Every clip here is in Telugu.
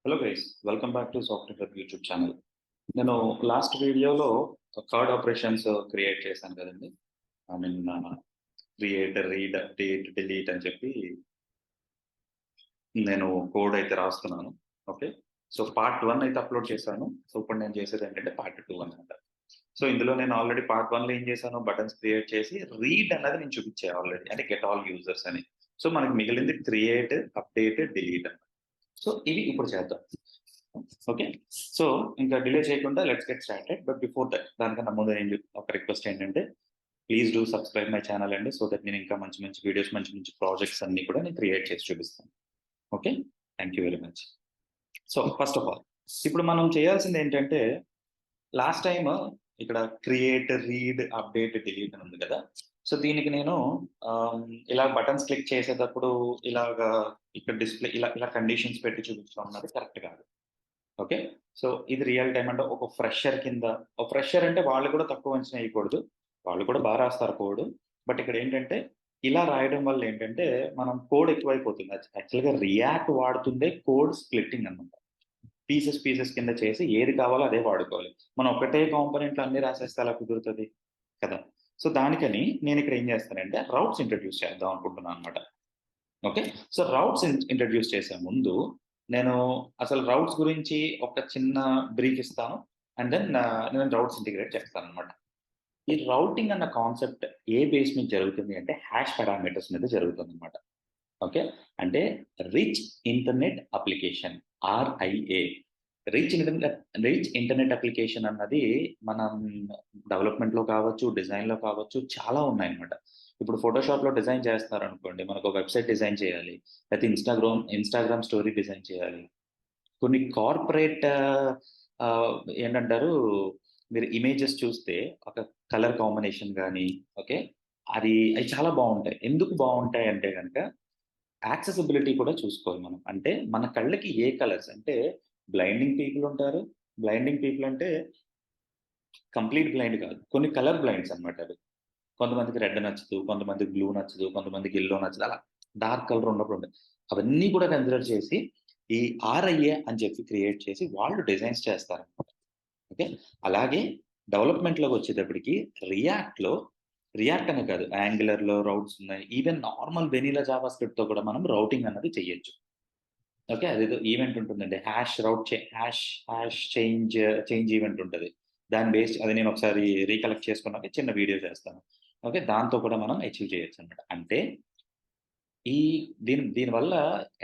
Hello guys, welcome back to software YouTube channel. నేను లాస్ట్ వీడియోలో కార్డ్ ఆపరేషన్స్ క్రియేట్ చేశాను కదండి. I mean create, read, update, delete అని చెప్పి నేను కోడ్ అయితే రాస్తున్నాను. ఓకే, సో పార్ట్ 1 అయితే అప్లోడ్ చేశాను. సో ఇప్పుడు నేను చేసేది ఏంటంటే పార్ట్ 2 అనమాట. సో ఇందులో నేను ఆల్రెడీ పార్ట్ 1లో ఏం చేశాను, బటన్స్ క్రియేట్ చేసి రీడ్ అన్నది నేను చూపించాను ఆల్రెడీ, అంటే గెట్ ఆల్ యూజర్స్ అని. సో మనకి మిగిలింది క్రియేట్, అప్డేట్, డిలీట్ అని. సో ఇవి ఇప్పుడు చేద్దాం. ఓకే, సో ఇంకా డిలే చేయకుండా let's get started. But before that, దానికన్నా ముందు నేను ఒక రిక్వెస్ట్ ఏంటంటే, please do subscribe my channel అండి. సో దట్ నేను ఇంకా మంచి మంచి వీడియోస్, మంచి మంచి ప్రాజెక్ట్స్ అన్ని కూడా నేను క్రియేట్ చేసి చూపిస్తాను. Okay, thank you very much. So first of all, ఇప్పుడు మనం చేయాల్సింది ఏంటంటే, లాస్ట్ టైం ఇక్కడ క్రియేట్, రీడ్, అప్డేట్, డిలీట్ అని ఉంది కదా. సో దీనికి నేను ఇలా బటన్స్ క్లిక్ చేసేటప్పుడు ఇలాగా ఇక్కడ డిస్ప్లే ఇలా ఇలా కండిషన్స్ పెట్టి చూపించడం అన్నది కరెక్ట్ కాదు. ఓకే, సో ఇది రియల్ టైం అంటే ఒక ఫ్రెషర్ కింద, ఒక ఫ్రెషర్ అంటే వాళ్ళు కూడా తక్కువ అంచనా వేయకూడదు, వాళ్ళు కూడా బాగా రాస్తారు కోడ్. బట్ ఇక్కడ ఏంటంటే ఇలా రాయడం వల్ల ఏంటంటే మనం కోడ్ ఎక్కువైపోతుంది. యాక్చువల్గా రియాక్ట్ వాడుతుందే కోడ్ స్ప్లిట్టింగ్ అనమాట. పీసెస్ పీసెస్ కింద చేసి ఏది కావాలో అదే వాడుకోవాలి. మనం ఒకటే కాంపోనెంట్లు అన్ని రాసేస్తే అలా కుదురుతుంది కదా. సో దానికని నేను ఇక్కడ ఏం చేస్తానంటే రౌట్స్ ఇంట్రడ్యూస్ చేద్దాం అనుకుంటున్నాను అనమాట. ఓకే, సో రౌట్స్ ఇంట్రడ్యూస్ చేసే ముందు నేను అసలు రౌట్స్ గురించి ఒక చిన్న బ్రీఫ్ ఇస్తాను, అండ్ దెన్ నేను రౌట్స్ ఇంటిగ్రేట్ చేస్తాను అనమాట. ఈ రౌటింగ్ అన్న కాన్సెప్ట్ ఏ బేస్ మీద జరుగుతుంది అంటే హ్యాష్ పారామీటర్స్ మీద జరుగుతుంది అనమాట. ఓకే, అంటే rich internet application, RIA. Rich internet application అన్నది మనం డెవలప్మెంట్ లో కావచ్చు, డిజైన్ లో కావచ్చు, చాలా ఉన్నాయన్నమాట. ఇప్పుడు ఫోటోషాప్ లో డిజైన్ చేస్తారు అనుకోండి, మనకు వెబ్సైట్ డిజైన్ చేయాలి, లేకపోతే ఇన్స్టాగ్రామ్ స్టోరీ డిజైన్ చేయాలి. కొన్ని కార్పొరేట్ ఏంటంటారు, మీరు ఇమేజెస్ చూస్తే ఒక కలర్ కాంబినేషన్ కానీ, ఓకే, అవి చాలా బాగుంటాయి. ఎందుకు బాగుంటాయి అంటే కనుక యాక్సెసిబిలిటీ కూడా చూసుకోవాలి మనం. అంటే మన కళ్ళకి ఏ కలర్స్ అంటే, బ్లైండింగ్ పీపుల్ ఉంటారు. బ్లైండింగ్ పీపుల్ అంటే కంప్లీట్ బ్లైండ్ కాదు, కొన్ని కలర్ బ్లైండ్స్ అనమాట అవి. కొంతమందికి రెడ్ నచ్చదు, కొంతమందికి బ్లూ నచ్చదు, కొంతమందికి ఎల్లో నచ్చదు, అలా డార్క్ కలర్ ఉన్నప్పుడు ఉంటుంది. అవన్నీ కూడా కన్సిడర్ చేసి ఈ RIA అని చెప్పి క్రియేట్ చేసి వాళ్ళు డిజైన్స్ చేస్తారు. ఓకే, అలాగే డెవలప్మెంట్ లోకి వచ్చేటప్పటికి రియాక్ట్ అనే కాదు, యాంగులర్ లో రౌట్స్ ఉన్నాయి. Even normal vanilla Java script తో కూడా మనం రౌటింగ్ అన్నది చేయొచ్చు. ఓకే, అదేదో ఈవెంట్ ఉంటుందండి, హ్యాష్ చేంజ్ ఈవెంట్ ఉంటుంది. దాని బేస్ అది నేను ఒకసారి రీకలెక్ట్ చేసుకున్నాక చిన్న వీడియో చేస్తాను. ఓకే, దాంతో కూడా మనం అచీవ్ చేయొచ్చు అనమాట. అంటే ఈ దీనివల్ల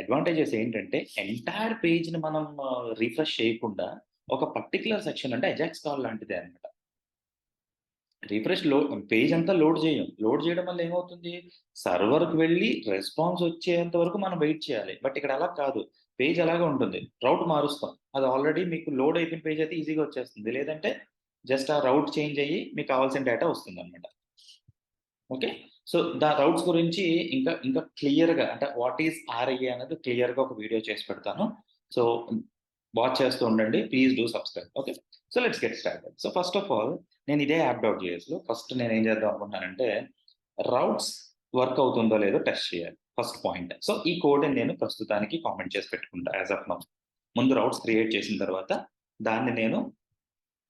అడ్వాంటేజెస్ ఏంటంటే, ఎంటైర్ పేజ్ ని మనం రిఫ్రెష్ చేయకుండా ఒక పర్టికులర్ సెక్షన్, అంటే అజాక్స్ కాల్ లాంటిదే అనమాట. రిఫ్రెష్ పేజ్ అంతా లోడ్ చేయడం వల్ల ఏమవుతుంది, సర్వర్కి వెళ్ళి రెస్పాన్స్ వచ్చేంత వరకు మనం వెయిట్ చేయాలి. బట్ ఇక్కడ అలా కాదు, పేజ్ అలాగే ఉంటుంది. రౌట్ మారుస్తాం, అది ఆల్రెడీ మీకు లోడ్ అయిపోయిన పేజ్ అయితే ఈజీగా వచ్చేస్తుంది. లేదంటే జస్ట్ ఆ రౌట్ చేంజ్ అయ్యి మీకు కావాల్సిన డేటా వస్తుంది అనమాట. ఓకే, సో రౌట్స్ గురించి ఇంకా ఇంకా క్లియర్గా, అంటే వాట్ ఈస్ RIA అనేది క్లియర్గా ఒక వీడియో చేసి పెడతాను. సో వాచ్ చేస్తూ ఉండండి, please do subscribe. Okay, so let's get started. So first of all, నేను ఇదే యాప్.js లో ఫస్ట్ నేను ఏం చేద్దాం అనుకుంటున్నానంటే, రౌట్స్ వర్క్ అవుతుందో లేదో టెస్ట్ చేయాలి, ఫస్ట్ పాయింట్. సో ఈ కోడ్ నేను ప్రస్తుతానికి కామెంట్ చేసి పెట్టుకుంటా యాజ్ ఆఫ్ నౌ. ముందు రౌట్స్ క్రియేట్ చేసిన తర్వాత దాన్ని నేను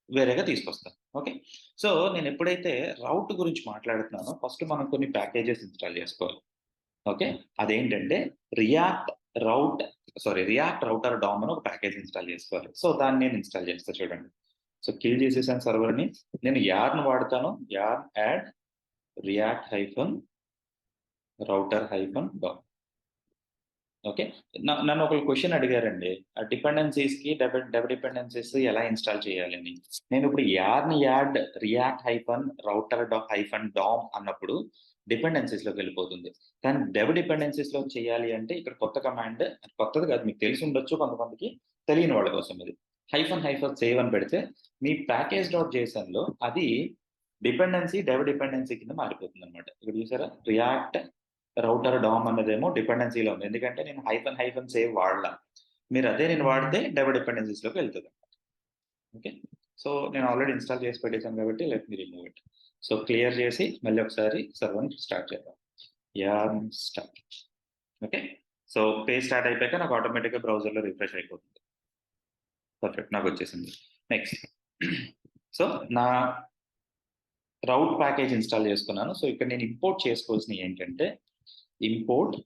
వేరేగా తీసుకొస్తాను. ఓకే, సో నేను ఎప్పుడైతే రౌట్ గురించి మాట్లాడుతున్నానో ఫస్ట్ మనం కొన్ని ప్యాకేజెస్ ఇన్స్టాల్ చేసుకోవాలి. ఓకే, అదేంటంటే రియాక్ట్ రియాక్ట్ రౌటర్ డామ్ అని ఒక ప్యాకేజ్ ఇన్స్టాల్ చేసుకోవాలి. సో దాన్ని నేను ఇన్స్టాల్ చేస్తా, చూడండి. సో కిల్ చేసేసాను సర్వర్ని. నేను యార్న్ వాడతాను, yarn add react router dom. Okay, నన్ను ఒక క్వశ్చన్ అడిగారండి, ఆ డిపెండెన్సీస్ కి డెబ్ డిపెండెన్సీస్ ఎలా ఇన్స్టాల్ చేయాలని. నేను ఇప్పుడు yarn add react router dom అన్నప్పుడు డిపెండెన్సీస్ లోకి వెళ్ళిపోతుంది. కానీ డెబ్ డిపెండెన్సీస్ లో చేయాలి అంటే ఇక్కడ కొత్త కమాండ్, కొత్తది కాదు, మీకు తెలిసి ఉండొచ్చు, కొంతమందికి తెలియని వాళ్ళ కోసం. ఇది సేవ్ అని పెడితే మీ ప్యాకేజ్.json లో అది డెబ్ డిపెండెన్సీ కింద మారిపోతుంది అనమాట. ఇక్కడ చూసారా, రియాక్ట్ రౌటర్ డామ్ అన్నదేమో డిపెండెన్సీలో ఉంది, ఎందుకంటే నేను సేవ్ వాడలా. మీరు అదే నేను వాడితే డెబ్ డిపెండెన్సీస్ లోకి వెళ్తుంది. ఓకే, సో నేను ఆల్రెడీ ఇన్స్టాల్ చేసి పెట్టేశాను కాబట్టి let me remove it. So clear చేసి మళ్ళీ ఒకసారి సర్వర్ని స్టార్ట్ చేద్దాం. Start. Okay, so page start అయిపోయాక నాకు ఆటోమేటిక్గా బ్రౌజర్లో రిఫ్రెష్ అయిపోతుంది. పర్ఫెక్ట్, నాకు వచ్చేసింది. నెక్స్ట్ సో నా రౌట్ ప్యాకేజ్ ఇన్స్టాల్ చేసుకున్నాను. సో ఇక్కడ నేను ఇంపోర్ట్ చేసుకోవాల్సినవి ఏంటంటే import,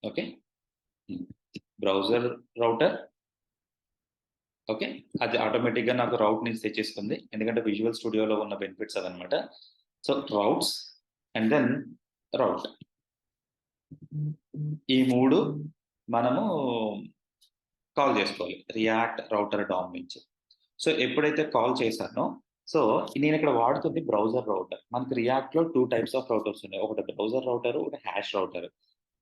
okay, browser router, okay, అది ఆటోమేటిక్గా నాకు రౌట్ నుంచి తెచ్చేస్తుంది, ఎందుకంటే విజువల్ స్టూడియోలో ఉన్న బెనిఫిట్స్ అదనమాట. సో రౌట్స్ అండ్ దెన్ రౌట్, ఈ మూడు మనము కాల్ చేసుకోవాలి రియాక్ట్ రౌటర్ డామ్ నుంచి. సో ఎప్పుడైతే కాల్ చేశానో, సో నేను ఇక్కడ వాడుతుంది బ్రౌజర్ రౌటర్. మనకి రియాక్ట్ లో 2 టైప్స్ ఆఫ్ రౌటర్స్ ఉన్నాయి, ఒకటి బ్రౌజర్ రౌటర్, ఒకటి హ్యాష్ రౌటర్.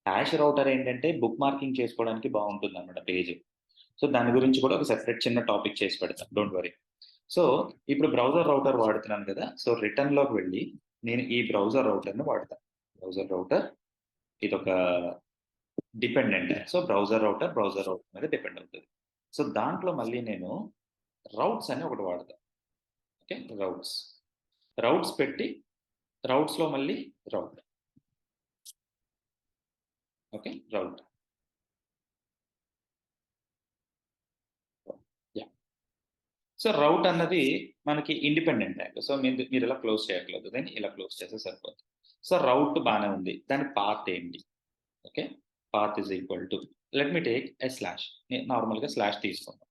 హ్యాష్ రౌటర్ ఏంటంటే బుక్ మార్కింగ్ చేసుకోవడానికి బాగుంటుంది అనమాట పేజ్. సో దాని గురించి కూడా ఒక సెపరేట్ చిన్న టాపిక్ చేసి పెడతాను, డోంట్ వరీ. సో ఇప్పుడు బ్రౌజర్ రౌటర్ వాడుతున్నాను కదా, సో రిటర్న్ లోకి వెళ్ళి నేను ఈ బ్రౌజర్ రౌటర్ని వాడతాను. బ్రౌజర్ రౌటర్ ఇది ఒక డిపెండెంట్, సో బ్రౌజర్ రౌటర్ మీద డిపెండ్ అవుతుంది. సో దాంట్లో మళ్ళీ నేను రౌట్స్ అని ఒకటి వాడతాను. ఓకే, రౌట్స్ పెట్టి రౌట్స్లో మళ్ళీ రౌట్, ఓకే, రౌట్. యా, సో రౌట్ అన్నది మనకి ఇండిపెండెంట్ ట్యాగ్. సో మీరు ఇలా క్లోజ్ చేయట్లేదు, దాన్ని ఇలా క్లోజ్ చేస్తే సరిపోతుంది. సో రౌట్ బాగానే ఉంది, దాని పాత్ ఏంటి? Okay, path is equal to, let me take a slash. నార్మల్గా స్లాష్ తీసుకుందాం.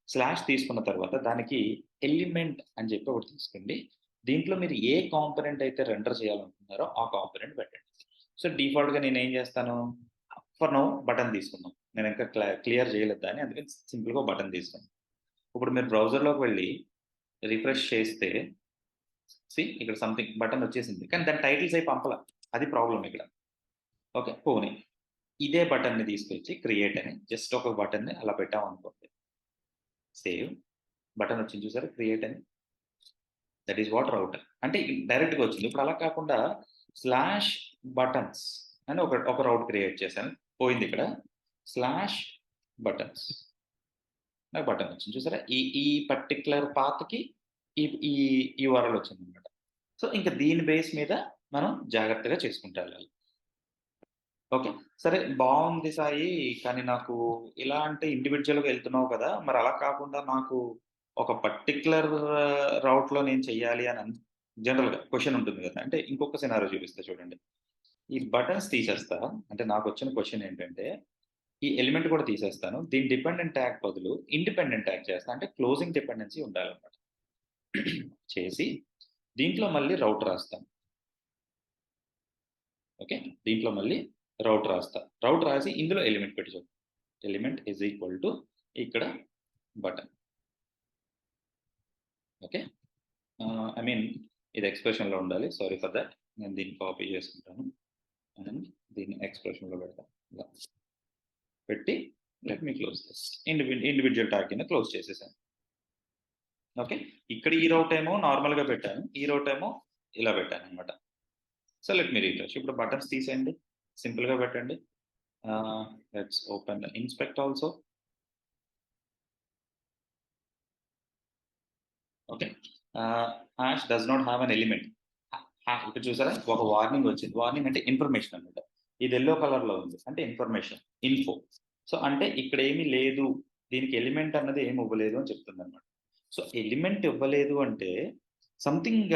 స్లాష్ తీసుకున్న తర్వాత దానికి ఎలిమెంట్ అని చెప్పి ఒకటి తీసుకోండి. దీంట్లో మీరు ఏ కాంపొనెంట్ అయితే రెండర్ చేయాలనుకుంటున్నారో ఆ కాంపొనెంట్ పెట్టండి. సో డిఫాల్ట్గా నేను ఏం చేస్తాను, ఫర్ నౌ బటన్ తీసుకున్నాం. నేను ఇంకా క్లియర్ చేయలేదు దాన్ని, అందుకని సింపుల్గా బటన్ తీసుకున్నాను. ఇప్పుడు మీరు బ్రౌజర్లోకి వెళ్ళి రిఫ్రెష్ చేస్తే ఇక్కడ సంథింగ్ బటన్ వచ్చేసింది, కానీ దాని టైటిల్స్ అయి పంపల, అది ప్రాబ్లం ఇక్కడ. ఓకే, పోనీ ఇదే బటన్ని తీసుకొచ్చి క్రియేట్ అని జస్ట్ ఒక బటన్ని అలా పెట్టామనుకోండి, సేవ్ బటన్ వచ్చింది చూసారు, క్రియేట్ అని. దట్ ఈస్ వాట్ రౌటర్ అంటే, డైరెక్ట్గా వచ్చింది. ఇప్పుడు అలా కాకుండా స్లాష్ బటన్స్ అని ఒక రౌట్ క్రియేట్ చేశాను, పోయింది ఇక్కడ. స్లాష్ బటన్స్, నాకు బటన్ వచ్చింది చూసారా, ఈ పర్టికులర్ పాత్కి ఈ ఈ యూఆర్ఎల్ వచ్చింది అనమాట. సో ఇంకా దీని బేస్ మీద మనం జాగ్రత్తగా చేసుకుంటూ వెళ్ళాలి. ఓకే, సరే బాగుంది సాయి, కానీ నాకు ఇలా అంటే ఇండివిజువల్గా వెళ్తున్నావు కదా, మరి అలా కాకుండా నాకు ఒక పర్టికులర్ రౌట్లో నేను చెయ్యాలి అని జనరల్గా క్వశ్చన్ ఉంటుంది కదా. అంటే ఇంకొక సినారియో చూపిస్తా చూడండి. ఈ బటన్స్ తీసేస్తా, అంటే నాకు వచ్చిన క్వశ్చన్ ఏంటంటే ఈ ఎలిమెంట్ కూడా తీసేస్తాను, దీని డిపెండెంట్ ట్యాగ్ బదులు ఇండిపెండెంట్ ట్యాగ్ చేస్తా, అంటే క్లోజింగ్ డిపెండెన్సీ ఉండాలన్నమాట. చేసి దీంట్లో మళ్ళీ రౌట్ రాస్తాను. ఓకే, దీంట్లో మళ్ళీ రౌట్ రాస్తా, రౌట్ రాసి ఇందులో ఎలిమెంట్ పెట్టి చూద్దాం. ఎలిమెంట్ ఈజ్ ఈక్వల్ టు ఇక్కడ బటన్. ఓకే, ఐ మీన్ ఇది ఎక్స్ప్రెషన్లో ఉండాలి, సారీ ఫర్ దట్. నేను దీన్ని కాపీ చేసుకుంటాను అండ్ దీన్ని ఎక్స్ప్రెషన్లో పెడతాను. ఇలా పెట్టి let me close this. Individual tag కింద క్లోజ్ చేసేసాను. ఓకే, ఇక్కడ ఈ రౌట్ ఏమో నార్మల్గా పెట్టాను, ఈ రౌట్ ఏమో ఇలా పెట్టాను అనమాట. సో లెట్ మీ రీఫ్రెష్. ఇప్పుడు బటన్స్ తీసేయండి, సింపుల్గా పెట్టండి. Let's open the inspect also. Okay, hash does not have an element. ఇక్కడ చూసారా ఒక వార్నింగ్ వచ్చింది. వార్నింగ్ అంటే ఇన్ఫర్మేషన్ అనమాట. ఇది ఎల్లో కలర్లో ఉంది అంటే ఇన్ఫర్మేషన్, ఇన్ఫో. సో అంటే ఇక్కడ ఏమీ లేదు, దీనికి ఎలిమెంట్ అన్నది ఏమి ఇవ్వలేదు అని చెప్తుంది అనమాట. సో ఎలిమెంట్ ఇవ్వలేదు అంటే సంథింగ్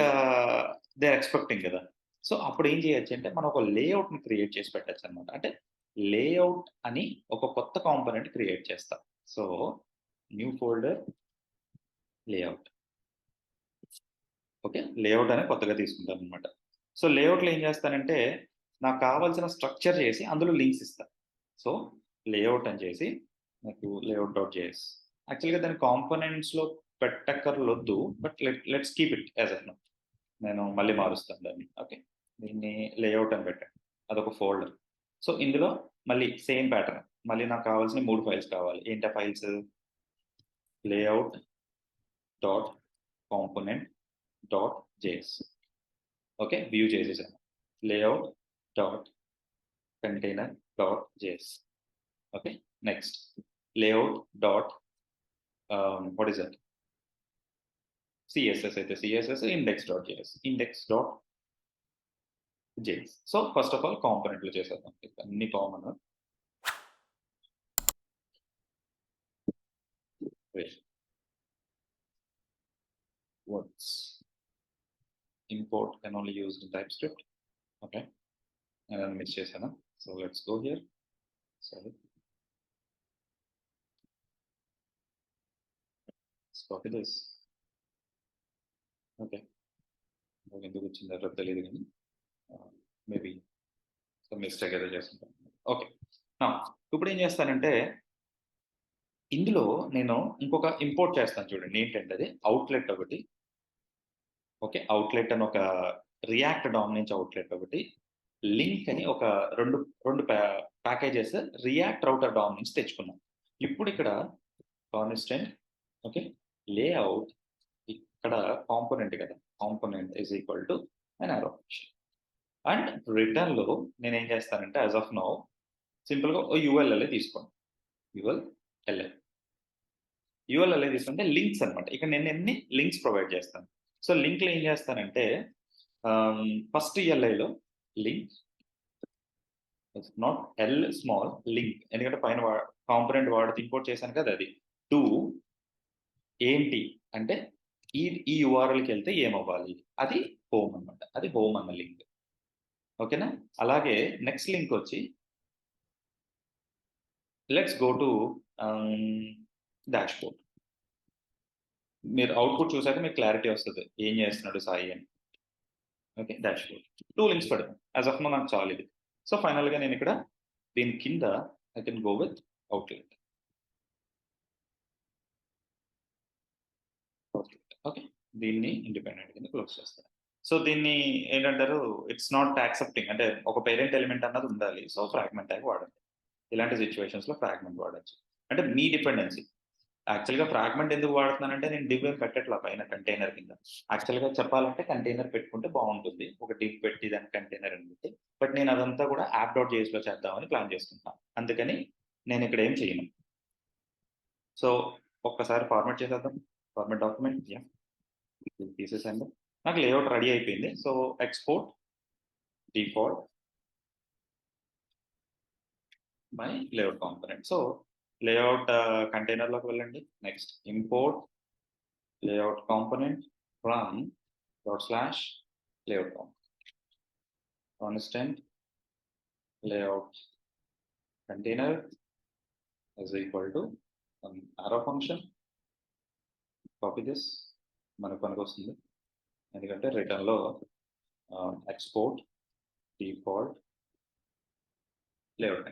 దే ఆర్ ఎక్స్పెక్టింగ్ కదా. సో అప్పుడు ఏం చేయొచ్చు అంటే మనం ఒక లేఅవుట్ని క్రియేట్ చేసి పెట్టచ్చు అనమాట. అంటే లేఅవుట్ అని ఒక కొత్త కాంపోనెంట్ క్రియేట్ చేస్తాం. So new folder layout. Okay, layout అనేది కొత్తగా తీసుకుంటాను అనమాట. సో లేఅవుట్లో ఏం చేస్తానంటే నాకు కావాల్సిన స్ట్రక్చర్ చేసి అందులో లింక్స్ ఇస్తాను. సో లేఅవుట్ అని చేసి నాకు లేఅవుట్ డాట్ జేఎస్, యాక్చువల్గా దాని కాంపోనెంట్స్లో పెట్టక్కర్లొద్దు, but let's keep it as of now. నేను మళ్ళీ మారుస్తాను దాన్ని. ఓకే, దీన్ని లేఅవుట్ అని పెట్టాను, అదొక ఫోల్డర్. సో ఇందులో మళ్ళీ సేమ్ ప్యాటర్న్, మళ్ళీ నాకు కావాల్సిన 3 ఫైల్స్ కావాలి. ఏంటా files? Layout dot component dot JS. Okay, view చేసేసాను. Layout dot container dot JS. Okay, next layout dot what is that, CSS అయితే CSS, index dot JS, index dot JS. So first of all కాంపోనెంట్లు చేసేద్దాం, అన్ని common. wait, what's import can only use in TypeScript. Okay, and then miss chesana. So let's go here. Sorry, let's copy this. Okay, ఎందుకు వచ్చిందో తెలియదు కానీ మేబీ సో మిస్టేక్ ఏదో చేస్తుంటాను. ఓకే, ఇప్పుడు ఏం చేస్తానంటే ఇందులో నేను ఇంకొక ఇంపోర్ట్ చేస్తాను చూడండి. ఏంటంటే అది అవుట్లెట్ ఒకటి. ఓకే, అవుట్లెట్ అని ఒక రియాక్ట్ డామ్ నుంచి అవుట్లెట్ ఒకటి, లింక్ అని ఒక రెండు రెండు ప్యాకేజెస్ రియాక్ట్ రౌటర్ డామ్ నుంచి తెచ్చుకున్నాం. ఇప్పుడు ఇక్కడ కాన్స్టెంట్ ఓకే లేఅవుట్ ఇక్కడ కాంపోనెంట్ కదా, component is equal to an ఆరో ఫంక్షన్. అండ్ రిటర్న్ లో నేను ఏం చేస్తానంటే యాజ్ ఆఫ్ నౌ సింపుల్ గా యుఎల్ఎల్ఏ తీసుకోండి. యుఎల్ఎల్ఏ తీసుకుంటే లింక్స్ అనమాట. ఇక్కడ నేను ఎన్ని లింక్స్ ప్రొవైడ్ చేస్తాను. సో లింక్ లో ఏం చేస్తానంటే ఫస్ట్ ఎల్ఐలో link not L small link, ఎందుకంటే పైన కాంపోనెంట్ వాడితే ఇంపోర్ట్ చేశాను కదా, అది టు ఏంటి అంటే ఈ యూఆర్ఎల్కి వెళ్తే ఏమవ్వాలి, అది హోమ్ అనమాట. అది హోమ్ అన్న లింక్. ఓకేనా. అలాగే నెక్స్ట్ లింక్ వచ్చి let's go to dash board. మీరు అవుట్పుట్ చూసాక మీకు క్లారిటీ వస్తుంది ఏం చేస్తున్నాడు సాయి అని. ఓకే, డాష్ బోర్డ్ 2 లింక్స్ పెడతాం. యాజ్ ఆఫ్ నో నాకు చాలు ఇది. సో ఫైనల్ గా నేను ఇక్కడ దీని కింద I can go with outlet. Okay, దీన్ని ఇండిపెండెంట్ కింద క్లోజ్ చేస్తాను. సో దీన్ని ఏంటంటారు, ఇట్స్ నాట్ యాక్సెప్టింగ్, అంటే ఒక పేరెంట్ ఎలిమెంట్ అన్నది ఉండాలి. సో ఫ్రాగ్మెంట్ ట్యాగ్ వాడండి. ఇలాంటి సిచ్యువేషన్స్ లో ఫ్రాగ్మెంట్ వాడచ్చు. అంటే మీ డిపెండెన్సీ. యాక్చువల్గా ఫ్రాగ్మెంట్ ఎందుకు వాడుతున్నానంటే నేను డివ్ ఏం పెట్టట్లా పైన కంటైనర్ కింద. యాక్చువల్గా చెప్పాలంటే కంటైనర్ పెట్టుకుంటే బాగుంటుంది, ఒక డివ్ పెట్టి దాని కంటైనర్ అని పెట్టి. బట్ నేను అదంతా కూడా యాప్ డాట్ జేఎస్ లో చేద్దామని ప్లాన్ చేసుకుంటాను. అందుకని నేను ఇక్కడ ఏం చేయను. సో ఒక్కసారి ఫార్మాట్ చేసేద్దాం. ఫార్మాట్ డాక్యుమెంట్ తీసేసండి. నాకు లేఅవుట్ రెడీ అయిపోయింది. So export default my layout component. So layout container లోకి వెళ్ళండి. Next import layout component from /layout constant layout container is equal to arrow function. Copy this, మనకు పనికి వస్తుంది. ఎందుకంటే రిటర్న్ లో ఎక్స్పోర్ట్ డిఫాల్ట్ లేఅవుట్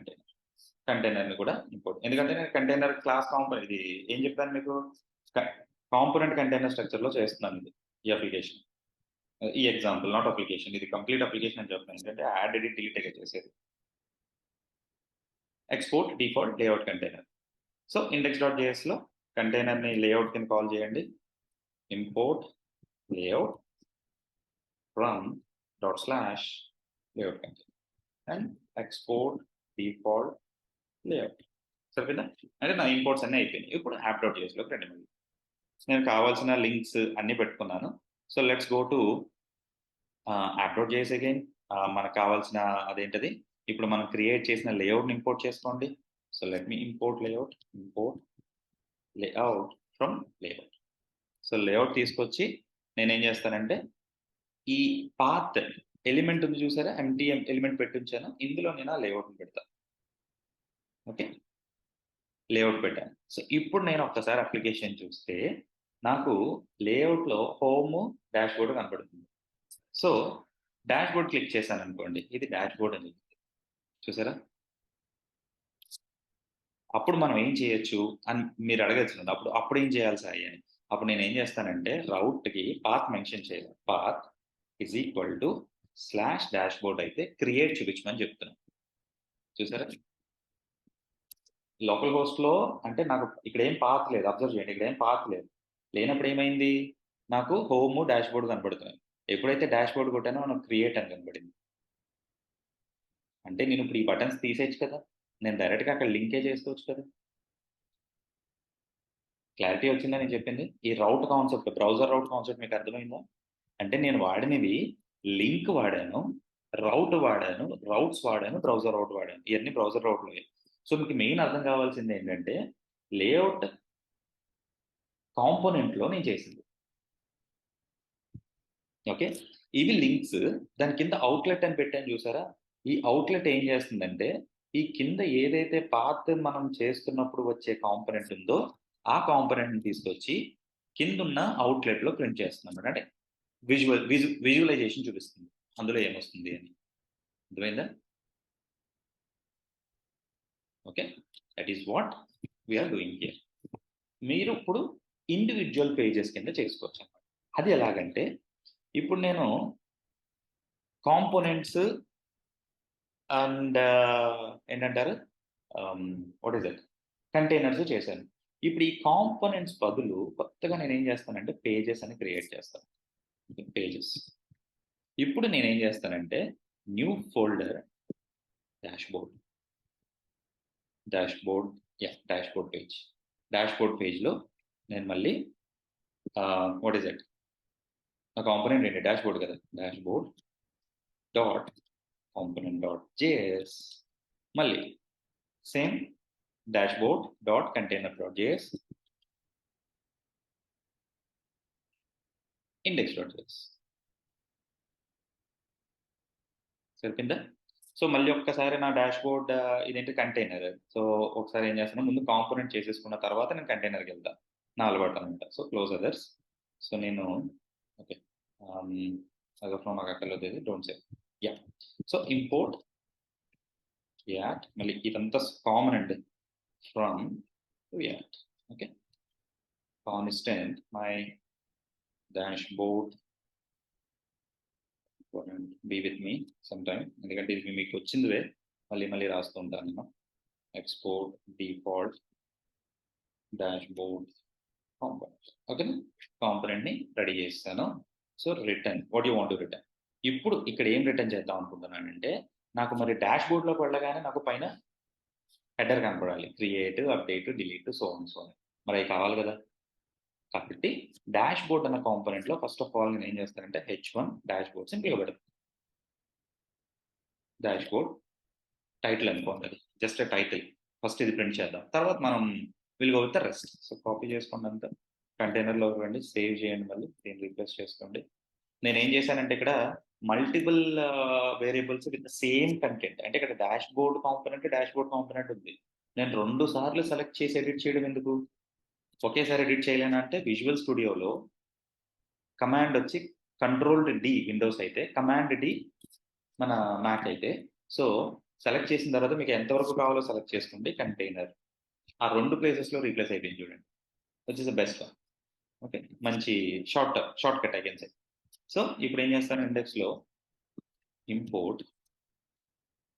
కంటైనర్ ని కూడా ఇంపోర్ట్. ఎందుకంటే నేను కంటైనర్ క్లాస్ కాంపోనెంట్, ఇది ఏం చెప్పాను మీకు, కాంపోనెంట్ కంటైనర్ స్ట్రక్చర్ లో చేస్తున్నాను ఇది ఈ అప్లికేషన్. ఈ ఎగ్జాంపుల్ నాట్ అప్లికేషన్, ఇది కంప్లీట్ అప్లికేషన్ అని చెప్తాను. ఎందుకంటే యాడ్ ఎడిట్ డిలీట్ చేసేది. Export default layout container. So index.js లో కంటైనర్ ని లేఅవుట్ కింద కాల్ చేయండి. Import layout from /layout container and export default layout. సరిపోయిందా? అంటే నా ఇంపోర్ట్స్ అన్నీ అయిపోయినాయి. ఇప్పుడు app.js లోకి రండి. నేను కావాల్సిన లింక్స్ అన్ని పెట్టుకున్నాను. So let's go to app.js again. మనకు కావాల్సిన అదేంటది, ఇప్పుడు మనం క్రియేట్ చేసిన లేఅవుట్ని ఇంపోర్ట్ చేసుకోండి. So let me import layout, import layout from layout. So layout తీసుకొచ్చి నేనేం చేస్తానంటే ఈ పాత్ ఎలిమెంట్ ఉంది చూసారా, ఎంటీ ఎలిమెంట్ పెట్టించాను, ఇందులో నేను ఆ లేఅవుట్ని పెడతాను. ఓకే, లేఅవుట్ పెట్టాను. సో ఇప్పుడు నేను ఒక్కసారి అప్లికేషన్ చూస్తే నాకు లేఅవుట్లో హోమ్ డాష్ బోర్డ్ కనపడుతుంది. సో డాష్ బోర్డ్ క్లిక్ చేశాను అనుకోండి, ఇది డాష్ బోర్డ్ అని చూసారా. అప్పుడు మనం ఏం చేయొచ్చు అని మీరు అడగచ్చు. అప్పుడు ఏం చేయాలి సాయి అని. అప్పుడు నేను ఏం చేస్తానంటే రౌట్కి పాత్ మెన్షన్ చేయాలి. Path is equal to /dashboard అయితే క్రియేట్ చూపించమని చెప్తున్నాను. చూసారా, లోకల్ హోస్ట్ లో అంటే నాకు ఇక్కడ ఏం పాత్ లేదు. అబ్జర్వ్ చేయండి, ఇక్కడ ఏం పాత్ లేదు. లేనప్పుడు ఏమైంది, నాకు హోమ్ డాష్ బోర్డ్ కనబడుతున్నాయి. ఎప్పుడైతే డాష్ బోర్డ్ కొట్టానో నాకు క్రియేట్ అని కనబడింది. అంటే నేను ఇప్పుడు ఈ బటన్స్ తీసేయచ్చు కదా, నేను డైరెక్ట్గా అక్కడ లింకే చేసుకోవచ్చు కదా. క్లారిటీ వచ్చిందా నేను చెప్పింది? ఈ రౌట్ కాన్సెప్ట్, బ్రౌజర్ రౌట్ కాన్సెప్ట్ మీకు అర్థమైందా? అంటే నేను వాడినవి లింక్ వాడాను, రౌట్ వాడాను, రౌట్స్ వాడాను, బ్రౌజర్ రౌట్ వాడాను. ఇవన్నీ బ్రౌజర్ రౌట్లో. సో మీకు మెయిన్ అర్థం కావాల్సింది ఏంటంటే లేఅవుట్ కాంపోనెంట్లో నేను చేసింది. ఓకే. ఇవి లింక్స్. దాని కింద అవుట్‌లెట్ అని పెట్టాను చూసారా? ఈ అవుట్‌లెట్ ఏం చేస్తుందంటే, ఈ కింద ఏదైతే పాత్ మనం చేస్తున్నప్పుడు వచ్చే కాంపోనెంట్ ఉందో, ఆ కాంపోనెంట్‌ని తీసుకొచ్చి కిందున్న అవుట్‌లెట్‌లో ప్రింట్ చేస్తుందన్నమాట. అంటే విజువలైజేషన్ చూపిస్తుంది. అందులో ఏమొస్తుంది అని. అర్థమైందా? Okay. That is what we are doing here. మీరు ఇప్పుడు ఇండివిడ్యువల్ పేజెస్ కింద చేసుకోవచ్చన్నమాట. అది ఎలాగంటే, ఇప్పుడు నేను కాంపోనెంట్స్ అండ్ ఏంటంటారు? What is that? కంటైనర్స్ చేశాను. ఇప్పుడు ఈ కాంపోనెంట్స్ బదులు కొత్తగా నేనేం చేస్తానంటే పేజెస్ అని క్రియేట్ చేస్తాను. పేజెస్. ఇప్పుడు నేనేం చేస్తానంటే new folder dashboard. Dashboard dashboard page. Dashboard పేజ్‌లో నేను మళ్ళీ వాట్ ఈస్ దట్? ఆ కాంపోనెంట్ ఏంటి? డాష్‌బోర్డ్ కదా! Dashboard dot component dot JS మళ్ళీ same dashboard dot container dot JS index dot JS. సరిపోయిందా? సో, మళ్ళీ ఒక్కసారి నా డాష్‌బోర్డ్ ఇదేంటి కంటైనర్. సో, ఒకసారి ఏం చేస్తాను ముందు కాంపోనెంట్ చేసేసుకున్న తర్వాత నేను కంటైనర్‌కెళ్తా. నా అలవాటనమాట. So, close others. సో, నేను okay. Ah, as of now నాకు అక్కర్లేదు ఇది. Don't save. Yeah! So, import at మళ్ళీ ఇదంతా కామన్ అండి. From to at. Okay. Constant my dashboard be with me some time. ఎందుకంటే ఇది మీకు వచ్చిందివే. మళ్ళీ మళ్ళీ రాస్తూ ఉంటాను నేను. Export default dashboard component. ఓకేనా? కాంపోనెంట్‌ని రెడీ చేసేసాను. So, return what you want to return. ఇప్పుడు ఇక్కడ ఏం రిటర్న్ చేద్దాం అనుకుంటున్నానంటే, నాకు మరి డాష్‌బోర్డ్‌లోకి వెళ్ళగానే నాకు పైన హెడర్ కనపడాలి. Create, update, delete so on so అని. మరి అయి కావాలి కదా! కాబట్టి డాష్‌బోర్డ్ అన్న కాంపోనెంట్‌లో ఫస్ట్ ఆఫ్ ఆల్ నేను ఏం చేస్తానంటే హెచ్1 డాష్‌బోర్డ్ సింపుల్‌గా పెడతాను. డాష్‌బోర్డ్ టైటిల్ అనుకోండి అది. Just title. ఫస్ట్ ఇది ప్రింట్ చేద్దాం. తర్వాత మనం will go with the rest. So, copy చేసుకోండి అంతా. కంటైనర్‌లోకి రండి. సేవ్ చేయండి మళ్ళీ. దీన్ని రీప్లేస్ చేసుకోండి. నేనేం చేశానంటే ఇక్కడ multiple variables with same content. అంటే ఇక్కడ డాష్‌బోర్డ్ కాంపోనెంట్ ఉంది. నేను 2 సార్లు సెలెక్ట్ చేసి ఎడిట్ చేయడం ఎందుకు? ఒకేసారి ఎడిట్ చేయలేనా అంటే విజువల్ స్టూడియోలో కమాండ్ వచ్చి కంట్రోల్డ్ డి విండోస్ అయితే, కమాండ్ డి మన మ్యాక్ అయితే. సో, సెలెక్ట్ చేసిన తర్వాత మీకు ఎంతవరకు కావాలో సెలెక్ట్ చేసుకోండి. కంటైనర్. ఆ 2 ప్లేసెస్‌లో రీప్లేస్ అయిపోయింది చూడండి. Which is the best one. Okay. మంచి shortcut I can say. So, ఇప్పుడు ఏం చేస్తాను ఇండెక్స్‌లో import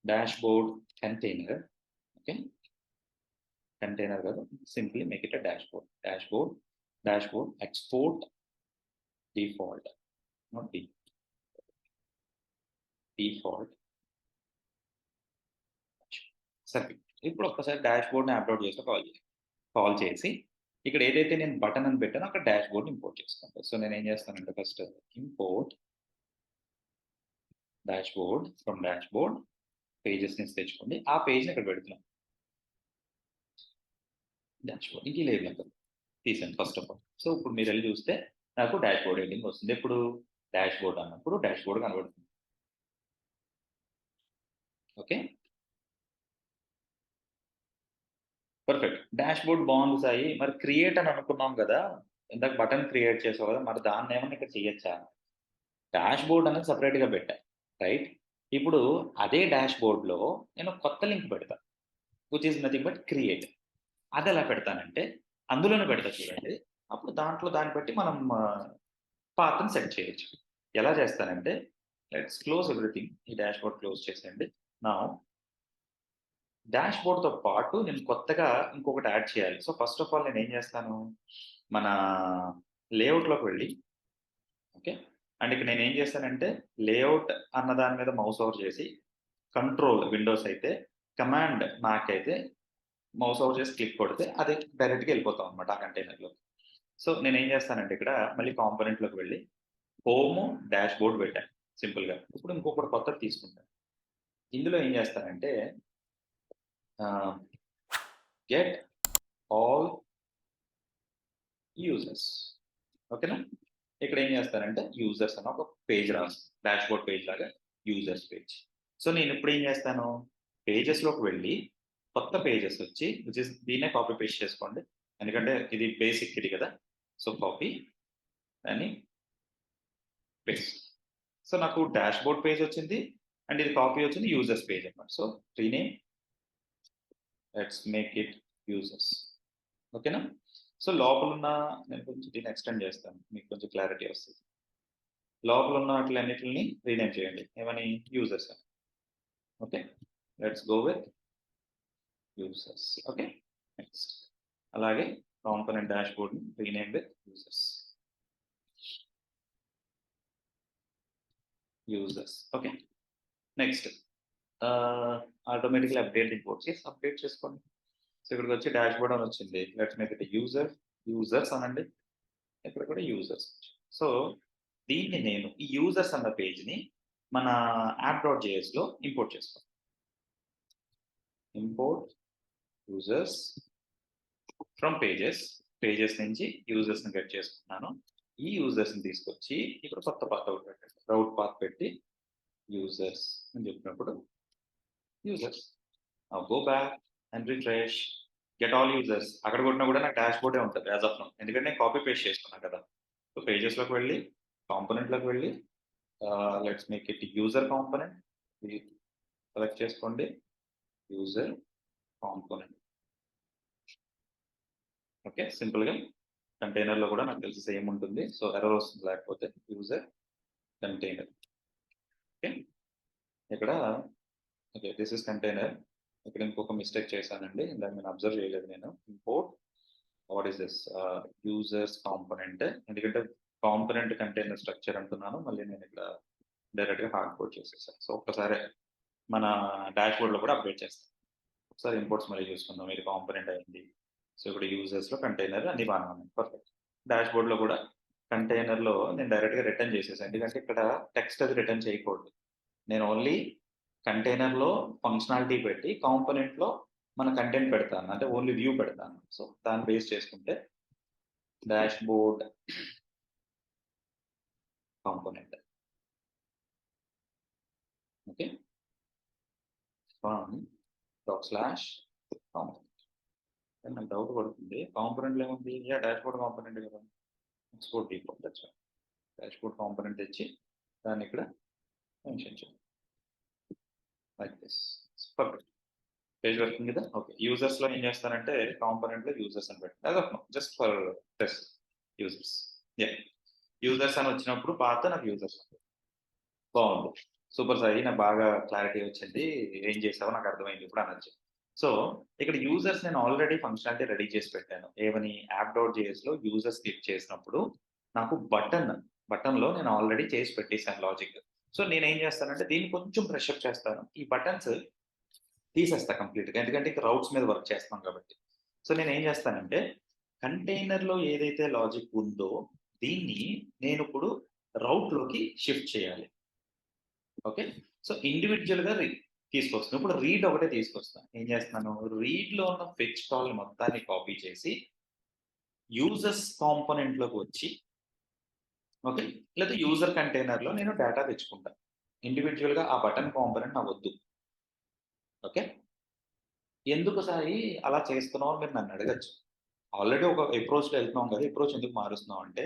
dashboard container. Okay. Container కాదు. Simply make it a dashboard. Dashboard export default not default సరే. ఇప్పుడు ఒక్కసారి డాష్‌బోర్డ్‌ని అప్‌లోడ్ చేసి కాల్ చేసి ఇక్కడ ఏదైతే నేను బటన్ అని పెట్టానో అక్కడ డాష్‌బోర్డ్‌ని ఇంపోర్ట్ చేసుకుంటా. సో, నేనేం చేస్తానంటే ఫస్ట్ ఇంపోర్ట్ డాష్‌బోర్డ్ పేజెస్ నుంచి తెచ్చుకోండి. ఆ పేజ్‌ని ఇక్కడ పెడుతున్నాను. డాష్‌బోర్డ్ ఇంక ఈ లేబుల్ అంతా తీసేయండి ఫస్ట్ ఆఫ్ ఆల్. సో, ఇప్పుడు మీరెళ్లి చూస్తే నాకు డాష్‌బోర్డ్ ఎడిటింగ్ వస్తుంది. ఎప్పుడు డాష్‌బోర్డ్ అన్నప్పుడు డాష్‌బోర్డ్ కనబడుతుంది. ఓకే. పర్ఫెక్ట్. డాష్‌బోర్డ్ బాగుంది సాయి. మరి క్రియేట్ అని అనుకున్నాం గదా! ఇందాక బటన్ క్రియేట్ చేసావు గదా! మరి దాన్నేమన్నా ఇక్కడ చేయొచ్చా? డాష్‌బోర్డ్ అనేది సెపరేట్‌గా పెట్టా. రైట్? ఇప్పుడు అదే డాష్‌బోర్డ్‌లో నేను కొత్త లింక్ పెడతా. Which is nothing but create. అదెలా పెడతానంటే అందులోనే పెడతా చూడండి. అప్పుడు దాంట్లో దాన్ని బట్టి మనం పాత్‌ని సెట్ చేయొచ్చు. ఎలా చేస్తానంటే లెట్స్ క్లోజ్ ఎవ్రీథింగ్. ఈ డాష్‌బోర్డ్ క్లోజ్ చేసేయండి. నౌ డాష్‌బోర్డ్‌తో పాటు నేను కొత్తగా ఇంకొకటి యాడ్ చేయాలి. సో, ఫస్ట్ ఆఫ్ ఆల్ నేనేం చేస్తాను, మన లేఅవుట్‌లోకి వెళ్ళి ఓకే. అండ్ ఇక్కడ నేనేం చేశానంటే లేఅవుట్ అన్న దాని మీద మౌస్ ఓవర్ చేసి కంట్రోల్ విండోస్ అయితే, కమాండ్ మ్యాక్ అయితే మౌస్ ఓవర్ చేసి క్లిక్ కొడితే అది డైరెక్ట్‌గా వెళ్ళిపోతాం అనమాట ఆ కంటైనర్‌లోకి. సో, నేనేం చేస్తానంటే ఇక్కడ మళ్ళీ కాంపోనెంట్‌లోకి వెళ్ళి హోమ్ డాష్‌బోర్డ్ పెట్టాను సింపుల్‌గా. ఇప్పుడు ఇంకొకటి కొత్తది తీసుకుంటాను. ఇందులో ఏం చేస్తానంటే ఆహ్, గెట్ ఆల్ యూజర్స్. ఓకేనా? ఇక్కడ ఏం చేస్తానంటే యూజర్స్ అని ఒక పేజ్ రాస్తాను. డాష్‌బోర్డ్ పేజ్ లాగా యూజర్స్ పేజ్. సో నేను ఇప్పుడు ఏం చేస్తాను, పేజెస్‌లోకి వెళ్ళి కొత్త పేజెస్ వచ్చి విచ్ ఇస్ దీన్నే కాపీ పేస్ట్ చేసుకోండి. ఎందుకంటే ఇది బేసిక్ ఇది కదా! సో కాపీ అని పేస్ట్. సో నాకు డాష్‌బోర్డ్ పేజ్ వచ్చింది. అండ్ ఇది కాపీ వచ్చింది యూజర్స్ పేజ్ అన్నమాట. So rename let's make it users. ఓకేనా? సో లోపలున్న నేను కొంచెం దీన్ని ఎక్స్‌టెండ్ చేస్తాను. మీకు కొంచెం క్లారిటీ వస్తది. లోపలున్న వాటిలన్నిటిని రీనేమ్ చేయండి. ఏమని? యూజర్స్ అని. Okay. Let's go with users. Okay. Next. అలాగే కాంపోనెంట్ డాష్‌బోర్డ్‌ని rename with users. Users. Okay. Next. Automatically update reports. Yes, update చేసుకోండి. సో ఇక్కడికొచ్చి డాష్‌బోర్డ్ అని వచ్చింది. లెట్స్ మేక్ ఇట్ యూజర్స్ అనండి. ఇక్కడ కూడా యూజర్స్. సో దీన్ని నేను ఈ యూజర్స్ అన్న పేజ్‌ని మన app.jsలో ఇంపోర్ట్ చేసుకోవాలి. ఇంపోర్ట్ యూజర్స్ ఫ్రమ్ పేజెస్ నుంచి యూజర్స్‌ని గెట్ చేసుకున్నాను. ఈ యూజర్స్‌ని తీసుకొచ్చి ఇక్కడ కొత్త పాత్ ఒకటి పెట్టండి. రౌట్ పాత్ పెట్టి యూజర్స్ అని చెప్పినప్పుడు users. Now go back and refresh. Get all users. అక్కడ కొట్టినా కూడా నాకు డాష్‌బోర్డే ఉంటది యాస్ ఆఫ్ నౌ. ఎందుకంటే నేను కాపీ పేస్ట్ చేసుకున్నా కదా! సో పేజెస్‌లోకి వెళ్ళి కాంపోనెంట్‌లోకి వెళ్ళి let's make it user component. ఇది సెలెక్ట్ చేసుకోండి. User component. ఓకే. సింపుల్‌గా కంటైనర్‌లో కూడా నాకు తెలిసి సేమ్ ఉంటుంది. సో ఎర్రర్ వస్తుంది లేకపోతే యూజర్ కంటైనర్. ఓకే. ఇక్కడ ఓకే. This is container. ఇక్కడ ఇంకొక మిస్టేక్ చేశానండి. దాన్ని నేను అబ్జర్వ్ చేయలేదు నేను. Import what is this users component. ఎందుకంటే కాంపోనెంట్ కంటైనర్ స్ట్రక్చర్ అంటున్నాను. మళ్ళీ నేను ఇక్కడ డైరెక్ట్‌గా హార్డ్ కోడ్ చేసేసాను. సో ఒక్కసారి మన డాష్‌బోర్డ్‌లో కూడా అప్డేట్ చేస్తాను. ఒకసారి ఇంపోర్ట్స్ మళ్ళీ చూసుకుందాం. ఇది కాంపోనెంట్ అయింది. సో ఇక్కడ యూజర్స్‌లో కంటైనర్ అన్ని బాగానే ఉన్నాయి. పర్ఫెక్ట్. డాష్‌బోర్డ్‌లో కూడా కంటైనర్‌లో నేను డైరెక్ట్‌గా రిటర్న్ చేసేసాను. ఎందుకంటే ఇక్కడ టెక్స్ట్ అది రిటర్న్ చేయకూడదు. నేను ఓన్లీ కంటైనర్‌లో ఫంక్షనాలిటీ పెట్టి కాంపోనెంట్‌లో మన కంటెంట్ పెడతాను. అంటే ఓన్లీ వ్యూ పెడతాను. సో దాన్ని బేస్ చేసుకుంటే dashboard component. Okay. From dot slash component. నాకు డౌట్ పడుతుంది. కాంపోనెంట్‌లో ఏముంది? యాహ్! డాష్‌బోర్డ్ కాంపోనెంట్ కదా! Export default that's all. Dashboard component తెచ్చి దాన్ని ఇక్కడ మెన్షన్ చేయాలి. Like this. Perfect. Page working కదా! ఓకే. యూజర్స్‌లో ఏం చేస్తానంటే కాంపోనెంట్‌లో యూజర్స్ అని పెడతాను. As of now just for test users. Yeah! Users అని వచ్చినప్పుడు పాత నాకు యూజర్స్ ఉంది. బావుంది. సూపర్ సాయి, నాకు బాగా క్లారిటీ వచ్చింది. ఏం చేసావో నాకు అర్థమైంది ఇప్పుడు అనొచ్చు. సో ఇక్కడ యూజర్స్ నేను ఆల్రెడీ ఫంక్షనాలిటీ రెడీ చేసి పెట్టాను. ఏమని? యాప్.jsలో యూజర్స్ క్లిక్ చేసినప్పుడు నాకు బటన్‌లో నేను ఆల్రెడీ చేసి పెట్టేసాను లాజిక్. సో నేనేం చేస్తానంటే దీన్ని కొంచెం బ్రష్ అప్ చేస్తాను. ఈ బటన్స్ తీసేస్తా కంప్లీట్‌గా. ఎందుకంటే ఇక రౌట్స్ మీద వర్క్ చేస్తున్నాం కాబట్టి. సో నేనేం చేస్తానంటే కంటైనర్‌లో ఏదైతే లాజిక్ ఉందో దీన్ని నేనిప్పుడు రౌట్‌లోకి షిఫ్ట్ చేయాలి. ఓకే. సో ఇండివిడ్యుయల్‌గా తీసుకొస్తాను. ఇప్పుడు రీడ్ ఒకటే తీసుకొస్తాను. ఏం చేస్తున్నాను? రీడ్‌లో ఉన్న ఫెచ్ కాల్ మొత్తాన్ని కాపీ చేసి యూజర్స్ కాంపోనెంట్‌లోకి వచ్చి ఓకే. లేదా యూజర్ కంటైనర్‌లో నేను డేటా తెచ్చుకుంటా. ఇండివిడ్యుయల్‌గా ఆ బటన్ కాంపోనెంట్ నాకొద్దు. ఓకే. ఎందుకు సాయి అలా చేస్తున్నావు అని మీరు నన్నడగొచ్చు. ఆల్రెడీ ఒక అప్రోచ్‌లో ఎళ్తున్నాం కదా! అప్రోచ్ ఎందుకు మారుస్తున్నావు అంటే,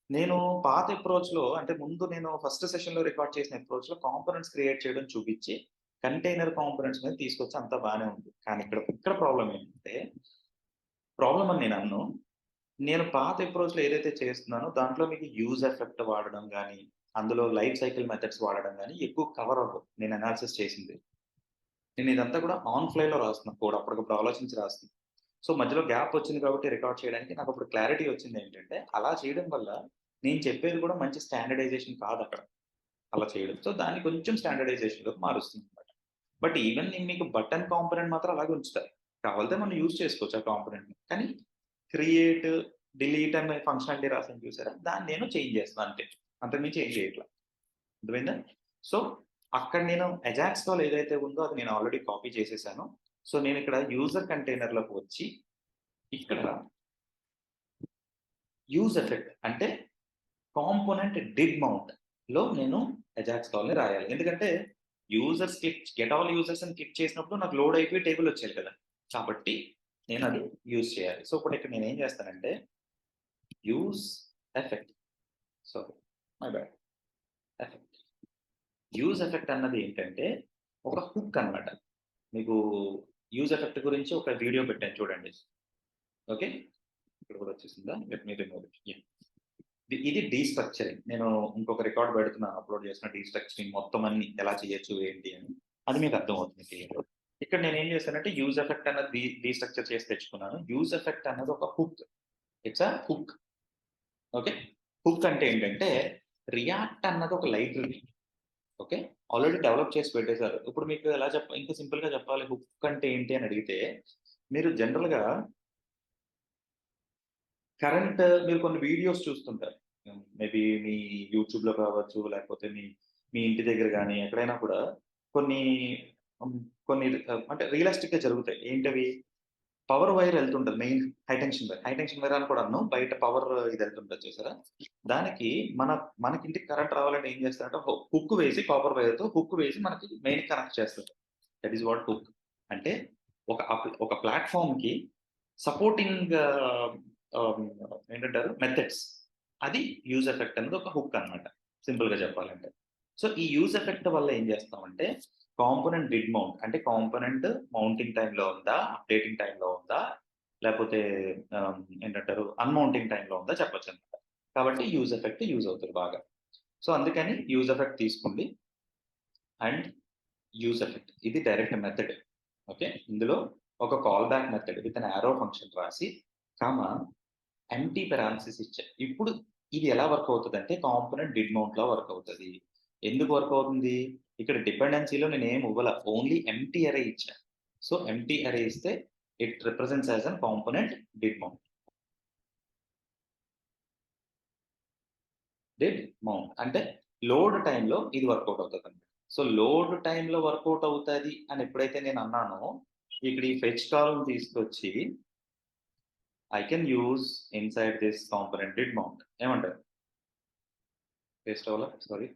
నేను పాత అప్రోచ్‌లో అంటే ముందు నేను ఫస్ట్ సెషన్‌లో రికార్డ్ చేసిన అప్రోచ్‌లో కాంపోనెంట్స్ క్రియేట్ చేయడం చూపించి, కంటైనర్ కాంపోనెంట్స్ మీద తీసుకొచ్చి అంతా బానే ఉంది. కానీ ఇక్కడ ప్రాబ్లమ్ ఏంటంటే, ప్రాబ్లమ్ అని నేననను. నేను పాత అప్రోచ్‌లో ఏదైతే చేస్తున్నానో దాంట్లో మీకు యూజ్ ఎఫెక్ట్ వాడడం గాని, అందులో లైఫ్ సైకిల్ మెథడ్స్ వాడడం గాని ఎక్కువ కవర్ అవ్వవు. నేను అనాలిసిస్ చేసింది. నేను ఇదంతా కూడా ఆన్ ఫ్లైలో రాస్తున్నా కోడ్. అప్పటికప్పుడు ఆలోచించి రాస్తున్నా. సో, మధ్యలో గ్యాప్ వచ్చింది కాబట్టి రికార్డ్ చేయడానికి నాకప్పుడు క్లారిటీ వచ్చిందేంటంటే, అలా చేయడం వల్ల నేను చెప్పేది కూడా మంచి స్టాండర్డైజేషన్ కాదక్కడ. అలా చేయడం. సో, దాన్ని కొంచెం స్టాండర్డైజేషన్‌లోకి మారుస్తుందనమాట. బట్ ఈవెన్ నేను మీకు బటన్ కాంపోనెంట్ మాత్రం అలాగే ఉంచుతా. కావాలితే మనం యూజ్ చేసుకోవచ్చు ఆ కాంపోనెంట్‌ని. కానీ క్రియేట్, డిలీట్ అనే ఫంక్షనాలిటీ రాసాను చూసారా? దాన్ని నేను చేంజ్ చేస్తున్నా అంతే. అంతకుమించి ఏం చేయట్లా. అర్థమైందా? సో, అక్కడ నేను అజాక్స్ కాల్ ఏదైతే ఉందో అది నేను ఆల్రెడీ కాపీ చేసేసాను. సో, నేనిక్కడ యూజర్ కంటైనర్‌లోకి వచ్చి ఇక్కడ యూజ్ ఎఫెక్ట్ అంటే కాంపోనెంట్ డిడ్ మౌంట్ లో నేను అజాక్స్ కాల్ని రాయాలి. ఎందుకంటే users click get all users అని క్లిక్ చేసినప్పుడు నాకు లోడ్ అయిపోయి టేబుల్ వచ్చేది కదా, కాబట్టి నేను అది యూజ్ చేయాలి. సో ఇప్పుడు ఇక్కడ నేను ఏం చేస్తానంటే use effect, sorry my bad, effect. Use effect అన్నది ఏంటంటే ఒక హుక్ అన్నమాట. మీకు యూజ్ ఎఫెక్ట్ గురించి ఒక వీడియో పెట్టాను చూడండి. ఓకే, ఇక్కడ కూడా వచ్చేసిందా? Let me remove it. ఇది డీస్ట్రక్చరింగ్. నేను ఇంకొక రికార్డ్ పెడుతున్నాను అప్లోడ్ చేసిన డీస్ట్రక్చరింగ్ మొత్తం అన్ని ఎలా చేయొచ్చు ఏంటి అని, అది మీకు అర్థమవుతుంది క్లియర్. ఇక్కడ నేను ఏం చేశానంటే యూజ్ ఎఫెక్ట్ అన్నది డీస్ట్రక్చర్ చేసి తెచ్చుకున్నాను. యూజ్ ఎఫెక్ట్ అన్నది ఒక hook, it's a hook. Okay, hook అంటే ఏంటంటే రియాక్ట్ అన్నది ఒక లైబ్రరీ. ఓకే, ఆల్రెడీ డెవలప్ చేసి పెట్టేశారు. ఇప్పుడు మీకు ఎలా ఇంకా సింపుల్ గా చెప్పాలి హుక్ అంటే ఏంటి అని అడిగితే, మీరు జనరల్ గా కరెంట్ మీరు కొన్ని వీడియోస్ చూస్తుంటారు. మేబీ మీ యూట్యూబ్‌లో కావచ్చు, లేకపోతే మీ మీ ఇంటి దగ్గర గాని ఎక్కడైనా కూడా కొన్ని హ్మ్, కొన్ని అంటే రియలిస్టిక్‌గా జరుగుతాయి. ఏంటవి? పవర్ వైర్ ఎళ్తుంటది. Main high tension wire. High tension wire అని కూడా అనను. బయట పవర్ ఇది ఎళ్తుంటది చూసారా? దానికి మనకింటికి కరెంట్ రావాలంటే ఏం చేస్తారంటే హుక్ వేసి కాపర్ వైర్‌తో హుక్ వేసి మనకి మెయిన్‌కి కనెక్ట్ చేస్తారు. That is what hook. అంటే ఒక ప్లాట్‌ఫార్మ్‌కి సపోర్టింగ్ ఆహ్, ఏంటంటారు మెథడ్స్. అది యూజ్ ఎఫెక్ట్ అనేది ఒక హుక్ అన్నమాట. సింపుల్‌గా చెప్పాలంటే. సో, ఈ యూజ్ ఎఫెక్ట్ వల్ల ఏం చేస్తామంటే కాంపోనెంట్ డిడ్ మౌంట్ అంటే కాంపోనెంట్ మౌంటింగ్ టైమ్‌లో ఉందా? అప్డేటింగ్ టైమ్‌లో ఉందా? లేపోతే ఏంటంటారు అన్‌మౌంటింగ్ టైమ్‌లో ఉందా చెప్పొచ్చనమాట. కాబట్టి యూజ్ ఎఫెక్ట్ యూజ్ అవుతది బాగా. సో, అందుకని యూజ్ ఎఫెక్ట్ తీసుకోండి. అండ్ యూజ్ ఎఫెక్ట్ ఇది డైరెక్ట్ మెథడ్. ఓకే, ఇందులో ఒక call back method with an arrow function రాసి, కామా ఎంప్టీ పారాన్థసిస్ ఇచ్చా. ఇప్పుడు ఇది ఎలా వర్క్ అవుతదంటే కాంపోనెంట్ డిడ్ మౌంట్‌లా వర్క్ అవుతది. ఎందుకు వర్క్ అవుతుంది? ఇక్కడ డిపెండెన్సీలో నేనేమి ఇవ్వల. ఓన్లీ ఎంప్టీ అరే ఇచ్చా. సో, ఎంప్టీ అరే ఇస్తే it represents as an component did mount. Did mount అంటే లోడ్ టైమ్‌లో ఇది వర్కౌట్ అవుతదండి. సో, లోడ్ టైమ్‌లో వర్కౌట్ అవుతది అని ఎప్పుడైతే నేను అన్నానో, ఇక్కడ ఈ ఫెచ్ కాల్‌ని తీసుకొచ్చి I can use inside this component did mount ఏమంటారు? పేస్ట్ అవ్వలా? సారీ.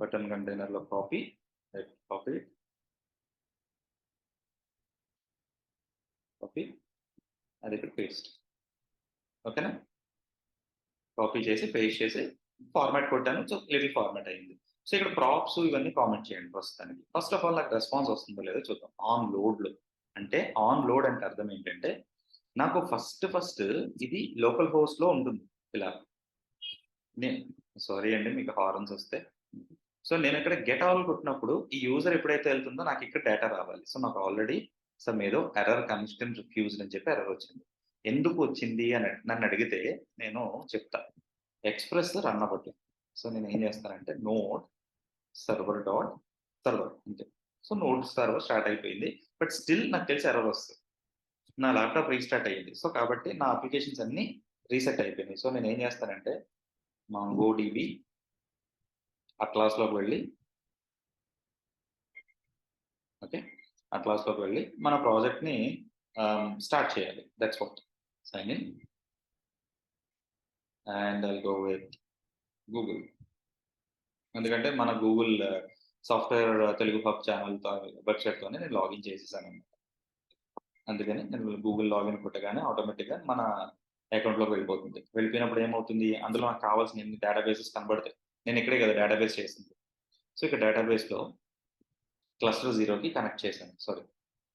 బటన్ కంటైనర్‌లో కాపీ, కాపీ, కాపీ, అది ఇక్కడ పేస్ట్. ఓకేనా? కాపీ చేసి, పేస్ట్ చేసి, ఫార్మాట్ కొట్టాను. సో, లిటిల్ ఫార్మాట్ అయింది. సో, ఇక్కడ ప్రాప్స్ ఇవన్నీ కామెంట్ చేయండి ప్రస్తుతానికి. ఫస్ట్ ఆఫ్ ఆల్ నాకు రెస్పాన్స్ వస్తుందో లేదో చూద్దాం. ఆన్ లోడ్‌లో అంటే ఆన్ లోడ్ అంటే అర్థం ఏంటంటే, నాకు ఫస్ట్ ఇది లోకల్ హోస్ట్‌లో ఉంటుంది ఇలా. నేను సారీ అండి మీకు హారన్స్ వస్తే. సో, నేనిక్కడ గెట్ ఆల్ కొట్టినప్పుడు ఈ యూజర్ ఎప్పుడైతే ఎళ్తుందో నాకు ఇక్కడ డేటా రావాలి. సో, నాకు ఆల్రెడీ సమ్ ఏదో ఎర్రర్ కన్‌స్టెంట్ రిఫ్యూజ్డ్ అని చెప్పి ఎర్రర్ వచ్చింది. ఎందుకు వచ్చింది అని నన్నడిగితే నేను చెప్తా. ఎక్స్‌ప్రెస్ రన్ అవ్వట్లేదు. సో, నేనేం చేస్తానంటే నోడ్ సర్వర్ డాట్ సర్వర్ అంతే. సో, నోడ్ సర్వర్ స్టార్ట్ అయిపోయింది. బట్ స్టిల్ నాకు తెలిసి ఎర్రర్ వస్తది. నా ల్యాప్‌టాప్ రీస్టార్ట్ అయ్యింది. సో, కాబట్టి నా అప్లికేషన్స్ అన్నీ రీసెట్ అయిపోయినాయి. సో, నేనేం చేస్తానంటే మాంగోడిబి అట్లాస్‌లోకి వెళ్లి ఓకే, అట్లాస్‌లోకి వెళ్లి మన ప్రాజెక్ట్‌ని స్టార్ట్ చేయాలి. That's what. Sign in and I'll go with Google. ఎందుకంటే మన గూగుల్ సాఫ్ట్‌వేర్ తెలుగు హబ్ ఛానెల్‌తో వెబ్‌సైట్‌తోనే నేను లాగిన్ చేసేసానన్నమాట. అందుకని నేను గూగుల్ లాగిన్ కొట్టగానే ఆటోమేటిక్‌గా మన అకౌంట్‌లోకి వెళ్ళిపోతుంది. వెళ్ళిపోయినప్పుడు ఏమవుతుంది? అందులో నాకు కావాల్సిన ఎన్ని డేటాబేసెస్ కనబడతాయి. నేను ఇక్కడే కదా డేటాబేస్ చేసింది. సో, ఇక్కడ డేటాబేస్‌లో క్లస్టర్ జీరోకి కనెక్ట్ చేశాను. సారీ,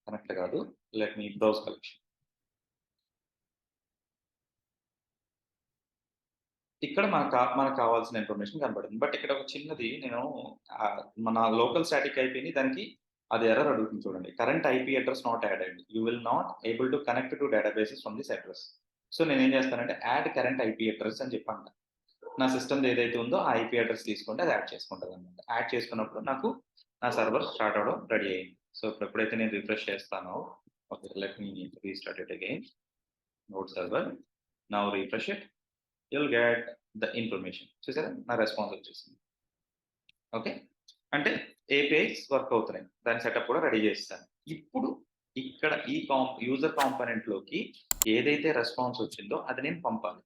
కనెక్ట్ కాదు. Let me browse collection. ఇక్కడ మనకు కావాల్సిన ఇన్ఫర్మేషన్ కనపడుతుంది. బట్ ఇక్కడ ఒక చిన్నది నేను మన లోకల్ స్టాటిక్ ఐపీని దానికి అది ఎర్రర్ అడుగుతుంది చూడండి. Current IP address not added. You will not able to connect to databases from this address. So, నేనేం చేస్తానంటే యాడ్ కరెంట్ ఐపీ అడ్రెస్ అని చెప్పి అంటా. నా సిస్టమ్‌ది ఏదైతే ఉందో ఆ ఐపీ అడ్రెస్ తీసుకుంటే అది యాడ్ చేసుకుంటదనమాట. యాడ్ చేసుకున్నప్పుడు నాకు నా సర్వర్ స్టార్ట్ అవ్వడం రెడీ అయింది. సో, ఇప్పుడు ఎప్పుడైతే నేను రిఫ్రెష్ చేస్తానో okay, let me restart it again. Node server. Now refresh it. You'll get the information. చూసారా? నా రెస్పాన్స్ వచ్చేసింది. ఓకే. అంటే ఏపీఐస్ వర్క్ అవుతున్నాయి. దాని సెటప్ కూడా రెడీ చేసేసాను. ఇప్పుడు ఇక్కడ ఈ యూజర్ కాంపోనెంట్‌లోకి ఏదైతే రెస్పాన్స్ వచ్చిందో అది నేను పంపాలి.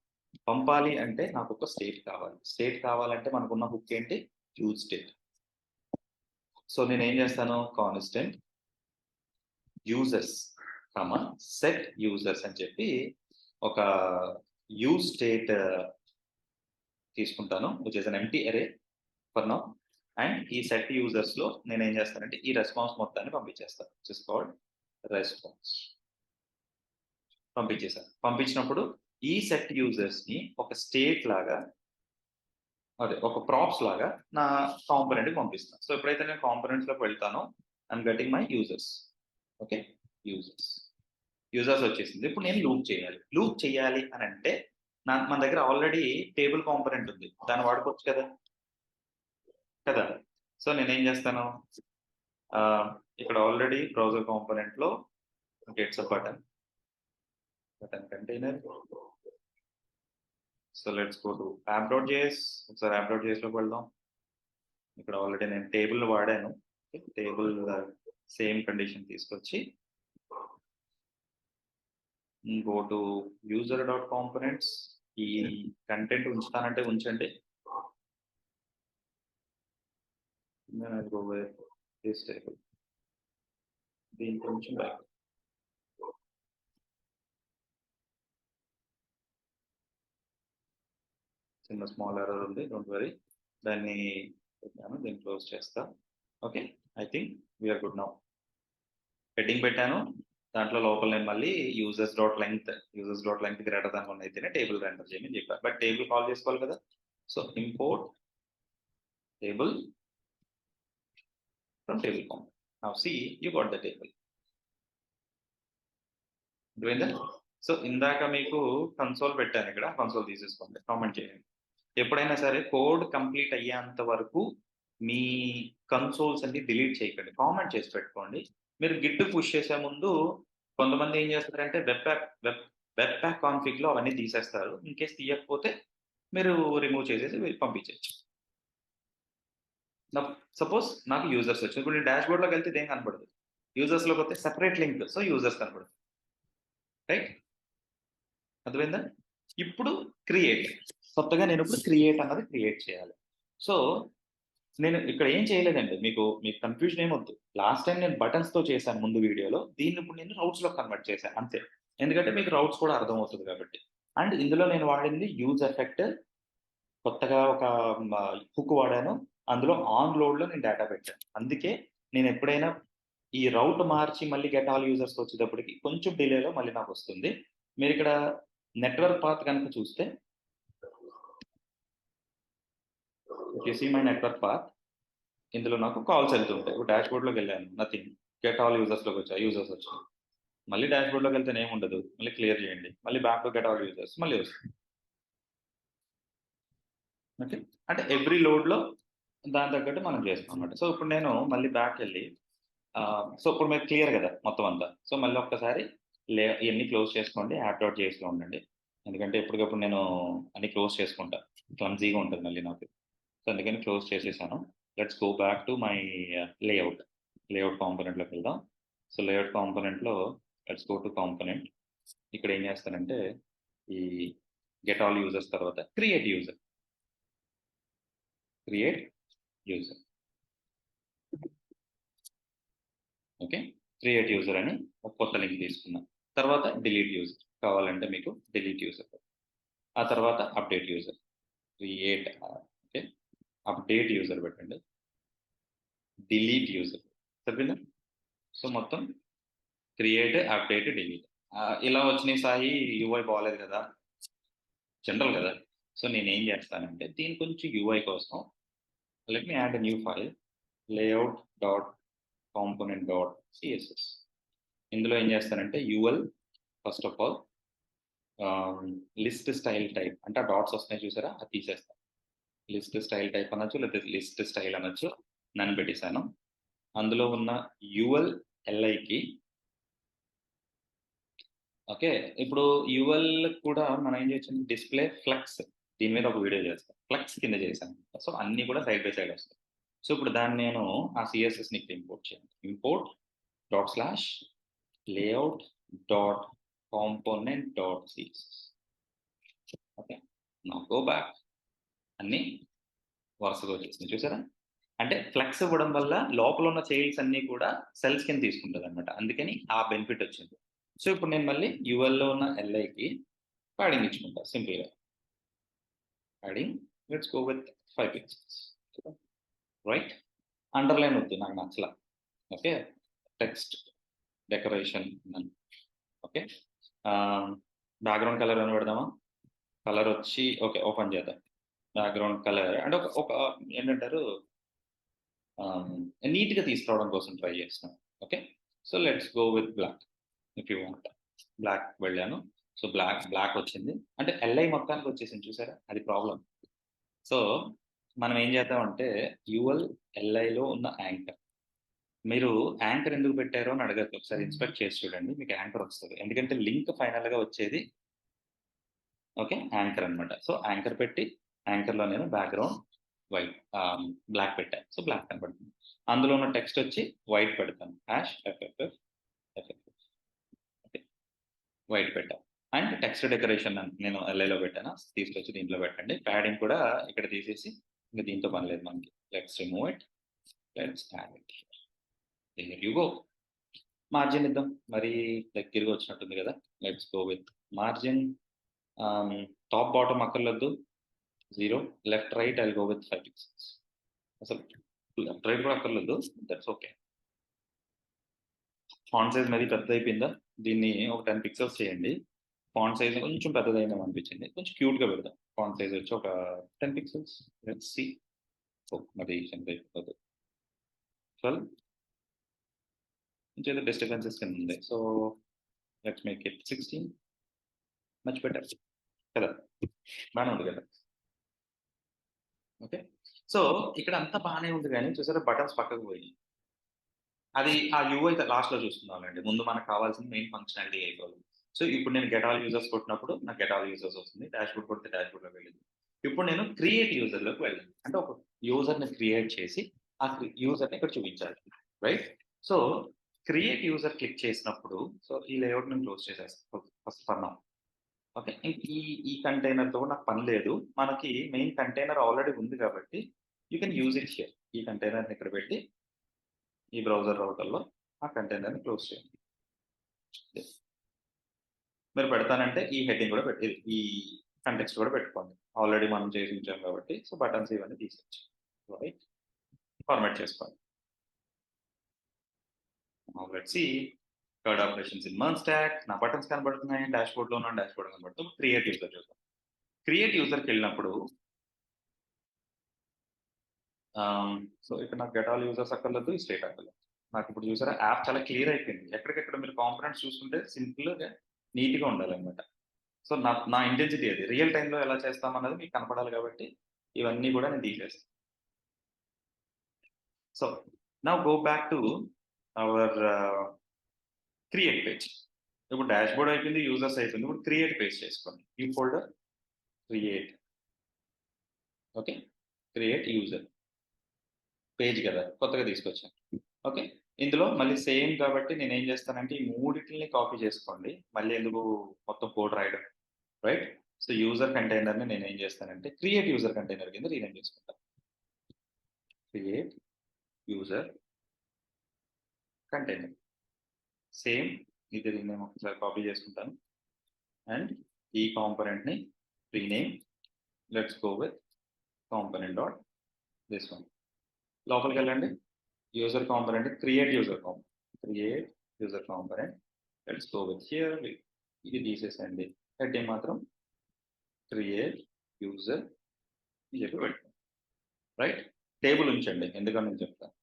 పంపాలి అంటే నాకు ఒక స్టేట్ కావాలి. స్టేట్ కావాలంటే మనకున్న హుక్ ఏంటి? Use state. సో నేను ఏం చేస్తాను? కాన్స్టెంట్ యూజర్స్ సెట్ యూజర్స్ అని చెప్పి ఒక యూజ్ స్టేట్ తీసుకుంటాను, విచ్ ఇస్ అన్ ఎంప్టీ అరే ఫర్ నౌ. అండ్ ఈ సెట్ యూజర్స్ లో నేను ఏం చేస్తానంటే ఈ రెస్పాన్స్ మొత్తాన్ని పంపించేస్తాను, విచ్ ఇస్ కాల్డ్ రెస్పాన్స్. పంపించేసాను. పంపించినప్పుడు ఈ సెట్ యూజర్స్ ని ఒక స్టేట్ లాగా, అదే ఒక ప్రాప్స్ లాగా నా కాంపోనెంట్ కి పంపిస్తాను. సో ఎప్పుడైతే నేను కాంపోనెంట్స్ లోకి వెళ్తానో I'm getting my users. Okay, users వచ్చేసింది. ఇప్పుడు నేను లూప్ చేయాలి. లూప్ చేయాలి అని అంటే మన దగ్గర ఆల్రెడీ టేబుల్ కాంపోనెంట్ ఉంది, దాన్ని వాడుకోవచ్చు కదా. సో నేనేం చేస్తాను, ఇక్కడ ఆల్రెడీ బ్రౌజర్ కాంపోనెంట్ లో gets a button container. So let's go to app.js. ఒకసారి app.js లోకి వెళ్దాం. ఇక్కడ ఆల్రెడీ నేను టేబుల్ వాడాను. టేబుల్ సేమ్ కండిషన్ తీసుకొచ్చి గో టు user.components. ఈ కంటెంట్ ఉంచుతానంటే ఉంచండి. టేబుల్ దీని కొంచెం బ్యాక్. చిన్న స్మాల్ ఎర్రర్ ఉంది, డోంట్ వరీ. దాన్ని దీన్ని క్లోజ్ చేస్తా. Okay, I think we're good now. Heading పెట్టాను, దాంట్లో లోపల నేను మళ్ళీ users dot length greater than 1 అయితేనే టేబుల్ రెండర్ చేయమని చెప్పాను. బట్ టేబుల్ కాల్ చేసుకోవాలి కదా. So import table from table component. Now see you got the table. So ఇందాక మీకు కన్సోల్ పెట్టాను, ఇక్కడ కన్సోల్ తీసేసుకోండి, కామెంట్ చేయండి. ఎప్పుడైనా సరే కోడ్ కంప్లీట్ అయ్యేంత వరకు మీ కన్సోల్స్ అన్ని డిలీట్ చేయకండి, కామెంట్ చేసి పెట్టుకోండి. మీరు గిట్ పుష్ చేసే ముందు కొంతమంది ఏం చేస్తారంటే వెబ్ ప్యాక్ కాన్ఫిగ్ లో అవన్నీ తీసేస్తారు. ఇన్ కేస్ తీయకపోతే మీరు రిమూవ్ చేసేసి పంపించవచ్చు. సపోజ్ నాకు యూజర్స్ వచ్చి, ఇప్పుడు నేను డాష్ బోర్డ్ లోకి వెళ్తే ఇదేం కనపడదు. యూజర్స్ లోకి వస్తే సెపరేట్ లింక్, సో యూజర్స్ కనపడదు. రైట్, అర్థమైందా? ఇప్పుడు క్రియేట్, కొత్తగా నేను ఇప్పుడు క్రియేట్ అన్నది క్రియేట్ చేయాలి. సో నేను ఇక్కడ ఏం చేయలేదండి, మీకు కన్ఫ్యూజన్ ఏమొద్దు. లాస్ట్ టైం నేను బటన్స్ తో చేశాను ముందు వీడియోలో, దీన్ని ఇప్పుడు నేను రౌట్స్ లో కన్వర్ట్ చేశాను అంతే. ఎందుకంటే మీకు రౌట్స్ కూడా అర్థమవుతుంది కాబట్టి. అండ్ ఇందులో నేను వాడింది యూజ్ ఎఫెక్ట్, కొత్తగా ఒక హుక్ వాడాను. అందులో ఆన్ లోడ్ లో నేను డేటా పెట్టాను. అందుకే నేను ఎప్పుడైనా ఈ రౌట్ మార్చి మళ్ళీ గెట్ ఆల్ యూజర్స్ వచ్చేటప్పటికి కొంచెం డిలేలో మళ్ళీ నాకు వస్తుంది. మీరు ఇక్కడ నెట్వర్క్ పాత్ కనుక చూస్తే, మై నెట్వర్క్ పాత్, ఇందులో నాకు కాల్స్ వెళ్తుంటాయి. ఇప్పుడు డాష్ బోర్డ్ లోకి వెళ్ళాను, నథింగ్. గెట్ ఆల్ యూజర్స్ లోకి వచ్చాయి, యూజర్స్ వచ్చాయి. మళ్ళీ డాష్ బోర్డ్ లోకి వెళ్తే ఏముండదు, మళ్ళీ క్లియర్ చేయండి, మళ్ళీ back to get all users, మళ్ళీ వస్తుంది. ఓకే, అంటే ఎవ్రీ లోడ్ లో దాని తగ్గట్టు మనం చేస్తాం అన్నమాట. సో ఇప్పుడు నేను మళ్ళీ బ్యాక్ వెళ్ళి, సో ఇప్పుడు మీకు క్లియర్ కదా మొత్తం అంతా. సో మళ్ళీ ఒక్కసారి ఇవన్నీ క్లోజ్ చేసుకోండి, app.js లో ఉండండి. ఎందుకంటే ఎప్పటికప్పుడు నేను అన్ని క్లోజ్ చేసుకుంటా, క్లమ్జీగా ఉంటుంది మళ్ళీ నాకు. సో అందుకని క్లోజ్ చేసేసాను. Let's go back to my layout component లోకి వెళ్దాం. సో లేఅవుట్ కాంపోనెంట్ లో లెట్స్ గో టు కాంపోనెంట్. ఇక్కడ ఏం చేస్తానంటే ఈ గెట్ ఆల్ యూజర్స్ తర్వాత create user okay, create user అని ఒక కొత్త లింక్ తీసుకున్నాం. తర్వాత డిలీట్ యూజర్, కావాలంటే మీకు డిలీట్ యూజర్. ఆ తర్వాత update user, create, okay, update user పెట్టండి, డిలీట్ యూజర్. సరిపోయిందా? సో మొత్తం క్రియేట్, అప్డేట్, డిలీట్ ఇలా వచ్చినాయి. సాయి యూఐ బాగాలేదు కదా, జనరల్ కదా. సో నేను ఏం చేస్తానంటే దీని కొంచెం యూఐ కోసం let me add new file, layout dot component dot CSS. ఇందులో ఏం చేస్తానంటే UL first of all list style type, అంటే ఆ డాట్స్ వస్తున్నాయి చూసారా, అది తీసేస్తాను. లిస్ట్ స్టైల్ టైప్ అనొచ్చు, లేకపోతే లిస్ట్ స్టైల్ అనొచ్చు, నన్ను పెట్టేశాను. అందులో ఉన్న యూఎల్ ఎల్ఐకి, ఓకే. ఇప్పుడు యూఎల్ కూడా మనం ఏం చేయొచ్చు, డిస్ప్లే ఫ్లక్స్, దీని మీద ఒక వీడియో చేస్తాను, ఫ్లక్స్ కింద చేశాను. సో అన్ని కూడా సైడ్ బై సైడ్ వస్తాయి. సో ఇప్పుడు దాన్ని నేను ఆ సిఎస్ఎస్ ని ఇంపోర్ట్ చేయాలి. Import dot slash layout dot component dot CSS. Okay, now go back. అన్నీ వరుసగా వచ్చేసినాయి చూసారా? అంటే ఫ్లెక్స్ ఇవ్వడం వల్ల లోపల ఉన్న చైల్డ్స్ అన్నీ కూడా సెల్స్ కింద తీసుకుంటదనమాట. అందుకని ఆ బెనిఫిట్ వచ్చింది. సో, ఇప్పుడు నేను మళ్ళీ యూఎల్‌లో ఉన్న ఎల్ఐకి పాడింగ్ ఇచ్చుకుంటా సింపుల్‌గా. Padding let's go with 5 pixels. Right? Underline వద్దు నాకు నచ్చల. Okay. Text decoration none. Okay. Background colour అని పెడదామా? కలర్ వచ్చి ఓకే. ఓపెన్ చేద్దాం. బ్యాక్‌గ్రౌండ్ కలర్ అంటే ఒక ఒక ఏంటంటారు నీట్‌గా తీసుకురావడం కోసం ట్రై చేస్తున్నాను. Okay. So, let's go with black if you want. Black వెళ్ళాను. సో, బ్లాక్ వచ్చింది. అంటే ఎల్ఐ మొత్తానికి వచ్చేసింది చూసారా? అది ప్రాబ్లమ్. సో, మనం ఏం చేద్దామంటే యూఎల్ ఎల్ఐలో ఉన్న యాంకర్. మీరు యాంకర్ ఎందుకు పెట్టారో అని అడగొచ్చు. ఒకసారి ఇన్స్పెక్ట్ చేసి చూడండి. మీకు యాంకర్ వస్తది. ఎందుకంటే లింక్ ఫైనల్‌గా వచ్చేది ఓకే. యాంకర్ అన్నమాట. సో, యాంకర్ పెట్టి యాంకర్‌లో నేను బ్యాక్‌గ్రౌండ్ వైట్ బ్లాక్ పెట్టాను. సో, బ్లాక్ కనపడుతుంది. అందులో ఉన్న టెక్స్ట్ వచ్చి వైట్ పెడతాను. FFF okay. వైట్ పెట్టాను. అండ్ టెక్స్ట్ డెకరేషన్ నేను ఎల్ఐలో పెట్టాను. తీసుకొచ్చి దీంట్లో పెట్టండి. ప్యాడింగ్ కూడా ఇక్కడ తీసేసి ఇంక దీంతో పని లేదు మనకి. Let's remove it. Let's add it. Here you go. Margin ఇద్దాం. మరీ దగ్గరగా వచ్చినట్టుంది కదా! Let's go with margin. Top bottom అక్కర్లేదు. 0. Left right I'll go with 5 pixels. అసలు లెఫ్ట్ రైట్ కూడా అక్కర్లేదు. That's okay. ఫాంట్ సైజ్ మరీ పెద్దదయిపోయిందా? దీన్ని ఒక 10 పిక్సెల్స్ చేయండి. ఫాంట్ సైజ్ కొంచెం పెద్దదయిందేమో అనిపించింది. కొంచెం క్యూట్‌గా పెడదాం. ఫాంట్ సైజ్ వచ్చి ఒక 10 పిక్సెల్స్. Let's see. ఓహ్! మరి చిన్నదయిపోతది. 12 కొంచెం ఏదో డిస్టర్బెన్సెస్ కింద ఉంది. So, let's make it 16 much better కదా! బానే ఉంది కదా! ఓకే. సో, ఇక్కడ అంతా బానే ఉంది గానీ చూసారా బటన్స్ పక్కకు పోయినియి. అది ఆ యూఐ లాస్ట్‌లో చూసుకుందాంలెండి. ముందు మనకు కావాల్సింది మెయిన్ ఫంక్షనాలిటీ అయిపోవాలి. సో, ఇప్పుడు నేను గెట్ ఆల్ యూజర్స్ కొట్టినప్పుడు నాకు గెట్ ఆల్ యూజర్స్ వస్తుంది. డాష్‌బోర్డ్ కొడితే డాష్‌బోర్డ్‌లోకి వెళ్ళింది. ఇప్పుడు నేను క్రియేట్ యూజర్‌లోకి వెళ్ళాను. అంటే ఒక యూజర్‌ని క్రియేట్ చేసి ఆ యూజర్‌ని ఇక్కడ చూపించాలి. Right? So, create user click చేసినప్పుడు సో, ఈ లేఅవుట్ నేను క్లోజ్ చేసేస్తాను. First for now. ఓకే. ఈ కంటైనర్‌తో కూడా నాకు పని లేదు. మనకి మెయిన్ కంటైనర్ ఆల్రెడీ ఉంది కాబట్టి you can use it here. ఈ కంటైనర్‌ని ఇక్కడ పెట్టి ఈ బ్రౌజర్ రౌటర్‌లో ఆ కంటైనర్‌ని క్లోజ్ చేయండి. మీరు పెడతానంటే ఈ హెడ్డింగ్ కూడా పెట్టి ఈ కంటెక్స్ట్ కూడా పెట్టుకోండి. ఆల్రెడీ మనం చేసి ఉంచాం కాబట్టి సో, బటన్స్ ఇవన్నీ తీసేయొచ్చు. రైట్? ఫార్మాట్ చేసుకోండి. Now let's see crud operations in MERN stack. నా బటన్స్ కనబడుతున్నాయి. డాష్‌బోర్డ్‌లో ఉన్న డాష్‌బోర్డ్ కనబడుతుంది. క్రియేట్ యూజర్ చూద్దాం. క్రియేట్ యూజర్‌కెళ్ళినప్పుడు సో, ఇక్కడ నాకు గెట్ ఆల్ యూజర్స్ అక్కర్లేదు. ఈ స్టేట్ అక్కర్లేదు. నాకిప్పుడు చూసారా యాప్ చాలా క్లియర్ అయిపోయింది. ఎక్కడికెక్కడ మీరు కాంపోనెంట్స్ చూసుకుంటే సింపుల్‌గా, నీట్‌గా ఉండాలన్నమాట. సో, నా ఇంటెన్సిటీ అది. రియల్ టైమ్‌లో ఎలా చేస్తామన్నది మీకు కనపడాలి కాబట్టి, ఇవన్నీ కూడా నేను తీసేస్తాను. So, now go back to our create page. ఇప్పుడు డాష్‌బోర్డ్ అయిపోయింది. యూజర్స్ అయిపోయింది. ఇప్పుడు క్రియేట్ పేజ్ చేసుకోండి. ఈ folder create. Okay. Create user. Page కదా! కొత్తగా తీసుకొచ్చాను. ఓకే. ఇందులో మళ్ళీ సేమ్ కాబట్టి నేనేం చేస్తానంటే ఈ మూడిటిలిని కాపీ చేసుకోండి. మళ్ళీ ఎందుకు మొత్తం కోడ్ రాయడం. రైట్? సో, యూజర్ కంటైనర్‌ని నేనేం చేస్తానంటే క్రియేట్ యూజర్ కంటైనర్ కింద రీనేమ్ చేసుకుంటా. Create user container. సేమ్ ఇది నేను ఒకసారి కాపీ చేసుకుంటాను. అండ్ ఈ కాంపోనెంట్‌ని rename let's go with component dot this one. లోపలికెళ్ళండి. User component create user component. Create user component. Let's go with here ఇది తీసేసేయండి. హెడ్డింగ్ మాత్రం క్రియేట్ యూజర్ అని చెప్పి పెట్టుకోండి. రైట్? టేబుల్ ఉంచండి. ఎందుకని నేను చెప్తాను.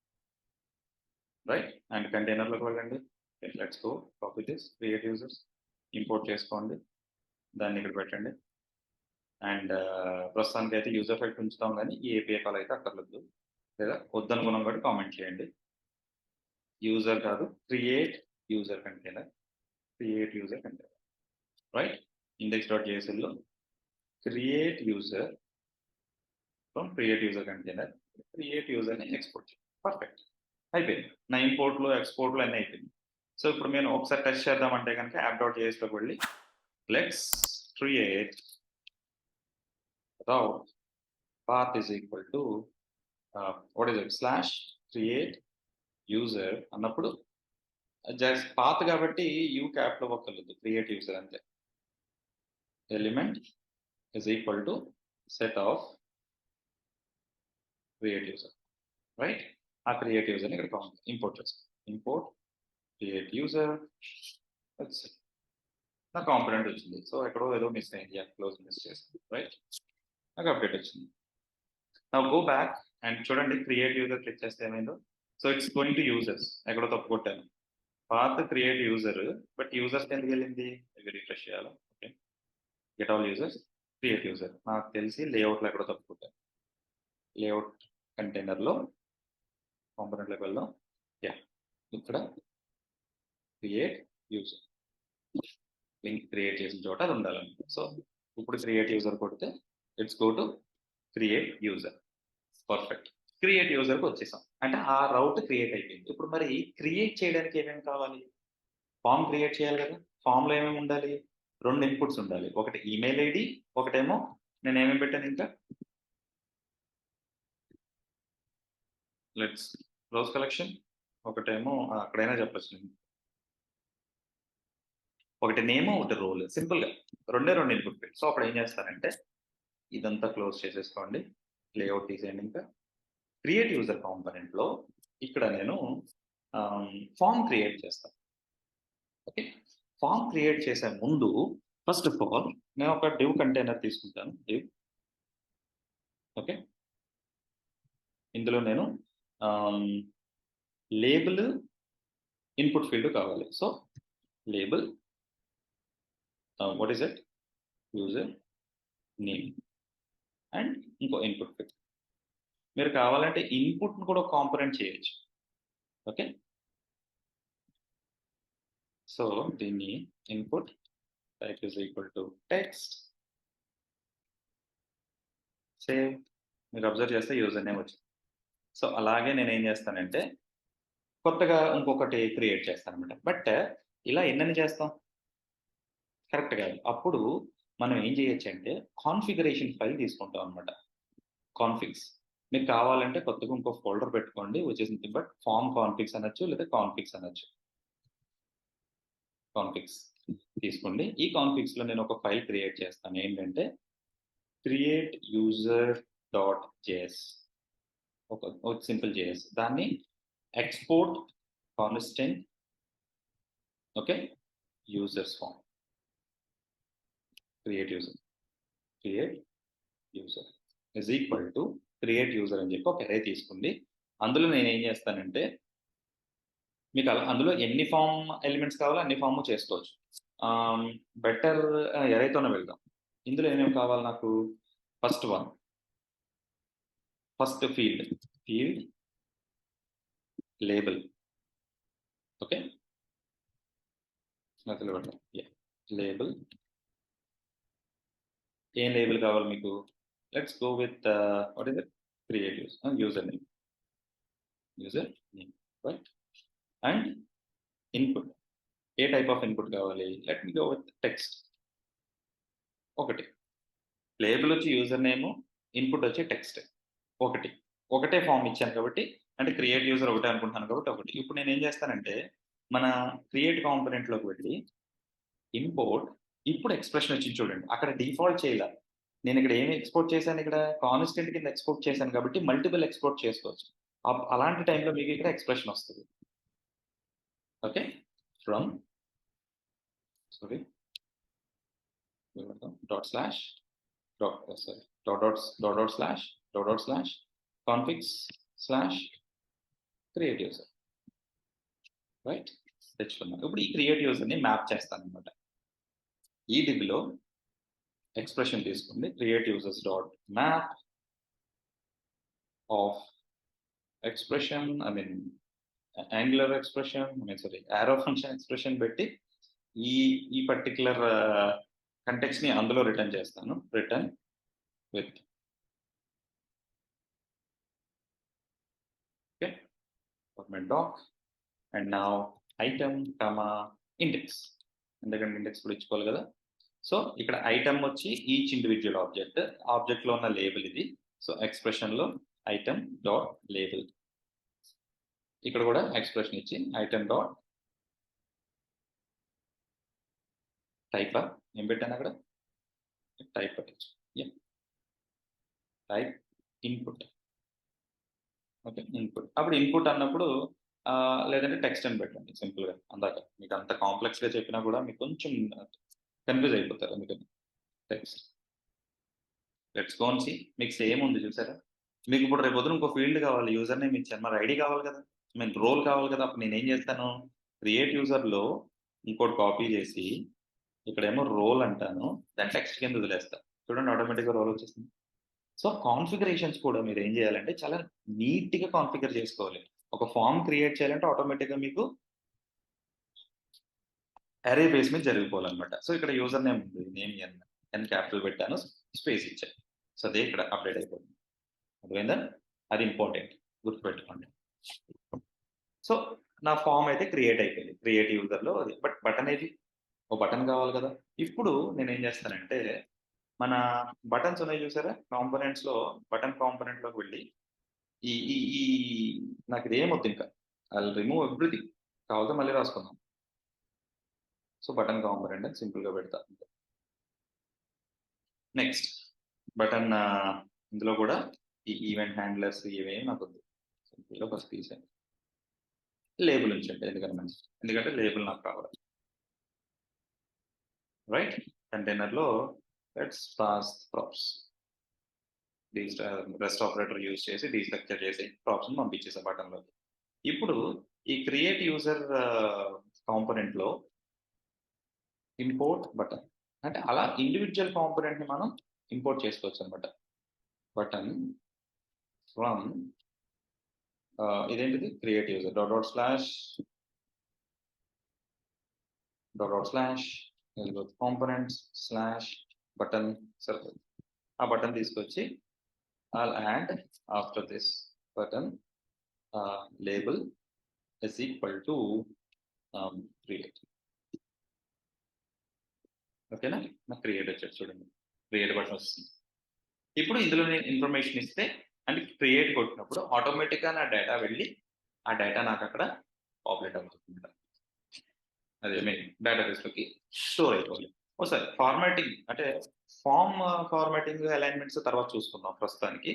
రైట్? అండ్ కంటైనర్‌లోకి వెళ్ళండి. Let's go copy this create users. Import చేసుకోండి. దాన్ని ఇక్కడ పెట్టండి. అండ్ ప్రస్తుతానికైతే యూజర్ ఎఫెక్ట్ ఉంచుతాం గానీ, ఈ ఏపీఐ కాల్ అయితే అక్కర్లేదు. లేదా వద్దనుకున్నాం కాబట్టి కామెంట్ చేయండి. యూజర్ కాదు create user container. Create user container. Right? index.jsl create user from create user container. Create యూజర్‌ని ఎక్స్‌పోర్ట్ చేయండి. పర్ఫెక్ట్. అయిపోయింది. నా ఇంపోర్ట్‌లు, ఎక్స్‌పోర్ట్‌లు అన్నీ అయిపోయినాయి. సో, ఇప్పుడు నేను ఒకసారి టెస్ట్ చేద్దామంటే గనుక యాప్.jsలోకి వెళ్ళి let's create route path is equal to what is it slash create user అన్నప్పుడు జస్ట్ పాత్ కాబట్టి యూ క్యాప్ లో ఒక్కర్లేదు క్రియేట్ యూజర్ అంతే element is equal to set of create user right ఆ క్రియేట్ యూజర్ ని ఇక్కడ ఇంపోర్ట్ చేస్తాం ఇంపోర్ట్ క్రియేట్ యూజర్ నా కాంపోనెంట్ వచ్చింది సో ఎక్కడో ఏదో మిస్ అయింది క్లోజ్ మిస్ చేసింది రైట్ నాకు అప్డేట్ వచ్చింది నా గో బ్యాక్ అండ్ చూడండి క్రియేట్ యూజర్ క్లిక్ చేస్తే ఏమైందో so it's going to users ఎక్కడో తప్పు కొట్టాను path create user but users ఎందుకు వెళ్ళింది రిఫ్రెష్ చేయాలి okay get all users create user నాకు తెలిసి లేఅవుట్లో ఎక్కడో తప్పు కొట్టాను లేఅవుట్ కంటైనర్లో కాంపోనెంట్లోకి వెళ్దాం యా ఇక్కడ క్రియేట్ యూజర్ లింక్ క్రియేట్ చేసిన చోట అది ఉండాలని సో ఇప్పుడు క్రియేట్ యూజర్ కొడితే it's go to create user perfect create యూజర్కి వచ్చేసాం అంటే ఆ రౌట్ క్రియేట్ అయిపోయింది ఇప్పుడు మరి క్రియేట్ చేయడానికి ఏమేమి కావాలి ఫామ్ క్రియేట్ చేయాలి కదా ఫామ్లో ఏమేమి ఉండాలి 2 ఇన్పుట్స్ ఉండాలి ఒకటి ఈమెయిల్ ఐడి ఒకటేమో నేను ఏమేమి పెట్టాను ఇంకా లెట్స్ రోజ్ కలెక్షన్ ఒకటేమో అక్కడైనా చెప్పచ్చు ఒకటి నేమ్ ఒకటి రోల్ సింపుల్గా 2 ఇన్పుట్ పెట్టి సో అప్పుడు ఏం చేస్తారంటే ఇదంతా క్లోజ్ చేసేసుకోండి లేఅవుట్ తీసేయండి ఇంకా క్రియేట్ యూజర్ కాంపోనెంట్లో ఇక్కడ నేను ఫామ్ క్రియేట్ చేస్తాను ఓకే ఫామ్ క్రియేట్ చేసే ముందు ఫస్ట్ ఆఫ్ ఆల్ నేను ఒక డివ్ కంటైనర్ తీసుకుంటాను డివ్ ఓకే ఇందులో నేను లేబుల్ ఇన్పుట్ ఫీల్డ్ కావాలి so label what is it user name and ఇంకో ఇన్పుట్ ఫీల్డ్ మీరు కావాలంటే ఇన్పుట్ను కూడా కాంపోనెంట్ చేయొచ్చు ఓకే సో దీన్ని input type is equal to text save మీరు అబ్జర్వ్ చేస్తే యూజర్ నేమ్ వచ్చింది సో అలాగే నేను ఏం చేస్తానంటే కొత్తగా ఇంకొకటి క్రియేట్ చేస్తాను అనమాట బట్ ఇలా ఎన్నని చేస్తాం కరెక్ట్ కాదు అప్పుడు మనం ఏం చేయొచ్చు అంటే కాన్ఫిగరేషన్ ఫైల్ తీసుకుంటాం అనమాట కాన్ఫిగ్స్ మీకు కావాలంటే కొత్తగా ఇంకో ఫోల్డర్ పెట్టుకోండి వచ్చేసింది బట్ ఫామ్ కాన్ఫిగ్స్ అనొచ్చు లేదా కాన్ఫిగ్స్ అనొచ్చు కాన్ఫిగ్స్ తీసుకోండి ఈ కాన్ఫిగ్స్లో నేను ఒక ఫైల్ క్రియేట్ చేస్తాను ఏంటంటే క్రియేట్ యూజర్ డాట్ జేఎస్ ఒక సింపుల్ జేఎస్ దాన్ని export constant okay users from create user is equal to create user అని చెప్పి ఒక అరే తీసుకోండి అందులో నేను ఏం చేస్తానంటే మీకు అందులో ఎన్ని ఫామ్ ఎలిమెంట్స్ కావాలో అన్ని ఫామ్ చేసుకోవచ్చు బెటర్ ఎరైతోనే వెళ్దాం ఇందులో ఏమేమి కావాలి నాకు first field label okay label ఏం లేబుల్ కావాలి మీకు let's go with what is it create user name right and input a type of input కావాలి let me go with text ఒకటి లేబుల్ వచ్చి యూజర్ నేమ్ ఇన్పుట్ వచ్చి టెక్స్ట్ ఒకటే ఫామ్ ఇచ్చాను కాబట్టి అంటే క్రియేట్ యూజర్ ఒకటే అనుకుంటాను కాబట్టి ఒకటి ఇప్పుడు నేను ఏం చేస్తానంటే మన క్రియేట్ కాంపోనెంట్లోకి వెళ్ళి ఇంపోర్ట్ ఇప్పుడు ఎక్స్ప్రెషన్ వచ్చి చూడండి అక్కడ డిఫాల్ట్ చేయాలి నేను ఇక్కడ ఏమి ఎక్స్పోర్ట్ చేశాను ఇక్కడ కాన్స్టెంట్ కింద ఎక్స్పోర్ట్ చేశాను కాబట్టి మల్టిపుల్ ఎక్స్పోర్ట్ చేసుకోవచ్చు అలాంటి టైంలో మీకు ఇక్కడ ఎక్స్ప్రెషన్ వస్తుంది okay from sorry dot slash dot slash configs slash create user right తెచ్చుకున్నాను ఇప్పుడు ఈ క్రియేట్ యూజర్ని మ్యాప్ చేస్తాను అనమాట ఈ డిబ్లో ఎక్స్ప్రెషన్ తీసుకోండి create users dot map of expression angular expression arrow function expression పెట్టి ఈ పర్టికులర్ కంటెక్స్ట్ ని అందులో రిటర్న్ చేస్తాను return with okay format doc and now item comma index ఎందుకంటే ఇండెక్స్ కూడా ఇచ్చుకోవాలి కదా సో ఇక్కడ ఐటమ్ వచ్చి ఈచ్ ఇండివిజువల్ ఆబ్జెక్ట్ లో ఉన్న లేబుల్ ఇది. సో ఎక్స్ప్రెషన్ లో ఐటమ్ డాట్ లేబుల్, ఇక్కడ కూడా ఎక్స్ప్రెషన్ ఇచ్చి ఐటమ్ డాట్ టైప్. ఏం పెట్టాను అక్కడ? టైప్ పెట్టచ్చు. Type input. Okay, input. అప్పుడు ఇన్పుట్ అన్నప్పుడు లేదంటే టెక్స్ట్ అని పెట్టండి సింపుల్గా. అందాక మీకు అంత కాంప్లెక్స్గా చెప్పినా కూడా మీకు కొంచెం కన్ఫ్యూజ్ అయిపోతారు. అందుకని టెక్స్ట్. Let's go see. మీకు సేమ్ ఉంది చూసారా? మీకు ఇప్పుడు రేపు పొద్దున ఇంకో ఫీల్డ్ కావాలి, యూజర్ నేమ్ ఇచ్చాను, మరి ఐడి కావాలి కదా, రోల్ కావాలి కదా. అప్పుడు నేను ఏం చేస్తాను, క్రియేట్ యూజర్లో ఇంకోటి కాపీ చేసి ఇక్కడేమో రోల్ అంటాను, దాని టెక్స్ట్ కింద వదిలేస్తా. చూడండి ఆటోమేటిక్గా రోల్ వచ్చేసింది. సో కాన్ఫిగరేషన్స్ కూడా మీరు ఏం చేయాలంటే చాలా నీట్గా కాన్ఫిగర్ చేసుకోవాలి. ఒక ఫామ్ క్రియేట్ చేయాలంటే ఆటోమేటిక్గా మీకు అరే బేస్ మీద జరిగిపోవాలన్నమాట. సో ఇక్కడ యూజర్ నేమ్ ఉంది, నేమ్ ఎన్ క్యాపిటల్ పెట్టాను, స్పేస్ ఇచ్చాను. సో అదే ఇక్కడ అప్డేట్ అయిపోతుంది. అర్థమైందా? అది ఇంపార్టెంట్, గుర్తుపెట్టుకోండి. సో నా ఫామ్ అయితే క్రియేట్ అయిపోయింది క్రియేట్ యూజర్లో. అది బట్ బటన్ ఏది? ఓ బటన్ కావాలి కదా. ఇప్పుడు నేను ఏం చేస్తానంటే మన బటన్స్ ఉన్నాయి చూసారా, కాంపోనెంట్స్ లో బటన్ కాంపోనెంట్ లోకి వెళ్ళి ఈ ఈ ఈ నాకు ఇది ఏమొద్దు ఇంకా, ఐ రిమూవ్ ఎవ్రీథింగ్. కావాలంటే మళ్ళీ రాసుకుందాం. సో బటన్ కాంపోనెంట్ అని సింపుల్ గా పెడతా. నెక్స్ట్ బటన్ ఇందులో కూడా ఈ ఈవెంట్ హ్యాండ్లర్స్ ఇవేమి నాకు వద్దు, సింపుల్ గా ఫస్ట్ తీసాను. లేబుల్ ఉంచండి, ఎందుకంటే లేబుల్ నాకు కావాలి. రైట్, కంటైనర్ లో let's pass props. Rest operator use చేసి డీస్ట్రక్చర్ చేసి ప్రాప్స్ పంపించేసా బటన్ లో. ఇప్పుడు ఈ క్రియేట్ యూజర్ కాంపోనెంట్ లో ఇంపోర్ట్ బటన్ అంటే అలా ఇండివిజువల్ కాంపోనెంట్ ని మనం ఇంపోర్ట్ చేసుకోవచ్చు అనమాట. బటన్ ఫ్రమ్ ఇదేంటిది, create user dot dot slash components slash button circle. ఆ బటన్ తీసుకొచ్చి I'll add after this button label is equal to create. ఓకేనా? నాకు క్రియేట్ వచ్చాడు చూడండి, క్రియేట్ బటన్ వస్తుంది. ఇప్పుడు ఇందులో నేను ఇన్ఫర్మేషన్ ఇస్తే అంటే క్రియేట్ కొట్టినప్పుడు ఆటోమేటిక్గా నా డేటా వెళ్ళి ఆ డేటా నాకు అక్కడ పాపులేట్ అవుతుంది. అదే మెయిన్ డేటాబేస్లోకి స్టోర్ అయిపోవాలి. ఒకసారి ఫార్మాటింగ్ అంటే ఫామ్ ఫార్మాటింగ్ అలైన్మెంట్స్ తర్వాత చూసుకుందాం ప్రస్తుతానికి.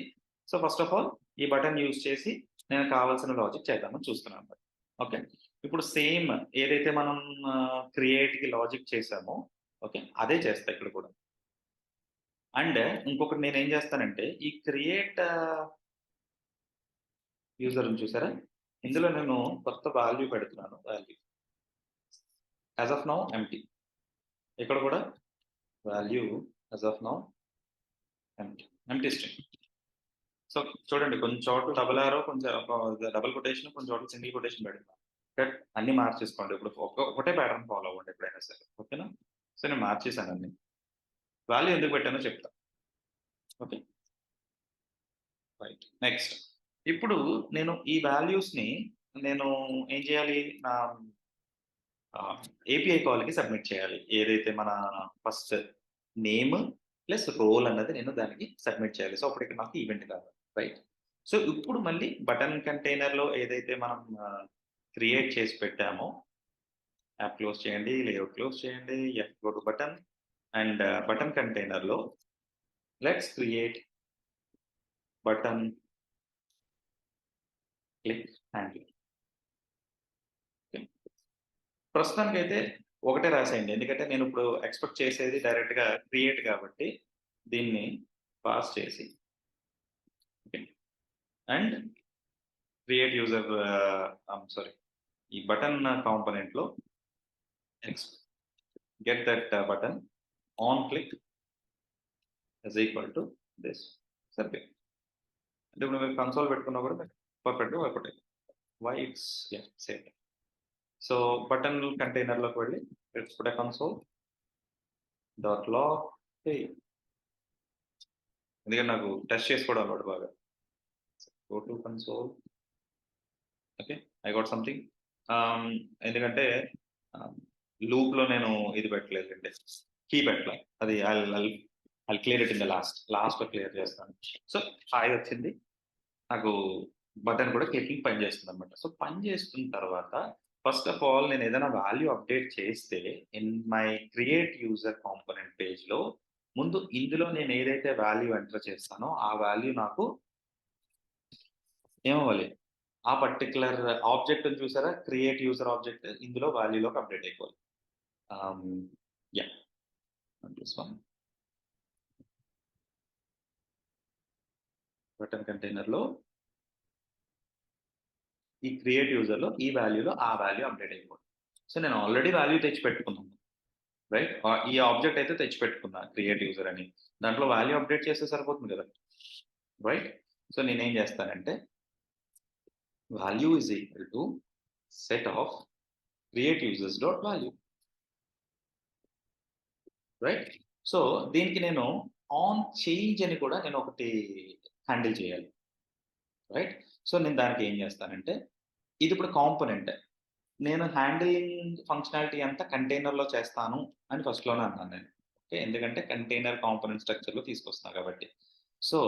సో ఫస్ట్ ఆఫ్ ఆల్ ఈ బటన్ యూజ్ చేసి నేను కావాల్సిన లాజిక్ చేద్దామని చూస్తున్నాను. ఓకే, ఇప్పుడు సేమ్ ఏదైతే మనం క్రియేట్కి లాజిక్ చేసామో ఓకే అదే చేస్తా ఇక్కడ కూడా. అండ్ ఇంకొకటి నేను ఏం చేస్తానంటే ఈ క్రియేట్ యూజర్ చూసారా, ఇందులో నేను కొత్త వాల్యూ పెడుతున్నాను. Value as of now empty. ఇక్కడ కూడా value as of now empty string. So చూడండి కొంచెం చోట్ల డబుల్ ఆరో, కొంచెం డబుల్ కొటేషన్, కొంచెం చోట్ల సింగిల్ కొటేషన్ పెడతాను. బట్ అన్ని మార్చేసుకోండి. ఇప్పుడు ఒకటే ప్యాటర్న్ ఫాలో అవ్వండి ఎప్పుడైనా సరే. ఓకేనా? సో నేను మార్చేసాను అన్ని. వాల్యూ ఎందుకు పెట్టానో చెప్తా. Okay right. నెక్స్ట్ ఇప్పుడు నేను ఈ వాల్యూస్ని నేను ఏం చేయాలి, నా ఏపీఐ కాల్కి సబ్మిట్ చేయాలి. ఏదైతే మన ఫస్ట్ నేమ్ ప్లస్ రోల్ అన్నది నేను దానికి సబ్మిట్ చేయాలి. సో అప్పుడు ఇక్కడ నాకు ఈవెంట్ కావాలి. రైట్. సో ఇప్పుడు మళ్ళీ బటన్ కంటైనర్లో ఏదైతే మనం క్రియేట్ చేసి పెట్టామో యాప్ క్లోజ్ చేయండి, లేఅవుట్ క్లోజ్ చేయండి, F go to button and button కంటైనర్లో let's create button click handle. ప్రస్తుతానికి అయితే ఒకటే రాసేయండి, ఎందుకంటే నేను ఇప్పుడు ఎక్స్పెక్ట్ చేసేది డైరెక్ట్గా క్రియేట్ కాబట్టి దీన్ని పాస్ చేసి అండ్ క్రియేట్ యూజర్ సారీ ఈ బటన్ కాంపోనెంట్లో get that button on click is equal to this. సరే, అంటే ఇప్పుడు మీరు కన్సోల్ పెట్టుకున్నా కూడా పర్ఫెక్ట్గా వర్కౌట్ అవుతుంది. Why it's same. So button కంటైనర్లోకి వెళ్ళి let's put a console dot log. ఎందుకంటే నాకు టెస్ట్ చేసుకోవడం అలవాటు బాగా. Go to console. Okay, I got something. ఎందుకంటే లూప్లో నేను ఇది పెట్టలేదు అంటే కీ పెట్టాలి. అది I clear it in the లాస్ట్లో క్లియర్ చేస్తాను. సో హాయ్ వచ్చింది, నాకు బటన్ కూడా క్లికింగ్ పని చేస్తుంది అనమాట. సో పని చేస్తున్న తర్వాత ఫస్ట్ ఆఫ్ ఆల్ నేను ఏదైనా వాల్యూ అప్డేట్ చేస్తే in my create user component పేజ్లో ముందు ఇందులో నేను ఏదైతే వాల్యూ ఎంటర్ చేస్తానో ఆ వాల్యూ నాకు ఏమవ్వాలి, ఆ పర్టికులర్ ఆబ్జెక్ట్ చూసారా, క్రియేట్ యూజర్ ఆబ్జెక్ట్ ఇందులో వాల్యూలోకి అప్డేట్ అయిపోవాలి. యా దిస్ వన్ బటన్ కంటైనర్లో ఈ క్రియేట్ యూజర్లో ఈ వాల్యూలో ఆ వాల్యూ అప్డేట్ అయిపోతుంది. సో నేను ఆల్రెడీ వాల్యూ తెచ్చి పెట్టుకున్నాను, రైట్? ఈ ఆబ్జెక్ట్ అయితే తెచ్చి పెట్టుకున్నా క్రియేట్ యూజర్ అని, దాంట్లో వాల్యూ అప్డేట్ చేస్తే సరిపోతుంది కదా, రైట్? సో నేనేం చేస్తానంటే value is equal to set of create users dot value, right? So దీనికి నేను ఆన్ చేంజ్ అని కూడా నేను ఒకటి హ్యాండిల్ చేయాలి, రైట్? సో నేను దానికి ఏం చేస్తానంటే ఇది ఇప్పుడు కాంపోనెంట్, నేను హ్యాండిలింగ్ ఫంక్షనాలిటీ అంతా కంటైనర్లో చేస్తాను అని ఫస్ట్లోనే అన్నాను నేను. ఓకే, ఎందుకంటే కంటైనర్ కాంపోనెంట్ స్ట్రక్చర్లో తీసుకొస్తాను కాబట్టి. సో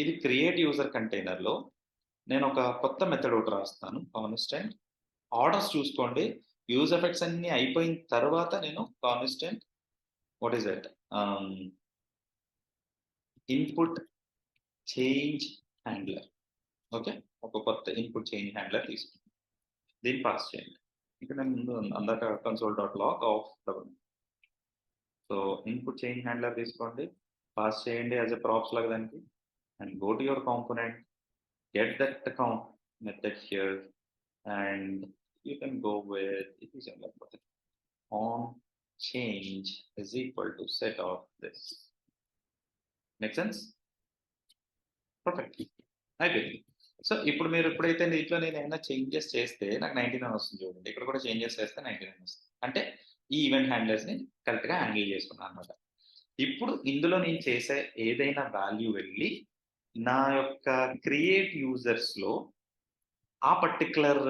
ఇది క్రియేట్ యూజర్ కంటైనర్లో నేను ఒక కొత్త మెథడ్ ఒకటి రాస్తాను, కాన్స్టెంట్ ఆర్డర్స్ చూసుకోండి. యూజ్ ఎఫెక్ట్స్ అన్ని అయిపోయిన తర్వాత నేను constant what is that input change handler. Okay, ఒక కొత్త ఇన్పుట్ చేంజ్ హ్యాండ్లర్ తీసుకుంటాను, దీన్ని పాస్ చేయండి. ఇక్కడ నేను ముందు అందరికీ console dot log of double. So input change handler తీసుకోండి, పాస్ చేయండి యాజ్ ఎ ప్రాప్స్ లాగా దానికి, and go to your component, get that count method here, and you can go with it is on change is equal to set of this. Make sense? Perfect. అయిపోయింది. సో ఇప్పుడు మీరు ఎప్పుడైతే దీంట్లో నేను ఏమైనా చేంజెస్ చేస్తే నాకు 99 వస్తుంది చూడండి, ఇక్కడ కూడా చేంజెస్ చేస్తే 99 వస్తుంది, అంటే ఈ ఈవెంట్ హ్యాండ్లర్స్ని కరెక్ట్గా హ్యాండిల్ చేసుకున్నాను అనమాట. ఇప్పుడు ఇందులో నేను చేసే ఏదైనా వాల్యూ వెళ్ళి నా యొక్క క్రియేట్ యూజర్స్లో ఆ పర్టికులర్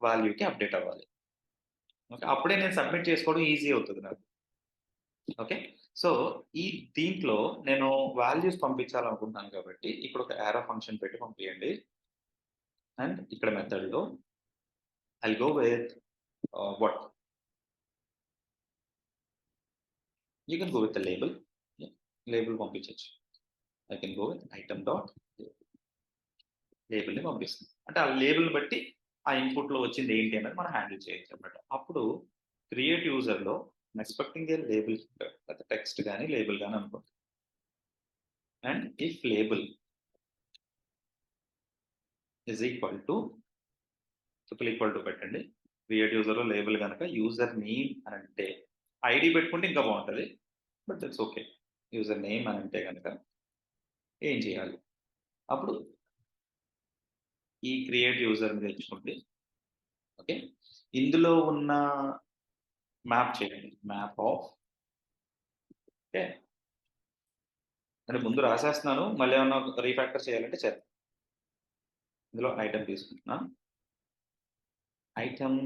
వాల్యూకి అప్డేట్ అవ్వాలి. ఓకే, అప్పుడే నేను సబ్మిట్ చేసుకోవడం ఈజీ అవుతుంది నాకు. ఓకే, సో దీంట్లో నేను వాల్యూస్ పంపించాలనుకుంటున్నాను కాబట్టి ఇక్కడ ఒక యారో ఫంక్షన్ పెట్టి పంపించండి, అండ్ ఇక్కడ మెథడ్లో I go with what you can go with label, label పంపించవచ్చు. I can go with item dot లేబుల్ని పంపిస్తుంది, అంటే ఆ లేబుల్ బట్టి ఆ ఇన్పుట్లో వచ్చింది ఏంటి అనేది మనం హ్యాండిల్ చేయొచ్చు అనమాట. అప్పుడు క్రియేట్ యూజర్లో ఎక్స్పెక్టింగ్ ఏ లేబుల్ లేదా టెక్స్ట్ కానీ లేబుల్ కానీ అనుకోండి, and if label is equal to triple equal to పెట్టండి. క్రియేట్ యూజర్లో లేబుల్ కనుక యూజర్ నేమ్ అని అంటే ఐడి పెట్టుకుంటే ఇంకా బాగుంటుంది, but it's okay. User name అని అంటే కనుక ఏం చేయాలి, అప్పుడు ఈ క్రియేట్ యూజర్ని తెచ్చుకోండి. ఓకే, ఇందులో ఉన్న మ్యాప్ చేయండి, మ్యాప్ ఆఫ్. ఓకే, అంటే ముందు రాసేస్తున్నాను, మళ్ళీ ఏమన్నా రీఫ్యాక్టర్ చేయాలంటే చేద్దాం. ఇందులో ఐటమ్ తీసుకుంటున్నా, ఐటమ్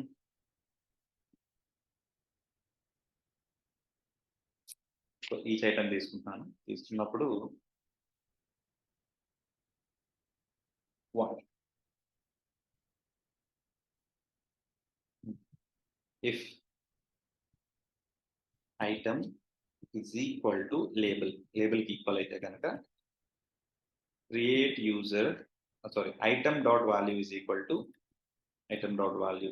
ఈచ్ ఐటమ్ తీసుకుంటున్నాను. తీసుకున్నప్పుడు what if item is equal to label, లేబుల్కి ఈక్వల్ అయితే కనుక create user sorry item dot value is equal to item dot value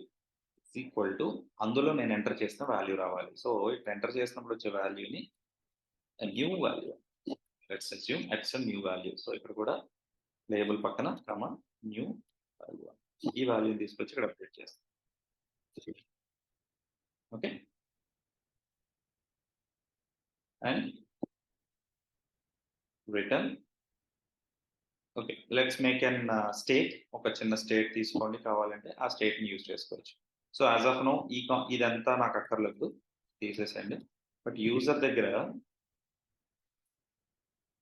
is equal to అందులో నేను ఎంటర్ చేసిన వాల్యూ రావాలి. సో ఇక్కడ ఎంటర్ చేసినప్పుడు వచ్చే వాల్యూని new value, let's assume X new value. So ఇక్కడ కూడా లేబుల్ పక్కన కమా న్యూ వాల్యూ, ఈ వాల్యూని తీసుకొచ్చి ఇక్కడ అప్డేట్ చేస్తాం. Okay, and return. Okay, let's make an state, ఒక చిన్న స్టేట్ తీసుకోండి కావాలంటే, ఆ స్టేట్ని యూజ్ చేసుకోవచ్చు. సో యాజ్ ఆఫ్ నో ఇదంతా నాకు అక్కర్లేదు, తీసేసండి. బట్ యూజర్ దగ్గర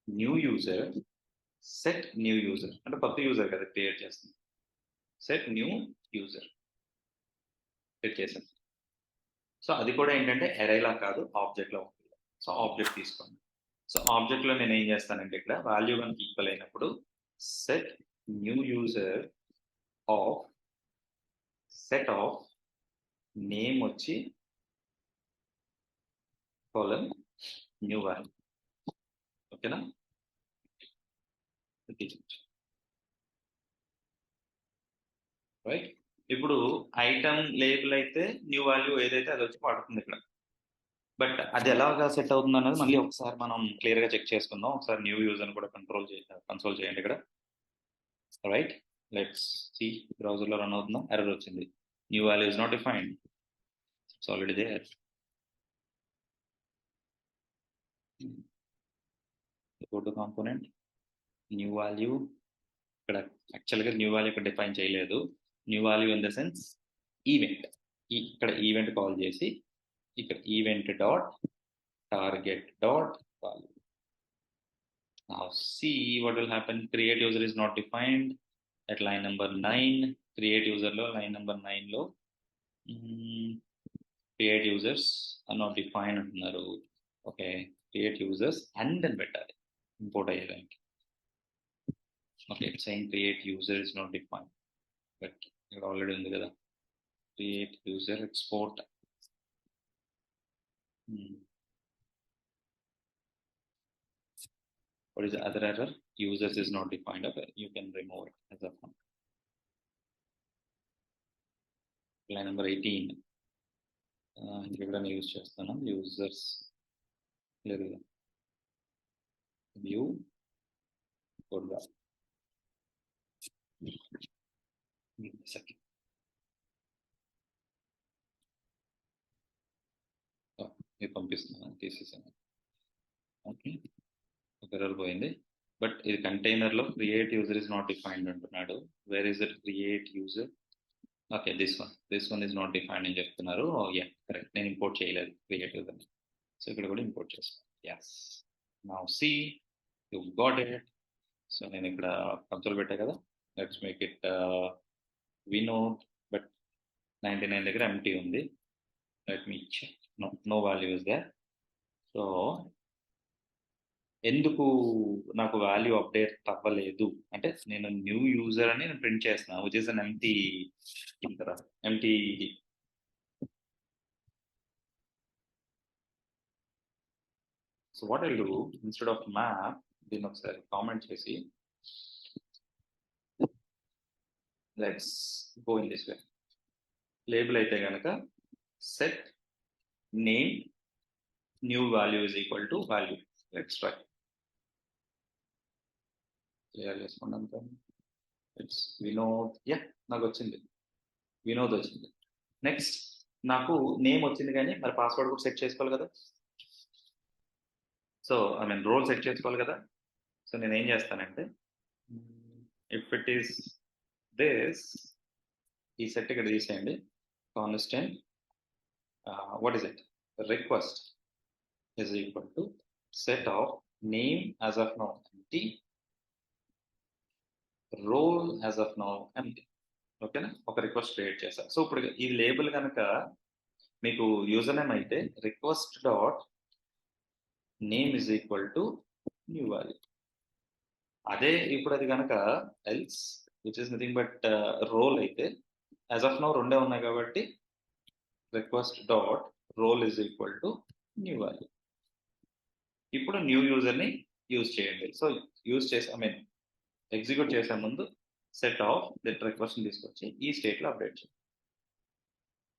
new user, set new user అంటే కొత్త యూజర్ కదా క్రియేట్ చేస్తుంది, సెట్ న్యూ యూజర్ సెట్ చేసాను. సో అది కూడా ఏంటంటే అరేలా కాదు, ఆబ్జెక్ట్లో సో ఆబ్జెక్ట్ తీసుకోండి. సో ఆబ్జెక్ట్లో నేను ఏం చేస్తానంటే ఇక్కడ వాల్యూ కనుక ఈక్వల్ అయినప్పుడు set new user of set of name వచ్చి కాలమ్ న్యూ వాల్యూ. ఓకేనా? రైట్. ఇప్పుడు ఐటమ్ లేబుల్ అయితే న్యూ వాల్యూ ఏదైతే అది వచ్చి పడుతుంది ఇక్కడ. బట్ అది ఎలాగా సెట్ అవుతుంది అన్నది మళ్ళీ ఒకసారి మనం క్లియర్ గా చెక్ చేసుకుందాం. ఒకసారి న్యూ యూజర్ కూడా కన్సోల్ చేయండి ఇక్కడ. Right, let's see. బ్రౌజర్ లో రన్ అవుతుందా? ఎర్రర్ వచ్చింది. New value is not defined. It's already there. Go to component, new value. ఇక్కడ యాక్చువల్గా న్యూ వాల్యూ ఇక్కడ డిఫైన్ చేయలేదు. New value in the sense event. ఇక్కడ ఈవెంట్ కాల్ చేసి ఇక్కడ event dot target dot value. Now see what will happen. Create user is not defined at line number 9. Create user lo line number 9 lo create users are not defined antunaru. Okay, create users and then bettali import ayyadaniki. Okay, it's saying create user is not defined, but it already undi kada. Create user export. What is the other error? Users is not defined. Okay, you can remove it as a fun. Line number 18. ఇంకెక్కడైనా యూజ్ చేస్తాను. యూజర్స్ లేదు, వ్యూ కొద్దా ఇది పంపిస్తున్నాను, తీసేసాను. ఓకే, ఒక ఎర్రర్ పోయింది. బట్ ఇది కంటైనర్లో create user is not defined అంటున్నాడు. Where is it create user? Okay, this one is not defined అని చెప్తున్నారు. Yeah, correct. నేను ఇంపోర్ట్ చేయలేదు క్రియేట్ యూజర్. సో ఇక్కడ కూడా ఇంపోర్ట్ చేస్తాను. Yes, now see you got it. So నేను ఇక్కడ కన్సోల్ పెట్టా కదా. Let's make it Vinod, but 99 దగ్గర ఎంటీ ఉంది. Let me check. No value is there. So ఎందుకు నాకు వాల్యూ అప్డేట్ అవ్వలేదు అంటే నేను న్యూ యూజర్ అని నేను ప్రింట్ చేస్తున్నాను, which is an empty. So what I'll do, instead of map దీన్ని ఒకసారి కామెంట్ చేసి let's go in this way. Label అయితే కనుక set name new value is equal to value. Let's try. Clear చేసుకోండి అంతా. ఇట్స్ వినోద్. యా, నాకు వచ్చింది, వినోద్ వచ్చింది. నెక్స్ట్ నాకు నేమ్ వచ్చింది, కానీ మరి పాస్వర్డ్ కూడా సెట్ చేసుకోవాలి కదా. So I mean role set చేసుకోవాలి కదా. సో నేను ఏం చేస్తానంటే, ఇఫ్ ఇట్ ఈస్ దిస్, ఈ సెట్ ఇక్కడ తీసేయండి. Constant what is it, request is equal to set of name as of now empty, role as of now empty. ఓకేనా? ఒక రిక్వెస్ట్ క్రియేట్ చేశాను. సో ఇప్పుడు ఈ లేబుల్ కనుక మీకు యూజర్ నేమ్ అయితే request dot name is equal to new value. అదే ఇప్పుడు అది కనుక else which is nothing but role అయితే యాజ్ ఆఫ్ నౌ రెండే ఉన్నాయి కాబట్టి request dot role is equal to new value. ఇప్పుడు న్యూ యూజర్ని యూజ్ చేయండి. సో యూజ్ చేసి ఐ మీన్ ఎగ్జిక్యూట్ చేసే ముందు సెట్ ఆఫ్ దట్ రిక్వెస్ట్ తీసుకొచ్చి ఈ స్టేట్లో అప్డేట్ చేయండి.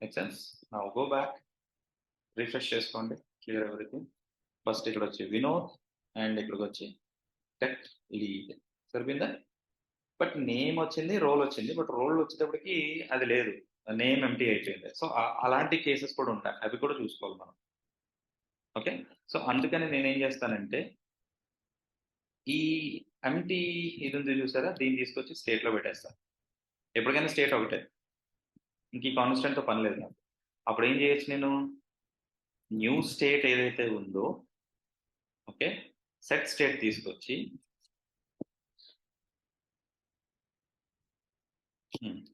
Make sense? Now go back, refresh చేసుకోండి, క్లియర్ ఎవ్రీథింగ్. ఫస్ట్ ఇక్కడ వచ్చి వినోద్ అండ్ ఇక్కడికి వచ్చి టెక్ లీడ్. సరిపోయిందా? బట్ నేమ్ వచ్చింది, రోల్ వచ్చింది, బట్ రోల్ వచ్చేటప్పటికి అది లేదు, నేమ్ ఎంటీ అయిపోయింది. సో అలాంటి కేసెస్ కూడా ఉంటాయి, అవి కూడా చూసుకోవాలి మనం. ఓకే, సో అందుకని నేనేం చేస్తానంటే ఈ ఎంటీ ఇది ఉంది చూసారా, దీన్ని తీసుకొచ్చి స్టేట్లో పెట్టేస్తాను. ఎప్పటికైనా స్టేట్ ఒకటే, ఇంక ఈ కాన్స్టెంట్తో పని లేదు నాకు. అప్పుడు ఏం చేయొచ్చు, నేను న్యూ స్టేట్ ఏదైతే ఉందో ఓకే సెట్ స్టేట్ తీసుకొచ్చి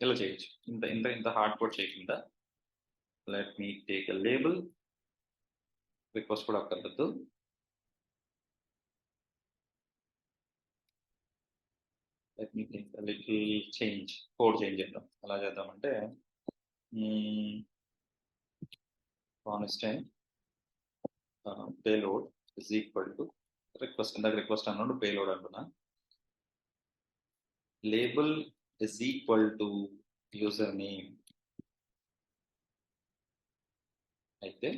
ఇలా చేయొచ్చు. ఇంత ఇంత ఇంత హార్డ్ కోడ్ చేయకుండా let me take a label request కూడా అక్కర్లేదు. Let me think little change, code change చేద్దాం. ఎలా చేద్దామంటే constant payload is equal to request, ఇందాక రిక్వెస్ట్ అన్నాడు, పేలోడ్ అంటున్నా. Label is equal to user name. అయితే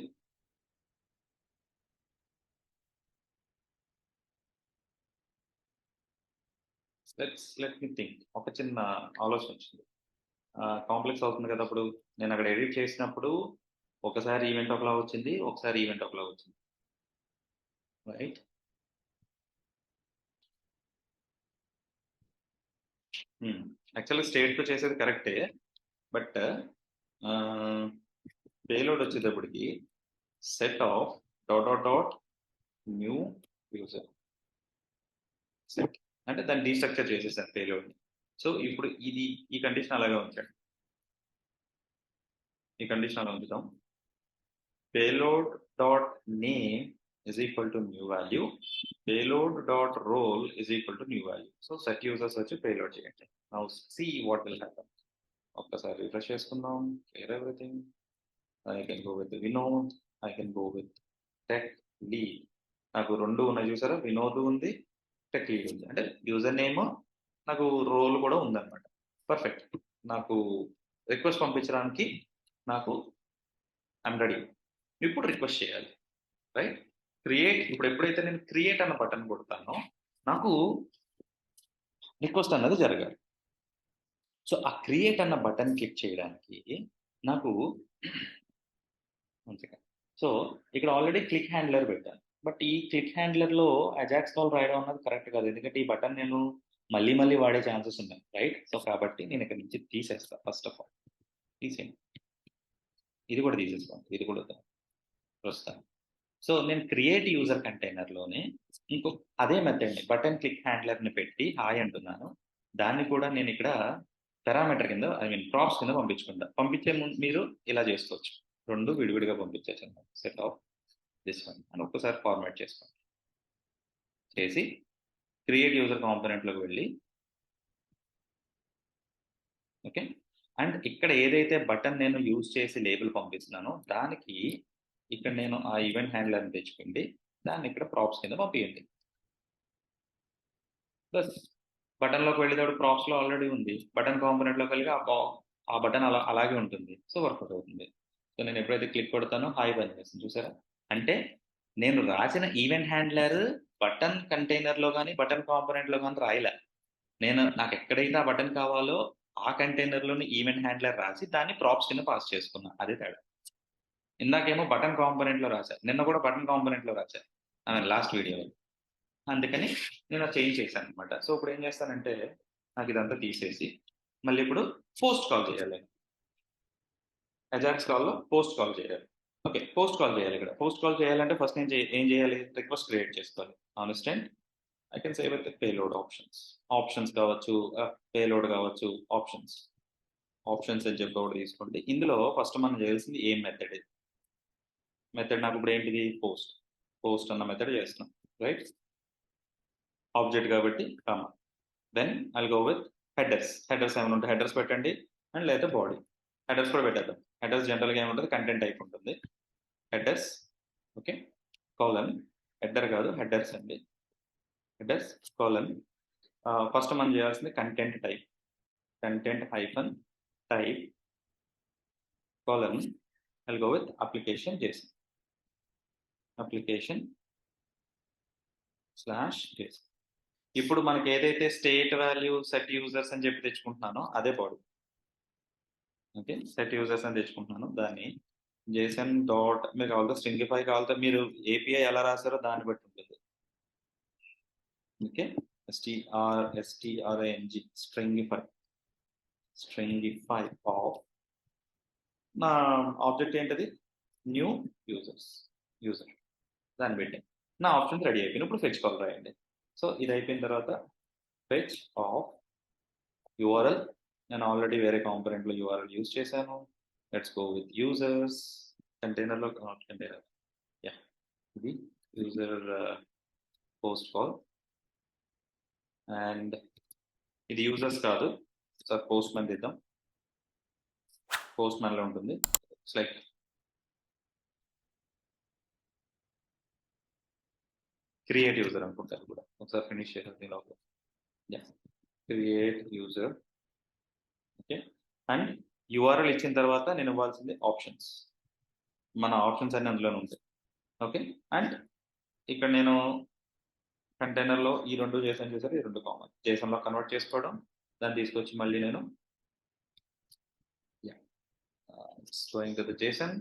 లెట్ మీ థింక్, ఒక చిన్న ఆలోచన వచ్చింది. కాంప్లెక్స్ అవుతుంది కదా. అప్పుడు నేను అక్కడ ఎడిట్ చేసినప్పుడు ఒకసారి ఈవెంట్ ఒకలా వచ్చింది, ఒకసారి ఈవెంట్ ఒకలా వచ్చింది, రైట్? యాక్చువల్గా స్టేట్తో చేసేది కరెక్టే, బట్ పేలోడ్ వచ్చేటప్పటికి set of dot dot dot new user set, అంటే దాన్ని డీస్ట్రక్చర్ చేసేసాను పేలోడ్. సో ఇప్పుడు ఇది ఈ కండిషన్ అలాగే ఉంచండి, ఈ కండిషన్ అలా ఉంచుతాం. Payload dot name is equal to new value, payload dot role is equal to new value. So set users వచ్చి payload చేయండి. Now see what will happen. ఒక్కసారి రిఫ్రెష్ చేసుకుందాం. Clear everything. I can go with Vinod, I can go with tech lead. నాకు రెండు ఉన్నాయి చూసారా, వినోద్ ఉంది, టెక్ లీడ్ ఉంది. అంటే యూజర్ నేమ్, నాకు రోల్ కూడా ఉందన్నమాట. పర్ఫెక్ట్. నాకు రిక్వెస్ట్ పంపించడానికి నాకు ఐమ్ రెడీ. ఇప్పుడు రిక్వెస్ట్ చేయాలి, రైట్? క్రియేట్, ఇప్పుడు ఎప్పుడైతే నేను క్రియేట్ అన్న బటన్ కొడతానో నాకు రిక్వెస్ట్ అన్నది జరగాలి. సో ఆ క్రియేట్ అన్న బటన్ క్లిక్ చేయడానికి నాకు సో ఇక్కడ ఆల్రెడీ క్లిక్ హ్యాండ్లర్ పెట్టాను, బట్ ఈ క్లిక్ హ్యాండ్లర్లో అజాక్స్ కాల్ రాయడం అన్నది కరెక్ట్ కాదు, ఎందుకంటే ఈ బటన్ నేను మళ్ళీ మళ్ళీ వాడే ఛాన్సెస్ ఉన్నాయి, రైట్? సో కాబట్టి నేను ఇక్కడ నుంచి తీసేస్తాను. ఫస్ట్ ఆఫ్ ఆల్ తీసేయండి, ఇది కూడా తీసేస్తాను, ఇది కూడా వస్తాను. సో నేను క్రియేట్ యూజర్ కంటైనర్లోనే ఇంకో అదే మెథడ్ని బటన్ క్లిక్ హ్యాండ్లర్ని పెట్టి హాయ్ అంటున్నాను. దాన్ని కూడా నేను ఇక్కడ పారామీటర్ కింద, ఐ మీన్ ప్రాప్స్ కింద పంపించుకుంటా. పంపించే ముందు మీరు ఇలా చేసుకోవచ్చు, రెండు విడివిడిగా పంపించవచ్చు అన్నమాట. సెట్ ఆఫ్ దిస్ వన్ అని ఒక్కసారి ఫార్మాట్ చేసుకోండి. చేసి క్రియేట్ యూజర్ కాంపోనెంట్లోకి వెళ్ళి, ఓకే, అండ్ ఇక్కడ ఏదైతే బటన్ నేను యూజ్ చేసి లేబుల్ పంపిస్తున్నానో దానికి ఇక్కడ నేను ఆ ఈవెంట్ హ్యాండ్లర్ని తెచ్చుకోండి, దాన్ని ఇక్కడ ప్రాప్స్ కింద పంపించండి. ప్లస్ బటన్లోకి వెళ్ళేటప్పుడు ప్రాప్స్లో ఆల్రెడీ ఉంది, బటన్ కాంపోనెంట్లోకి వెళ్ళి ఆ బటన్ అలాగే ఉంటుంది. సో వర్కౌట్ అవుతుంది. సో నేను ఎప్పుడైతే క్లిక్ కొడతానో హాయ్ బంద్ చేస్తాను, చూసారా? అంటే నేను రాసిన ఈవెంట్ హ్యాండ్లర్ బటన్ కంటైనర్లో కానీ బటన్ కాంపోనెంట్లో కానీ రాయలే. నాకు ఎక్కడైతే ఆ బటన్ కావాలో ఆ కంటైనర్లోని ఈవెంట్ హ్యాండ్లర్ రాసి దాన్ని ప్రాప్స్ కింద పాస్ చేసుకున్నా. అదే తేడా. ఇందాకేమో బటన్ కాంపోనెంట్లో రాశా, నిన్న కూడా బటన్ కాంపోనెంట్లో రాశా లాస్ట్ వీడియోలో. అందుకని నేను అది చేంజ్ చేశాను అనమాట. సో ఇప్పుడు ఏం చేస్తానంటే నాకు ఇదంతా తీసేసి మళ్ళీ ఇప్పుడు పోస్ట్ కాల్ చేయాలి. అజాక్స్ కాల్లో పోస్ట్ కాల్ చేయాలి. ఓకే, పోస్ట్ కాల్ చేయాలి. ఇక్కడ పోస్ట్ కాల్ చేయాలంటే ఫస్ట్ నేను ఏం చేయాలి? రిక్వెస్ట్ క్రియేట్ చేసుకోవాలి. Constant I can save with payload options కావచ్చు, పేలోడ్ కావచ్చు, ఆప్షన్స్ అని చెప్పి ఒకటి తీసుకోండి. ఇందులో ఫస్ట్ మనం చేయాల్సింది ఏం మెథడ్ నాకు ఇప్పుడు ఏంటిది? పోస్ట్ అన్న మెథడ్ చేస్తున్నాం, రైట్? ఆబ్జెక్ట్ కాబట్టి comma. Then I'll go with headers ఏమైనా ఉంటే హెడర్స్ పెట్టండి, అండ్ లేదా బాడీ. హెడర్స్ కూడా పెట్టేద్దాం. హెడర్స్ జనరల్గా ఏముంటుంది? కంటెంట్ టైప్ ఉంటుంది. హెడర్స్, ఓకే, కాలన్, హెడర్ కాదు హెడర్స్ అండి. Headers colon. ఫస్ట్ మనం చేయాల్సింది content hyphen type colon. I'll go with application JSON. Application /JSON. ఇప్పుడు మనకి ఏదైతే స్టేట్ వాల్యూ సెట్ యూజర్స్ అని చెప్పి తెచ్చుకుంటున్నానో అదే బాడీ. ఓకే, సెట్ యూజర్స్ అని తెచ్చుకుంటున్నాను. దాన్ని JSON డాట్, మీరు కావాలంటే స్ట్రింగిఫై కావాలంటే మీరు API ఎలా రాస్తారో దాన్ని బట్టి ఉంటుంది. ఓకే, స్ట్రింగిఫై ఆఫ్ నా ఆబ్జెక్ట్ ఏంటది? New user. దాన్ని పెట్టి నా ఆప్షన్స్ రెడీ అయిపోయింది. ఇప్పుడు ఫెచ్ కాల్ రాయండి. సో ఇది అయిపోయిన తర్వాత ఫెచ్ ఆఫ్ URL. నేను ఆల్రెడీ వేరే కాంపోనెంట్లో URL యూజ్ చేశాను. Let's go with users. కంటైనర్లో యా ఇది యూజర్ పోస్ట్ కాల్, అండ్ ఇది యూజర్స్ కాదు సార్, పోస్ట్ మ్యాన్ తీద్దాం. పోస్ట్ మ్యాన్ లో ఉంటుంది. ఇట్స్ లైక్ క్రియేట్ యూజర్ అనుకుంటారు కూడా. ఒకసారి ఫినిష్ చేసేది లోపల. Create user. Okay, and URL ఇచ్చిన తర్వాత నేను ఇవ్వాల్సింది ఆప్షన్స్. మన ఆప్షన్స్ అన్ని అందులోనే ఉంటాయి. ఓకే, అండ్ ఇక్కడ నేను కంటైనర్లో ఈ రెండు జేసన్ చేశారు, ఈ రెండు కామన్. జేసన్లో కన్వర్ట్ చేసుకోవడం, దాన్ని తీసుకొచ్చి మళ్ళీ నేను it's going to the JSON,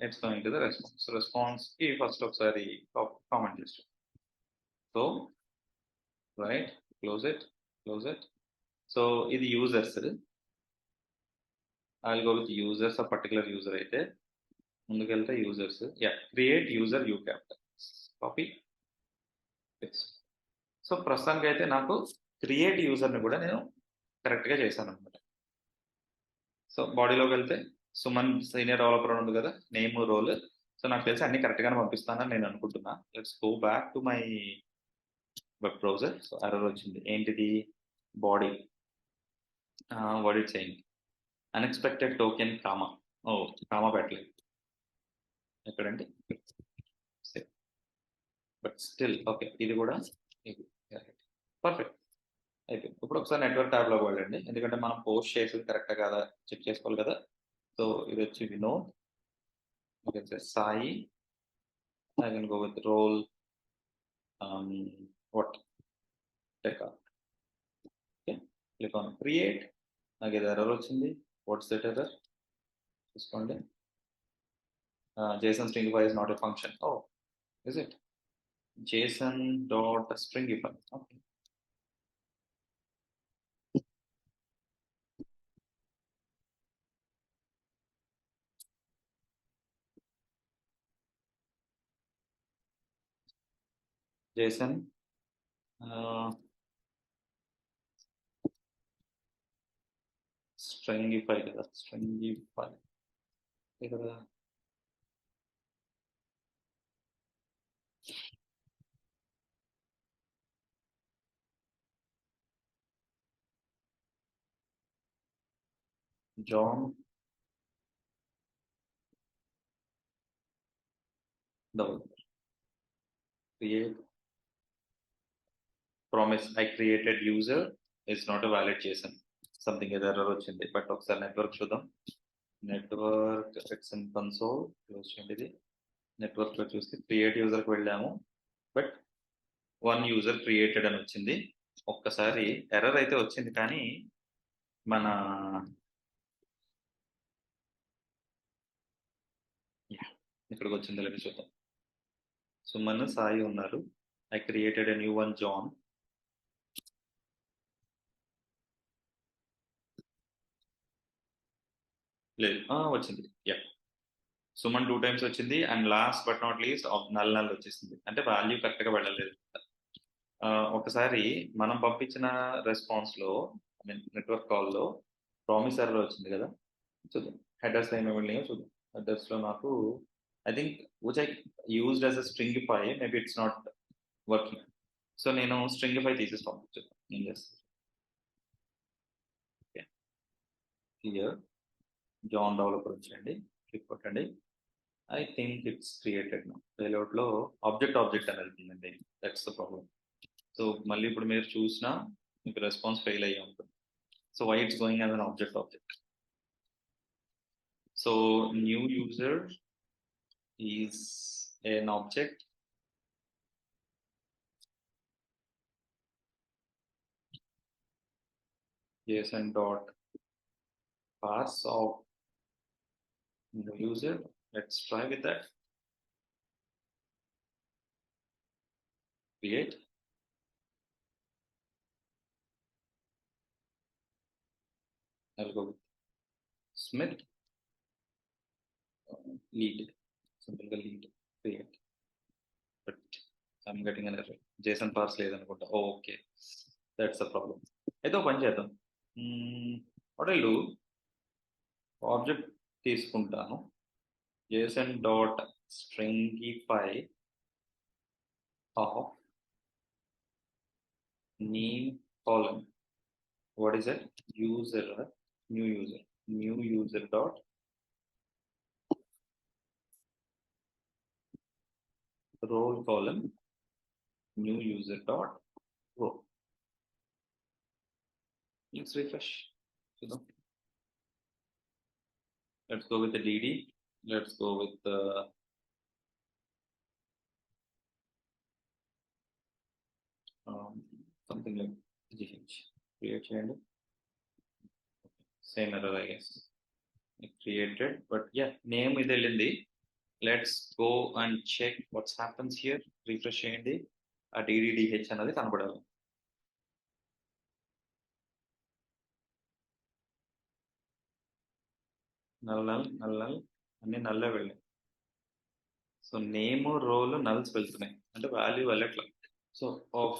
it's going to the response. రెస్పాన్స్కి ఫస్ట్ ఒకసారి కామెంట్ చేస్తాం. So right, close it, close it. So ఇది users. I will go with users, ఆ పర్టికులర్ యూజర్ అయితే ముందుకెళ్తే users. Create user U capital, copy paste. So ప్రస్తుతానికి అయితే నాకు క్రియేట్ యూజర్ని కూడా నేను కరెక్ట్గా చేశాను అనమాట. సో బాడీలోకి వెళ్తే సుమన్ సీనియర్ డెవలపర్ ఉంది కదా, నేమ్ రోల్. సో నాకు తెలిసి అన్ని కరెక్ట్గానే పంపిస్తానని నేను అనుకుంటున్నా. Let's go back to my web browser. So error వచ్చింది. ఏంటిది? Body what it saying, unexpected token comma. ఓ, కామా పెట్టలేదు ఎక్కడంటే, బట్ స్టిల్ ఓకే. ఇది కూడా ఇది పర్ఫెక్ట్ అయిపోయింది. ఇప్పుడు ఒకసారి నెట్వర్క్ ట్యాబ్లోకి వెళ్ళండి, ఎందుకంటే మనం పోస్ట్ చేసేది కరెక్టా కాదా చెక్ చేసుకోవాలి కదా. సో ఇది వచ్చి Vinod, Sai. I can go with role what check out. Okay, click on create. నాకు ఇది ఎర్రర్ వచ్చింది. వాట్స్ దట్ ఎర్రర్ చూసుకోండి. JSON stringify is not a function. Oh, is it? JSON dot stringify. Okay. JSON stringify కదా, stringify కదా. John developer, create promise I created user is not a valid JSON. Something ఏదో ఎర్రర్ వచ్చింది. బట్ ఒకసారి నెట్వర్క్ చూద్దాం. Network it's in console, close చేయండి. ఇది నెట్వర్క్లో చూస్తే క్రియేట్ యూజర్కి వెళ్ళాము, బట్ వన్ యూజర్ క్రియేటెడ్ అని వచ్చింది. ఒక్కసారి ఎర్రర్ అయితే వచ్చింది, కానీ మన ఇక్కడికి వచ్చింది లేదు చూద్దాం. సుమన్ సాయి ఉన్నారు. I created a new one John. లేదు, వచ్చింది. సుమన్ 2 times వచ్చింది, and last but not least null వచ్చేసింది. అంటే వాల్యూ కరెక్ట్గా వెళ్ళలేదు. ఒకసారి మనం పంపించిన రెస్పాన్స్లో, ఐ మీన్ నెట్వర్క్ కాల్లో ప్రామిస్ ఎర్రర్ వచ్చింది కదా. చూద్దాం హెడర్స్ ఏమేమి వెళ్ళినాయో చూద్దాం. హెడర్స్లో నాకు I think which I used as a stringify, maybe it's not working. So నేను స్ట్రింగిఫై తీసేసి పంపించుద్దాం. ఏం చేస్తాను, హియర్ జాన్ డెవలపర్ వచ్చేయండి, క్లిక్ కొట్టండి. I think it's created now. పేలోడ్లో ఆబ్జెక్ట్ అని వెళ్తుందండి. That's the problem. సో మళ్ళీ ఇప్పుడు మీరు చూసినా మీకు రెస్పాన్స్ ఫెయిల్ అయ్యి ఉంటుంది. So why it's going as an object. So new user is an object. JSON dot parse of new user. Let's try with that. Create. I'll go with Smith. Lead. Simple lead. Create. But I'm getting an error. JSON parse లేదనుకుంటా. Okay, that's the problem. ఏదో పని చేద్దాం. What I'll do, ఆబ్జెక్ట్ తీసుకుంటాను, JSON dot stringify of name column. What is it? User, new user dot role column, new user dot row. Let's refresh. You know, let's go with the DD. Let's go with the something like GH. Create and same error, I guess. It created, but yeah, name is the. Let's go and check what happens here. Refresh చేయండి. ఆ DDDH అనేది కనబడాలి. నల్ అన్ని నల్లే వెళ్ళాయి. సో నేమ్ రోల్ నల్స్ వెళ్తున్నాయి అంటే వాల్యూ వెళ్ళట్లేదు. సో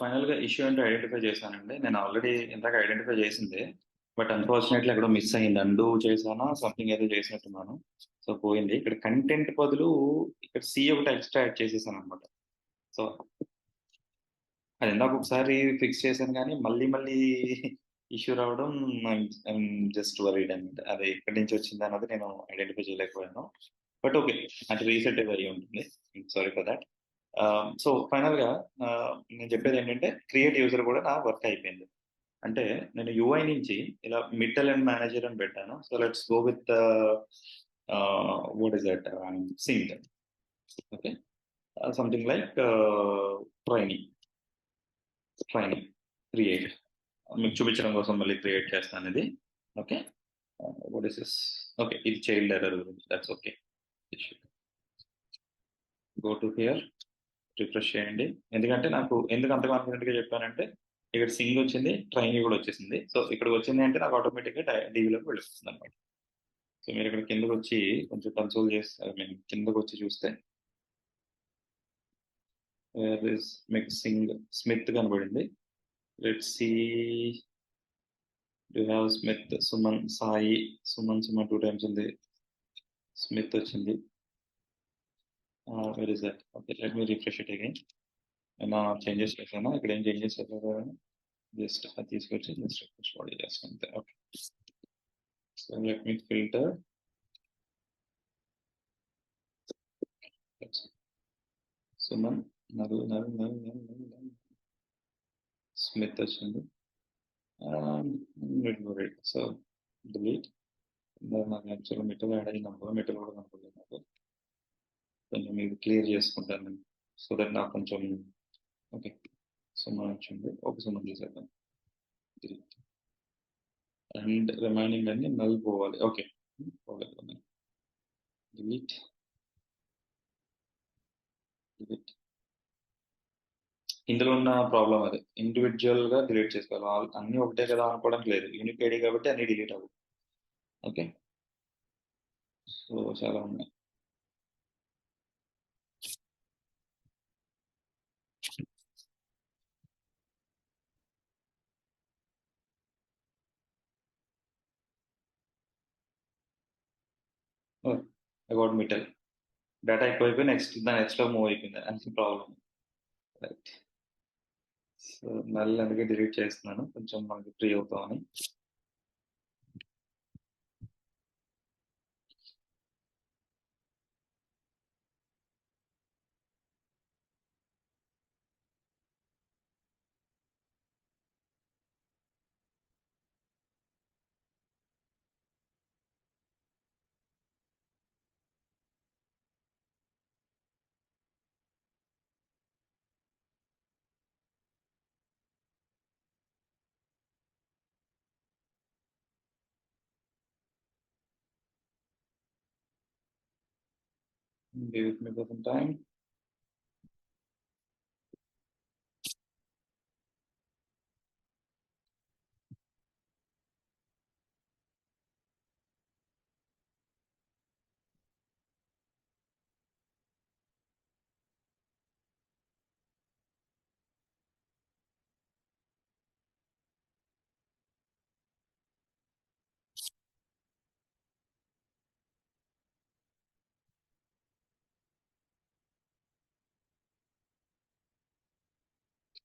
ఫైనల్ గా ఇష్యూ అంటే ఐడెంటిఫై చేశానండి. నేను ఆల్రెడీ ఇందాక ఐడెంటిఫై చేసిందే, బట్ అన్ఫార్చునేట్లీ ఎక్కడో మిస్ అయింది. అండూ చేశానా సంథింగ్ ఏదో చేసినట్టున్నాను. సో పోయింది. ఇక్కడ కంటెంట్ బదులు ఇక్కడ సి ఒకటి ఎక్స్ట్రా యాడ్ చేసేసాను అనమాట. సో అది ఇందాక ఒకసారి ఫిక్స్ చేశాను కానీ మళ్ళీ మళ్ళీ ఇష్యూ రావడం జస్ట్ వరీడ్ అనమాట. అది ఎక్కడి నుంచి వచ్చింది అన్నది నేను ఐడెంటిఫై చేయలేకపోయాను. బట్ ఓకే, అంటే రీసెట్ అయ్యి ఉంటుంది. Sorry for that. So final గా నేను చెప్పేది ఏంటంటే క్రియేట్ యూజర్ కూడా నా వర్క్ అయిపోయింది. అంటే నేను యూఐ నుంచి ఇలా మిడ్ అండ్ మేనేజర్ అని పెట్టాను. So let's go with what is that Singh. Okay, something like training create. మీకు చూపించడం కోసం మళ్ళీ క్రియేట్ చేస్తాను ఇది. Okay, what is this? Okay, ఇది చైల్డ్ ఎర్రర్ గురించి. That's okay. Go to hear, refresh చేయండి. ఎందుకంటే నాకు ఎందుకు అంత కాన్ఫిడెంట్ గా చెప్పానంటే ఇక్కడ సింగ్ వచ్చింది, ట్రైన్ కూడా వచ్చేసింది. సో ఇక్కడికి వచ్చింది అంటే నాకు ఆటోమేటిక్ గా డీవీలోకి వెళ్ళిస్తుంది అనమాట. సో మీరు ఇక్కడ కిందకి వచ్చి కొంచెం కన్సోల్ చేస్తే, నేను కిందకి వచ్చి చూస్తే మీకు సింగ్ స్మిత్ కనబడింది. Let's see, you have Smith, Suman, Sai, Suman 2 times ఉంది. స్మిత్ వచ్చింది. Where is that? Okay, let me refresh it again. ఏమైనా చేంజెస్ చేశానా? ఇక్కడ ఏం చేంజెస్ చేశారు? జస్ట్ అది తీసుకొచ్చి జస్ట్ రిఫ్రెష్ బాడీ చేస్తుంటే. Okay, so let me filter. Suman, null Smith వచ్చింది. So delete. నాకు యాక్చువల్గా మెటల్ యాడ్ అయినప్పుడు మెటల్ కూడా కనపడలేదు నాకు. కొంచెం ఇది క్లియర్ చేసుకుంటాను నేను, సో దట్ నాకు కొంచెం ఓకే. సుమన్ వచ్చింది, ఒక సుమన్ తీసేద్దాం. అండ్ రిమైనింగ్ అన్ని నల్ పోవాలి. ఓకే, పోలేదు. డిలీట్. ఇందులో ఉన్న ప్రాబ్లం అది, ఇండివిజువల్ గా డిలీట్ చేసుకోవాలి. అన్ని ఒకటే కదా అనుకోవడానికి లేదు, యూనిక్ ఐడి కాబట్టి అన్ని డిలీట్ అవ్వదు. ఓకే, సో చాలా ఉన్నాయి. అబౌట్ మిటల్ డేటా ఎక్కువైపోయి నెక్స్ట్ దాని ఎక్స్ట్రా మూవ్ అయిపోయింది, అంతే ప్రాబ్లం. రైట్, సో మళ్ళీ అందుకే డిలీట్ చేస్తున్నాను, కొంచెం మనకి ఫ్రీ అవుతామని. Be with me for some time.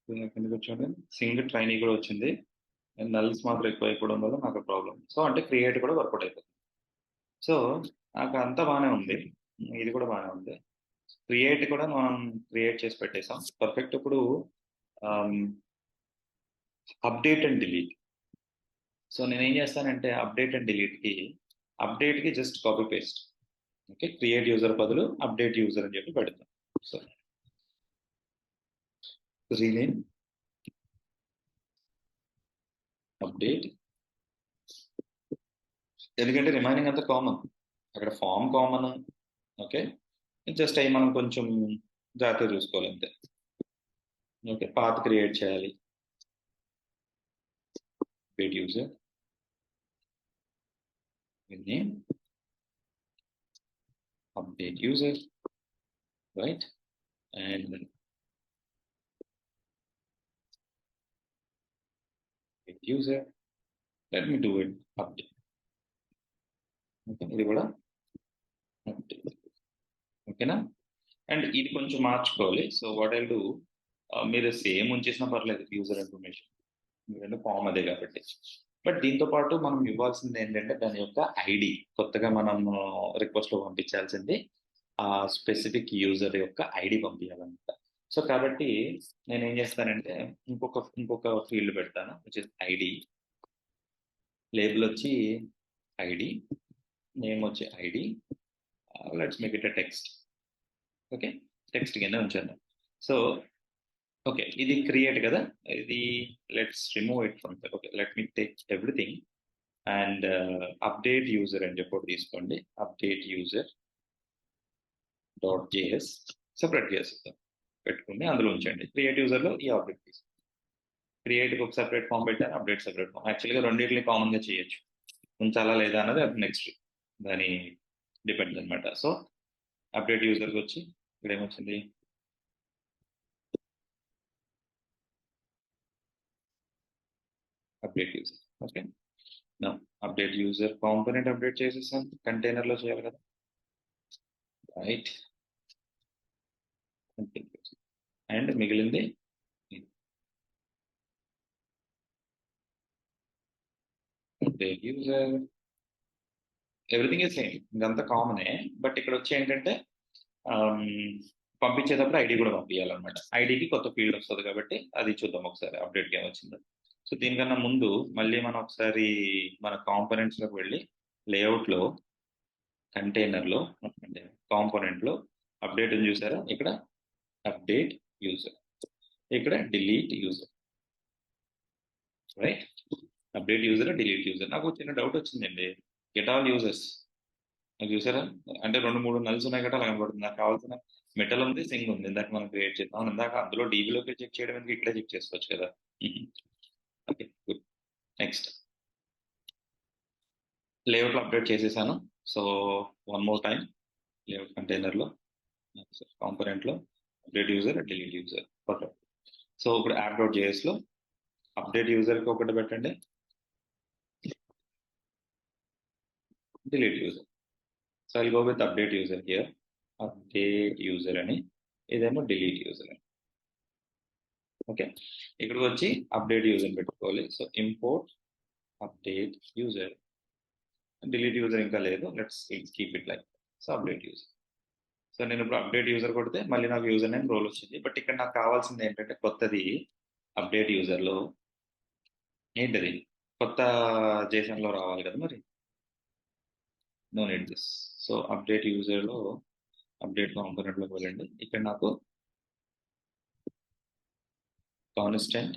కిందకి వచ్చాడు, సింగిల్ ట్రైనీ కూడా వచ్చింది, నల్స్ మాత్రం ఎక్కువ అయిపోవడం వల్ల నాకు ప్రాబ్లం. సో అంటే క్రియేట్ కూడా వర్కౌట్ అయిపోతుంది. సో నాకు అంతా బాగానే ఉంది, ఇది కూడా బాగానే ఉంది. క్రియేట్ కూడా మనం క్రియేట్ చేసి పెట్టేసాం పర్ఫెక్ట్. ఇప్పుడు అప్డేట్ అండ్ డిలీట్. సో నేనేం చేస్తానంటే అప్డేట్ అండ్ డిలీట్కి, అప్డేట్కి just copy paste. Okay, create user బదులు అప్డేట్ యూజర్ అని చెప్పి పెడతాం. సో రీనేమ్ అప్డేట్, ఎందుకంటే రిమైనింగ్ అంతా కామన్, అక్కడ ఫామ్ కామన్. ఓకే, జస్ట్ అవి మనం కొంచెం జాగ్రత్తగా చూసుకోవాలి అంతే. ఓకే, పాత్ క్రియేట్ చేయాలి, update user name, update user, right? And update user, let me do it update. Okay, ఇది కూడా update. ఓకేనా, అండ్ ఇది కొంచెం మార్చుకోవాలి. సో వాట్ ఐ డూ, మీరు సేమ్ ఉంచేసినా పర్లేదు యూజర్ ఇన్ఫర్మేషన్, ఎందుకంటే ఫామ్ అదే కాబట్టి. బట్ దీంతో పాటు మనం ఇవ్వాల్సింది ఏంటంటే దాని యొక్క ఐడి, కొత్తగా మనం రిక్వెస్ట్ లో పంపించాల్సింది ఆ స్పెసిఫిక్ యూజర్ యొక్క ఐడి పంపించాలన్నమాట. సో కాబట్టి నేను ఏం చేస్తానంటే ఇంకొక ఫీల్డ్ పెడతాను, విచ్ ఇస్ ఐడి. లేబుల్ వచ్చి ఐడి, నేమ్ వచ్చి ID, let's make it a text. Okay, text కింద ఉంచాను. సో ఓకే, ఇది క్రియేట్ కదా, ఇది let's remove it from. Okay, let me take everything and update user అని చెప్పి తీసుకోండి. Update user dot JS separate చేస్తాం, పెట్టుకుని అందులో ఉంచండి. క్రియేట్ యూజర్లో ఈ ఆబ్జెక్ట్ తీసుకోండి. క్రియేట్కి ఒక సెపరేట్ ఫామ్ పెట్టాను, అప్డేట్ సెపరేట్ ఫామ్. యాక్చువల్గా రెండింటిని కామన్గా చేయొచ్చు, ఉంచాలా లేదా అన్నది అది నెక్స్ట్ దాని డిపెండ్స్ అనమాట. సో అప్డేట్ యూజర్కి వచ్చి ఇక్కడ ఏమొచ్చింది, అప్డేట్ యూజర్. ఓకే, నా అప్డేట్ యూజర్ కాంపోనెంట్ అప్డేట్ చేసేసాను, కంటైనర్లో చేయాలి కదా, రైట్. అండ్ మిగిలింది update user, everything is same, ఇంకంతా కామనే. బట్ ఇక్కడ వచ్చి ఏంటంటే పంపించేటప్పుడు ఐడి కూడా పంపించాలన్నమాట. ఐడికి కొత్త ఫీల్డ్ వస్తుంది కాబట్టి అది చూద్దాం ఒకసారి అప్డేట్కి ఏమొచ్చిందో. సో దీనికన్నా ముందు మళ్ళీ మనం ఒకసారి మన కాంపోనెంట్స్లోకి వెళ్ళి లేఅవుట్లో కంటైనర్లో అంటే కాంపోనెంట్లో అప్డేట్ అని చూసారా, ఇక్కడ అప్డేట్ యూజర్, ఇక్కడ delete user, right. Update user, delete user. నాకు చిన్న డౌట్ వచ్చిందండి, గెట్ ఆల్ యూజర్స్ నాకు చూసారా, అంటే 2-3 నల్స్ ఉన్నాయి కదా అలా కనబడుతుంది. నాకు కావాల్సిన మెటల్ ఉంది, సింగ్ ఉంది, ఇందాక మనం క్రియేట్ చేద్దాం. ఇందాక అందులో డీబీలోకి చెక్ చేయడం ఎందుకు, ఇక్కడే చెక్ చేసుకోవచ్చు కదా. Okay good. నెక్స్ట్ లేఅవుట్లో అప్డేట్ చేసేసాను. So one more time, layout కంటైనర్లో కాంపోనెంట్లో update user, delete user, perfect. So ఇప్పుడు యాప్ డాట్ జేఎస్లో అప్డేట్ యూజర్కి ఒకటి పెట్టండి, delete user. So I'll go with update user here, update user అని, ఇదేమో డిలీట్ యూజర్ అని. ఓకే, ఇక్కడికి వచ్చి అప్డేట్ యూజర్ పెట్టుకోవాలి. So import update user, delete user ఇంకా లేదు, let's keep it like. So update user. So నేను ఇప్పుడు అప్డేట్ యూజర్ కొడితే మళ్ళీ నాకు యూజర్ నేమ్ రోల్ వచ్చింది. బట్ ఇక్కడ నాకు కావాల్సింది ఏంటంటే కొత్తది అప్డేట్ యూజర్లో ఏంటది, కొత్త జేసన్లో రావాలి కదా మరి, no need this. So update యూజర్లో అప్డేట్ కాంపోనెంట్లోకి వెళ్ళండి. ఇక్కడ నాకు కాన్స్టెంట్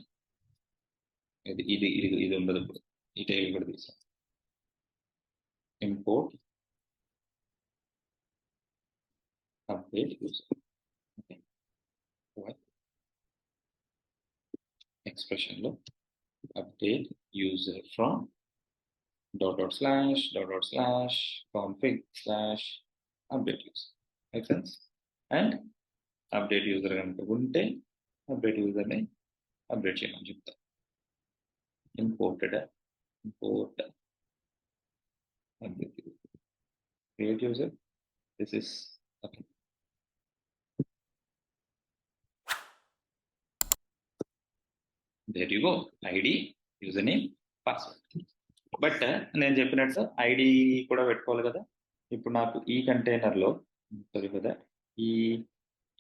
ఇది ఇది ఇది ఇది ఉండదు, ఇప్పుడు ఈ టైల్ కూడా తీసాం. ఇంపోర్ట్ అప్డేట్ యూజర్, ఓకే, ఎక్స్ప్రెషన్లో update user from config slash update user. Make sense? And update user కనుక ఉంటే అప్డేట్ యూజర్ని అప్డేట్ చేయమని చెప్తా. Import update user, create user, this is okay. There you go, ID, user name, password. But నేను చెప్పినట్టు ఐడి కూడా పెట్టుకోవాలి కదా. ఇప్పుడు నాకు ఈ కంటైనర్లో, సారీ కదా, ఈ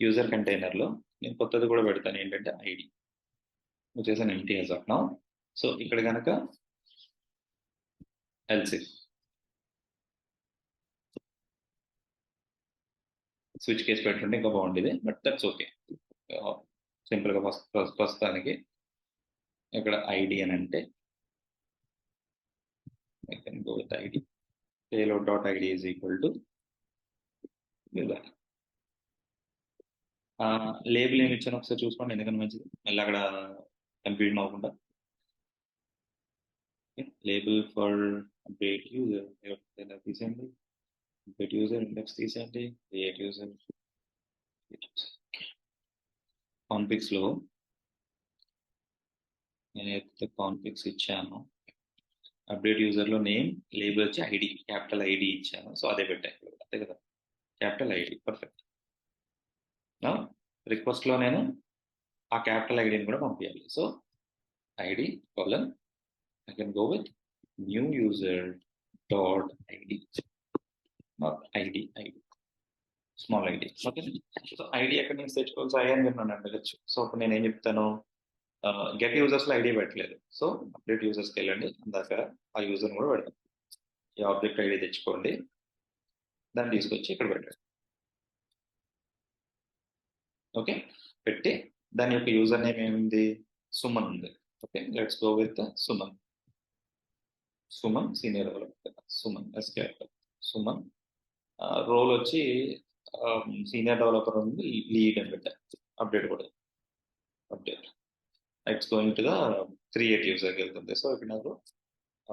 యూజర్ కంటైనర్లో నేను కొత్తది కూడా పెడతాను, ఏంటంటే ఐడి, వచ్చేసి empty as of now. So ఇక్కడ కనుక ఎల్స్ స్విచ్ కేసు పెట్టుంటే ఇంకా బాగుండేది, బట్ దట్స్ ఓకే. సింపుల్గా ప్రస్తుతానికి ఇక్కడ ఐడి అని అంటే I can go with ID. Payload.id is equal to user. Label ఏమి ఇచ్చాను ఒకసారి చూసుకోండి, ఎందుకంటే మంచిది, మళ్ళీ అక్కడ కన్ఫ్యూజన్ అవ్వకుండా. లేబుల్ ఫర్ అప్డేట్ యూజర్ తీసేయండి, అప్డేట్ యూజర్ ఇండెక్స్ తీసేయండి, క్రియేట్ యూజర్. కాన్ఫిగ్స్లో నేనైతే కాన్ఫిగ్స్ ఇచ్చాను, అప్డేట్ యూజర్లో నేమ్, లేబుల్ వచ్చి ఐడి, క్యాపిటల్ ఐడి ఇచ్చాను, సో అదే పెట్టాను అంతే కదా, క్యాపిటల్ ఐడి, పర్ఫెక్ట్. రిక్వెస్ట్లో నేను ఆ క్యాపిటల్ ఐడిని కూడా పంపించాలి. So ID colon I can go with new user dot id, not id, small id. Okay, so ID ఎక్కడి నుంచి తెచ్చుకోవాలి, ఐ అని చెప్పినాను అడగచ్చు. సో ఇప్పుడు నేను ఏం చెప్తాను, గెట్ యూజర్స్లో ఐడి పెట్టలేదు, సో అప్డేట్ యూజర్స్కి వెళ్ళండి, అందాక ఆ యూజర్ని కూడా పెడతాం. ఈ ఆబ్జెక్ట్ ఐడి తెచ్చుకోండి, దాన్ని తీసుకొచ్చి ఇక్కడ పెట్టండి. ఓకే, పెట్టి దాని యొక్క యూజర్ నేమ్ ఏముంది, సుమన్ ఉంది. Okay, let's go with Suman. Suman senior developer, Suman escape, Suman. Role వచ్చి సీనియర్ డెవలపర్ ఉంది, లీడ్ అని పెట్టా. అప్డేట్ కూడా update, it's going to the create యూజర్కి వెళ్తుంది. సో ఇక్కడ నాకు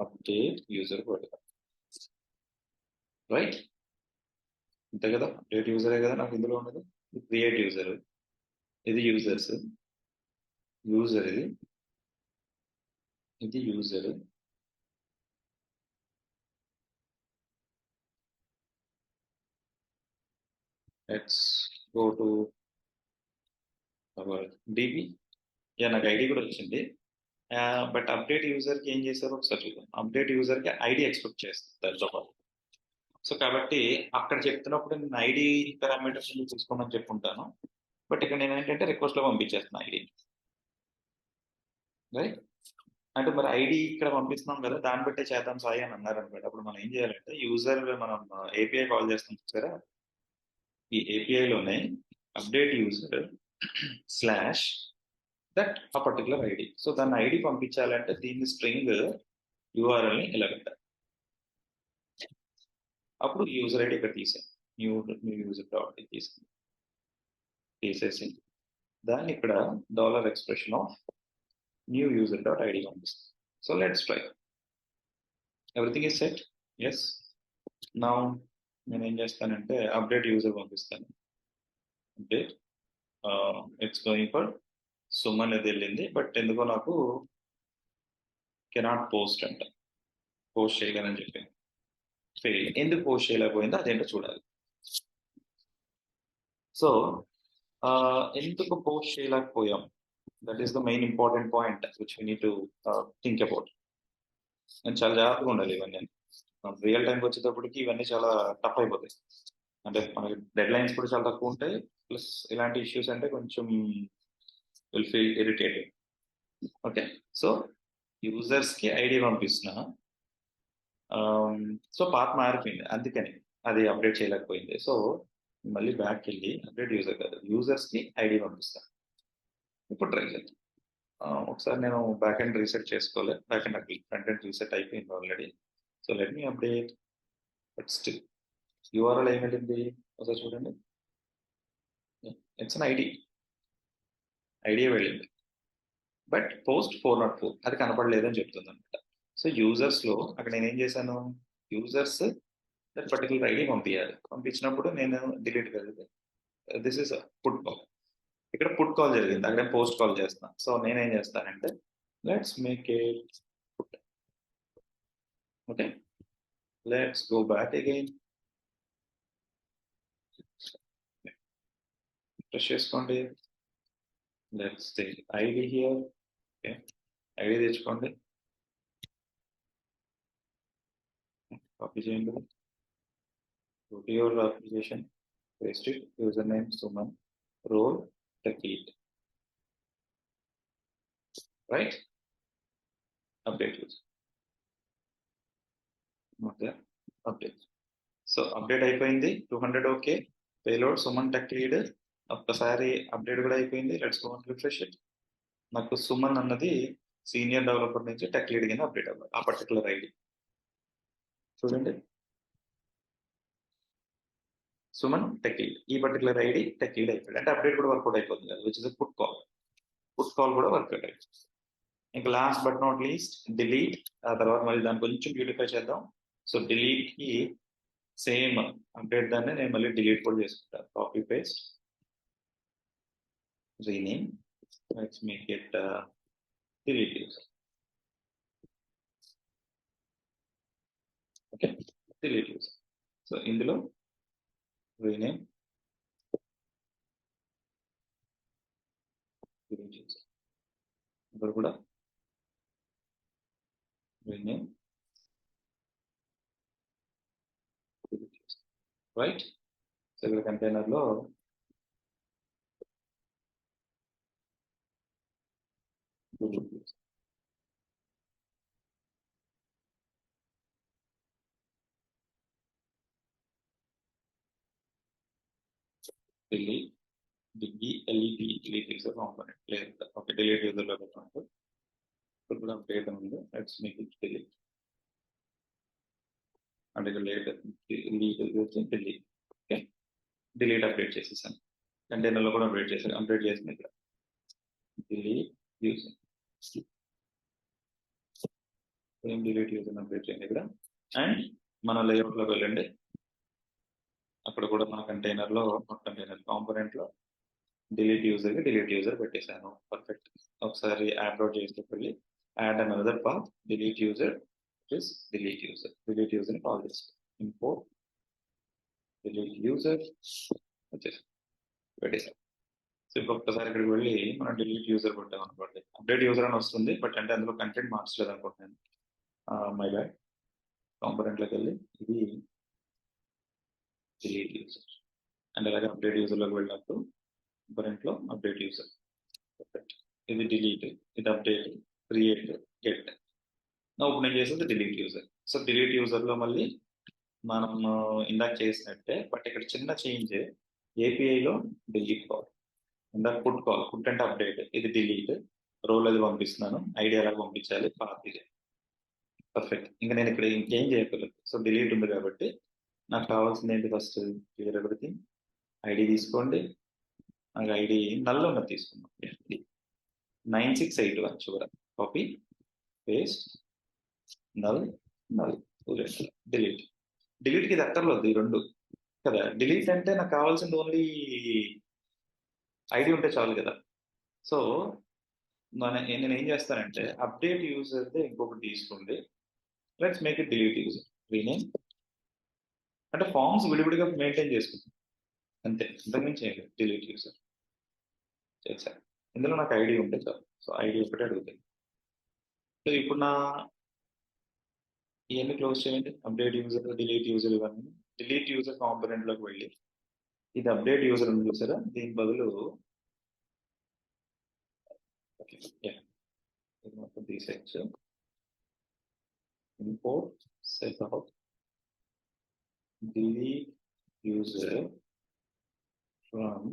అప్డేట్ యూజర్ కూడా, రైట్, అంతే కదా, అప్డేట్ యూజరే కదా నాకు ఇందులో ఉన్నది. క్రియేట్ యూజర్, ఇది యూజర్స్, యూజర్ ఇది user, let's go to our dB. నాకు ఐడి కూడా వచ్చింది, బట్ అప్డేట్ యూజర్కి ఏం చేశారో ఒకసారి చూద్దాం. అప్డేట్ యూజర్కి ఐడి ఎక్స్పెక్ట్ చేస్తారు. సో కాబట్టి అక్కడ చెప్తున్నప్పుడు నేను ఐడి పారామీటర్స్ తీసుకోమని చెప్పుకుంటాను, బట్ ఇక్కడ నేను ఏంటంటే రిక్వెస్ట్లో పంపించేస్తున్నాను ఐడి, రైట్. అంటే మరి ఐడి ఇక్కడ పంపిస్తున్నాం కదా, దాన్ని బట్టే చేద్దాం సాయి అని అన్నారు అనమాట. అప్పుడు మనం ఏం చేయాలంటే, యూజర్ మనం ఏపీఐ కాల్ చేస్తాం చూసారా, ఈ ఏపీఐలోనే అప్డేట్ యూజర్ స్లాష్ దట్ ఆ పర్టికులర్ ఐడి. సో దాన్ని ఐడి పంపించాలంటే దీన్ని స్ట్రింగ్ యూఆర్ఎల్ని ఇలా పెట్టాలి. అప్పుడు యూజర్ ఐడి ఇక్కడ న్యూ యూజర్ డాట్ తీసేసి దాన్ని ఇక్కడ $expression of new user dot ID పంపిస్తుంది. So let's try. Everything is set, yes. నా నేను ఏం చేస్తానంటే అప్డేట్ యూజర్ పంపిస్తాను, update it's going for Suman అది వెళ్ళింది, బట్ ఎందుకో నాకు కెనాట్ పోస్ట్ అంట, పోస్ట్ చేయలేదని చెప్పి ఫెయిల్. ఎందుకు పోస్ట్ చేయలేకపోయిందో అదేంటో చూడాలి. సో ఎందుకు పోస్ట్ చేయలేకపోయాం, that is the main important point which we need to think about. నేను చాలా జాగ్రత్తగా ఉండాలి ఇవన్నీ, రియల్ టైంకి వచ్చేటప్పటికి ఇవన్నీ చాలా టఫ్ అయిపోతాయి. అంటే మనకి డెడ్ లైన్స్ కూడా చాలా తక్కువ ఉంటాయి, ప్లస్ ఇలాంటి ఇష్యూస్ అంటే కొంచెం will feel irritated. Okay, so యూజర్స్కి ఐడి పంపిస్తున్నా, సో పాత్ మారిపోయింది, అందుకని అది అప్డేట్ చేయలేకపోయింది. సో మళ్ళీ బ్యాక్ వెళ్ళి అప్డేట్ యూజర్ కాదు, యూజర్స్కి ఐడి పంపిస్తాను. ఇప్పుడు ట్రై చేద్దాం. ఒకసారి నేను బ్యాక్ ఎండ్ రీసెట్ చేసుకోవాలి, back end front end reset అయిపోయింది already. So let me update, but still URL ఏం వెళ్ళింది ఒకసారి చూడండి, ఇట్స్ అన్ ఐడి వెళ్ళింది, బట్ పోస్ట్ 404 అది కనపడలేదని చెప్తుంది అనమాట. సో యూజర్స్లో అక్కడ నేను ఏం చేశాను, యూజర్స్ దట్ పర్టికులర్ ఐడి పంపించాలి, పంపించినప్పుడు నేను డిలీట్ కలిగితే దిస్ ఇస్ పుట్ కాల్, ఇక్కడ పుట్ కాల్ జరిగింది, అక్కడ పోస్ట్ కాల్ చేస్తున్నాను. సో నేనేం చేస్తానంటే let's make it put. Okay, let's go back again, press చేసుకోండి, let's take ID here, okay, ID తెచ్చుకోండి, కాపీ చేయండి, go to your application, paste it, username Suman, role tech lead, right? Update user. Not there. Update. So update అయిపోయింది, 200 okay, payload Suman tech lead. ఒక్కసారి అప్డేట్ కూడా అయిపోయింది. Let's go and refresh it. నాకు సుమన్ అన్నది సీనియర్ డెవలపర్ నుంచి టెక్ లీడ్ కింద అప్డేట్ అవ్వాలి, ఆ పర్టికులర్ ఐడి చూడండి. సుమన్ టెక్ లీడ్, ఈ పర్టికులర్ ఐడి టెక్ లీడ్ అయిపోయింది. అంటే అప్డేట్ కూడా వర్కౌట్ అయిపోతుంది కదా, which is put call. Put call కూడా వర్కౌట్ అయిపోయింది. ఇంకా last but not least delete. ఆ తర్వాత మళ్ళీ దాన్ని కొంచెం బ్యూటిఫై చేద్దాం. సో డిలీట్ కి సేమ్ అప్డేట్ దాన్ని నేను మళ్ళీ డిలీట్ కూడా చేసుకుంటాను. Copy paste, rename, let's make it delete user. Okay, delete user. So ఇందులో rename, delete user. ఇక్కడ కూడా rename, delete user. Right? So ఇక్కడ కంటైనర్ లో delete user. delete delete user component లేదు. ఓకే, delete user లో పెట్టండి. ఇక్కడ కూడా అప్డేట్ ఉంది, లెట్స్ మేక్ ఇట్ delete. అంటే ఇక్కడ delete. ఓకే, delete అప్డేట్ చేసేసాను. కంటైనర్ లో కూడా అప్డేట్ చేశాను, అప్డేట్ చేసిన ఇక్కడ delete user. Same delete user update చేయండి ఇక్కడ. అండ్ మన లేఅవుట్ లోకి వెళ్ళండి, అక్కడ కూడా మన కంటైనర్ లో కంటైనర్ కాంపోనెంట్ లో డిలీట్ యూజర్ కి డిలీట్ యూజర్ పెట్టేశాను. పర్ఫెక్ట్. ఒకసారి అప్లోడ్ చేసి వెళ్ళి add another path delete user delete user ని కాల్ చేస్తాం. ఇంపోర్ట్ డిలీట్ యూజర్ వచ్చేసి పెట్టేసాం. సో ఇప్పుడు ఒక్కసారి ఇక్కడికి వెళ్ళి మనం డిలీట్ యూజర్ కొట్టాం అనుకోండి, అప్డేట్ యూజర్ అని వస్తుంది, బట్ అంటే అందులో కంటెంట్ మార్చలేదు అనుకుంటున్నాను. My bad. కాంపోనెంట్ లోకి వెళ్ళి ఇది డిలీట్ యూజర్ అండ్ అలాగే అప్డేట్ యూజర్ లోకి వెళ్ళినప్పుడు కాంపోనెంట్ లో అప్డేట్ యూజర్. ఇది డిలీట్, ఇది అప్డేట్, క్రియేట్, గెట్. ఇప్పుడు నేను చేసేది delete user. So delete user లో మళ్ళీ మనం ఇందాక చేసినట్టే, బట్ ఇక్కడ చిన్న చేంజ్, ఏపీఐలో డిలీట్ కాల్, ఇందాక పుట్ కాల్, పుట్ అంటే అప్డేట్, ఇది డిలీట్, రోల్ అది పంపిస్తున్నాను, ఐడి ఎలా పంపించాలి, పాత్ ఇది. పర్ఫెక్ట్. ఇంకా నేను ఇక్కడ ఇంకేం చేయగలను. సో డిలీట్ ఉంది కాబట్టి నాకు కావాల్సింది ఏంటి, ఫస్ట్ క్లియర్ ఎవ్రీథింగ్. ఐడి తీసుకోండి, నాకు ఐడి నల్ ఉన్నది తీసుకున్నాం, 9681 చివర. Copy paste, null delete. డిలీట్కి ఇది అక్కర్లేదు, ఈ రెండు కదా. డిలీట్ అంటే నాకు కావాల్సింది ఓన్లీ ఐడి ఉంటే చాలు కదా. సో నేను ఏం చేస్తానంటే అప్డేట్ యూజర్ ఇంకొకటి తీసుకోండి, let's make it delete user. Rename అంటే ఫార్మ్స్ విడివిడిగా మెయింటైన్ చేసుకుంటాం అంతే, ఇంతకుమించి చేయండి. డిలీట్ యూజర్ చేశాను. ఇందులో నాకు ఐడి ఉంటే చాలు. సో ఐడి ఒకటే అడుగుతుంది. సో ఇప్పుడు నా ఇవన్నీ క్లోజ్ చేయండి. అప్డేట్ యూజర్, డిలీట్ యూజర్, ఇవన్నీ డిలీట్ యూజర్ కాంపోనెంట్ లోకి వెళ్ళి ఇది అప్డేట్ యూజర్ ఉంది చూసారా, దీని బదులు ఇది మొత్తం తీసేయచ్చు. Import set out delete user from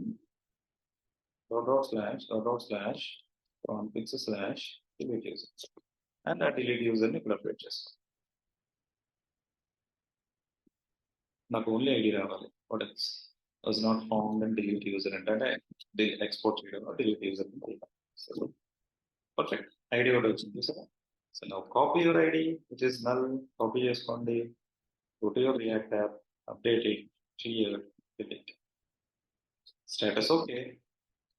config/delete user and ఆ delete user ని ఇక్కడ అప్డేట్ చేస్తాం. నాకు ఓన్లీ ఐడి రావాలి. What else was not found and delete user అంటే ఎక్స్పోర్ట్ చేయడం డిలీట్ యూజర్. పర్ఫెక్ట్. ఐడి కూడా వచ్చింది సార్. సో నా copy your ID which is null, copy చేసుకోండి, go to your React app, update it, clear, delete. Status okay.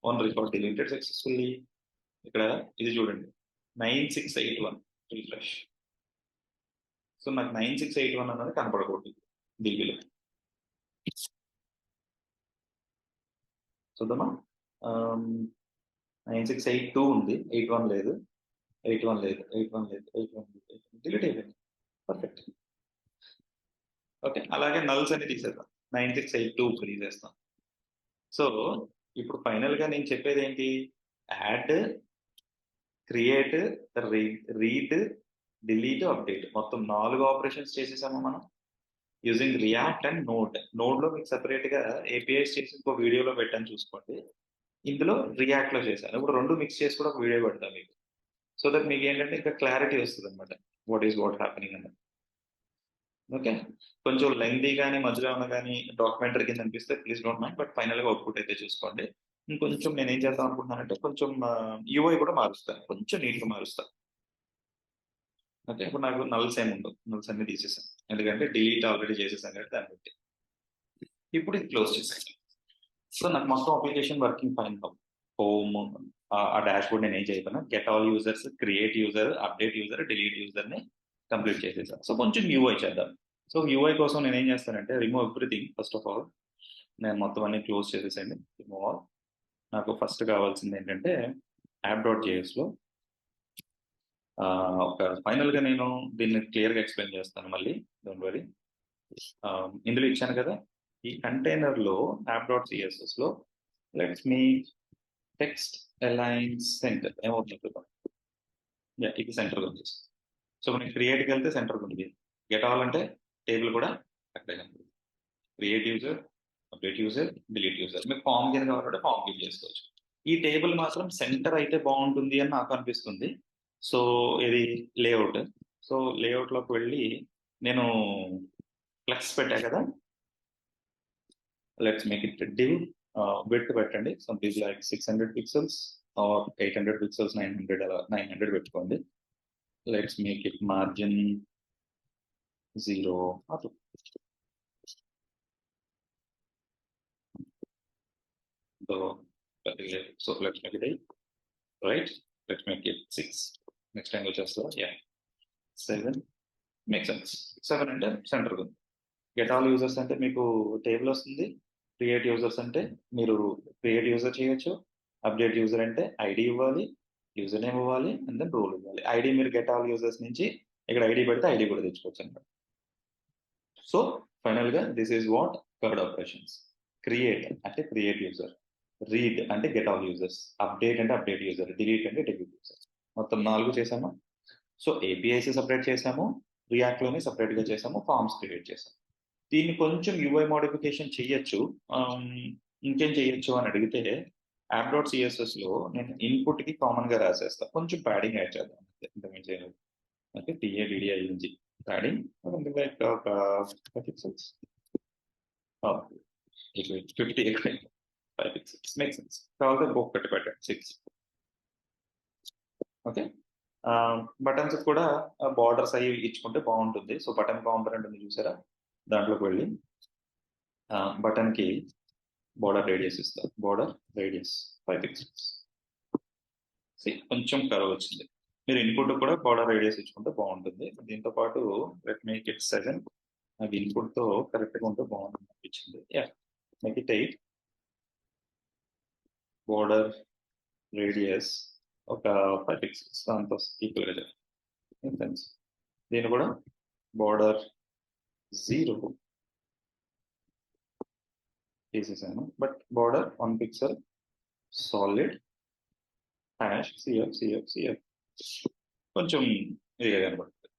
On record deleted successfully. ఇక్కడ ఇది చూడండి 9681 రిఫ్రెష్. సో నాకు 9681 అన్నది కనపడకూడదు దీవిలో. చూద్దామా, 9682 ఉంది, 81 లేదు. 81 లేదు, 81 లేదు, 81 లేదు, డిలీట్ అయిపోయింది. పర్ఫెక్ట్. ఓకే, అలాగే నల్స్ అన్ని తీసేద్దాం. 9682 తీసేస్తాం. సో ఇప్పుడు ఫైనల్ గా నేను చెప్పేది ఏంటి? Add, create, read, delete, update, మొత్తం 4 ఆపరేషన్స్ చేసేసాము మనం యూజింగ్ రియాక్ట్ అండ్ నోడ్ లో మీకు సెపరేట్ గా ఏపీఐస్ చేసి ఇంకో వీడియోలో పెట్టాను చూసుకోండి. ఇందులో రియాక్ట్ లో చేశాను. ఇప్పుడు 2 మిక్స్ చేసి కూడా ఒక వీడియో పెడతాను మీకు. సో దట్ మీకు ఏంటంటే ఇంకా క్లారిటీ వస్తుంది అనమాట, వాట్ హ్యాపెనింగ్ అని. ఓకే, కొంచెం లెంగ్దీ కానీ మధ్యలో ఉన్న కానీ డాక్యుమెంటరీ కింద అనిపిస్తే please don't mind, but final గా అవుట్పుట్ అయితే చూసుకోండి. ఇంకొంచెం నేను ఏం చేద్దాం అనుకుంటున్నానంటే కొంచెం యూఐ కూడా మారుస్తాను, కొంచెం నీట్ గా మారుస్తాను. ఓకే, ఇప్పుడు నాకు నల్స్ ఏమి ఉండవు, నల్స్ అన్ని తీసేసాను ఎందుకంటే డిలీట్ ఆల్రెడీ చేసేసాను కాబట్టి దాన్ని బట్టి. ఇప్పుడు ఇది క్లోజ్ చేసాను. సో నాకు మొత్తం అప్లికేషన్ వర్కింగ్ ఫైన్. హోమ్ ఆ డాష్ బోర్డ్ నేను ఏం చేయకపోయినా get all users, create user, update user, delete user ని కంప్లీట్ చేసేసాను. సో కొంచెం యూఐ చేద్దాం. సో యూఐ కోసం నేను ఏం చేస్తానంటే remove everything. First of all నేను మొత్తం అన్ని క్లోజ్ చేసేసండి. Remove all. నాకు ఫస్ట్ కావాల్సింది ఏంటంటే app.js లో ఒక ఫైనల్ గా నేను దీన్ని క్లియర్ గా ఎక్స్ప్లెయిన్ చేస్తాను మళ్ళీ, డోంట్ వరీ. ఇందులో ఇచ్చాను కదా ఈ కంటైనర్ లో app.css లో let's me text align centre ఏమవుతుంది, ఇది సెంటర్ ఉంది. సో మనకి క్రియేట్కి వెళ్తే సెంటర్ ఉంది, గెట్ ఆల్ అంటే టేబుల్ కూడా అక్కడే ఉంది. Create user, update user, delete user. మీకు ఫామ్ కింద కావాలంటే ఫామ్ కింద చేసుకోవచ్చు. ఈ టేబుల్ మాత్రం సెంటర్ అయితే బాగుంటుంది అని నాకు అనిపిస్తుంది. సో ఇది లేఅవుట్. సో లేఅవుట్ లోకి వెళ్ళి నేను ఫ్లెక్స్ పెట్టా కదా, let's make it div width పెట్టండి. Something like 600 pixels or 800 pixels, 900 అలా 900 పెట్టుకోండి. Let's make it margin 0 or 2. So let's make it 8, right? Let's make it 6. Next time we'll just 7. Makes sense. 7 అంటే సెంటర్ ఉంది. గెట్ ఆల్ యూజర్స్ అంటే మీకు టేబుల్ వస్తుంది. క్రియేట్ యూజర్స్ అంటే మీరు క్రియేట్ యూజర్ చేయొచ్చు. అప్డేట్ యూజర్ అంటే ఐడి ఇవ్వాలి, యూజర్ నేమ్ ఇవ్వాలి, అండ్ దెన్ రోల్ ఇవ్వాలి. ఐడి మీరు గెట్ ఆల్ యూజర్స్ నుంచి ఇక్కడ ఐడి పెడితే ఐడి కూడా తెచ్చుకోవచ్చు అనమాట. సో ఫైనల్ గా this is what CRUD operations. Create అంటే క్రియేట్ యూజర్, రీడ్ అంటే గెట్ ఆల్ యూజర్స్, అప్డేట్ అంటే అప్డేట్ యూజర్, డిలీట్ అంటే డిలీట్ యూజర్. మొత్తం 4 చేసాము. సో ఏపీఐస్ సెపరేట్ చేసాము, రియాక్ట్ లోనే సెపరేట్ గా చేసాము, ఫార్మ్స్ క్రియేట్ చేసాము. దీన్ని కొంచెం యూఐ మోడిఫికేషన్ చేయొచ్చు. ఇంకేం చేయొచ్చు అని అడిగితే app.css లో నేను ఇన్పుట్ కి కామన్ గా రాసేస్తాను, కొంచెం ప్యాడింగ్ యాడ్ చేద్దాం ఇంతకుమించి. ఓకే, TADDING ప్యాడింగ్ లైక్ ఒక 5 పిక్సెల్స్, 50 ఎక్కువ 5 పిక్సెల్స్ మేక్ సెన్స్. తర్వాత బుక్ పెట్టి పెట్టండి 6. ఓకే, బటన్స్ కూడా బార్డర్స్ అవి ఇచ్చుకుంటే బాగుంటుంది. సో బటన్ కాంపొనెంట్ ఉంది చూసారా, దాంట్లోకి వెళ్ళి బటన్ కి బోర్డర్ రేడియస్ ఇస్తారు. Border radius 5 pixels. కొంచెం కర్వ్ వచ్చింది. మీరు ఇన్పుట్ కూడా బోర్డర్ రేడియస్ ఇచ్చుకుంటే బాగుంటుంది. దీంతో పాటు లెట్ మేక్ ఇట్ 7. నాకు ఇన్పుట్ తో కరెక్ట్ గా ఉంటే బాగుంటుంది అనిపించింది. Make it 8. బోర్డర్ రేడియస్ ఒక 5 పిక్సెల్స్, దాంతో ఈక్వల్ గా ఫ్రెండ్స్. దీన్ని కూడా బోర్డర్ 0 తీసేసాను, but border 1 pixel solid hash CF కొంచెం ఇదిగా కనబడుతుంది.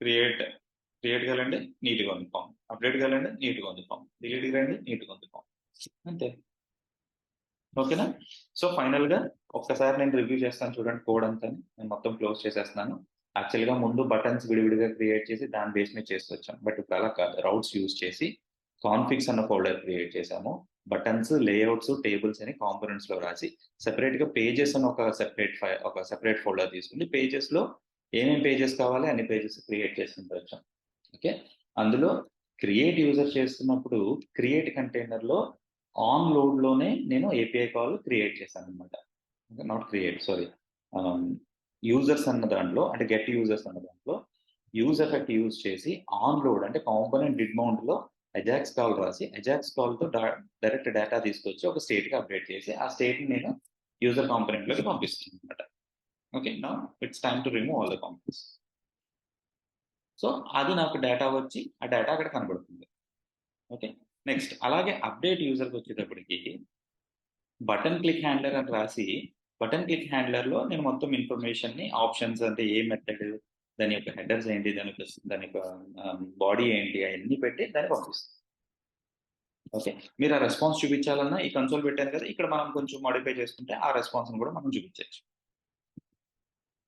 క్రియేట్ కావాలంటే నీట్గా ఉంది ఫామ్, అప్డేట్ కావాలంటే నీట్గా ఉంది ఫామ్, డిలీట్ కావాలంటే నీట్గా ఉంది ఫామ్, అంతే. ఓకేనా? సో ఫైనల్ గా ఒక్కసారి నేను రివ్యూ చేస్తాను చూడండి కోడ్ అంతా. నేను మొత్తం క్లోజ్ చేసేస్తున్నాను. యాక్చువల్ గా ముందు బటన్స్ విడివిడిగా క్రియేట్ చేసి దాని బేస్ మీద చేసుకొచ్చాం, బట్ ఇప్పుడు అలా కాదు. రౌట్స్ యూజ్ చేసి కాన్ఫిగ్స్ అన్న ఫోల్డర్ క్రియేట్ చేసాము. బటన్స్, లేఅవుట్స్, టేబుల్స్ అని కాంపోనెంట్స్ లో రాసి సెపరేట్ గా పేజెస్ అని ఒక సెపరేట్ ఫోల్డర్ తీసుకుని పేజెస్ లో ఏమేమి పేజెస్ కావాలి అన్ని పేజెస్ క్రియేట్ చేసుకుంటూ వచ్చాం. ఓకే, అందులో క్రియేట్ యూజర్ చేస్తున్నప్పుడు క్రియేట్ కంటైనర్ లో ఆన్ లోడ్ లోనే నేను ఏపీఐ కాల్ క్రియేట్ చేశాను అనమాట. నాట్ క్రియేట్, సారీ, యూజర్స్ అన్న దాంట్లో అంటే గెట్ యూజర్స్ అన్న దాంట్లో యూజ్ ఎఫెక్ట్ యూజ్ చేసి ఆన్ లోడ్ అంటే కాంపోనెంట్ డిడ్ మౌంట్ లో అజాక్స్ కాల్ రాసి అజాక్స్ కాల్ తో డైరెక్ట్ డేటా తీసుకొచ్చి ఒక స్టేట్ కి అప్డేట్ చేసి ఆ స్టేట్ ని నేను యూజర్ కాంపోనెంట్ లోకి పంపిస్తాను అనమాట. Okay. Now it's time to remove all the comments. So అది నాకు డేటా వచ్చి ఆ డేటా అక్కడ కనబడుతుంది. ఓకే. నెక్స్ట్ అలాగే అప్డేట్ యూజర్‌కి వచ్చేటప్పటికి బటన్ క్లిక్ హ్యాండ్లర్ అని రాసి, బటన్ క్లిక్ హ్యాండ్లర్‌లో నేను మొత్తం ఇన్ఫర్మేషన్‌ని ఆప్షన్స్ అంటే ఏ మెథడ్, దాని యొక్క హెడర్స్ ఏంటి, దాని యొక్క బాడీ ఏంటి అయన్నీ పెట్టి దాన్ని పంపిస్తాను. ఓకే. మీరు ఆ రెస్పాన్స్ చూపించాలన్నా ఈ కన్సోల్ పెట్టాను కదా! ఇక్కడ మనం కొంచెం మోడిఫై చేసుకుంటే ఆ రెస్పాన్స్‌ని కూడా మనం చూపించొచ్చు.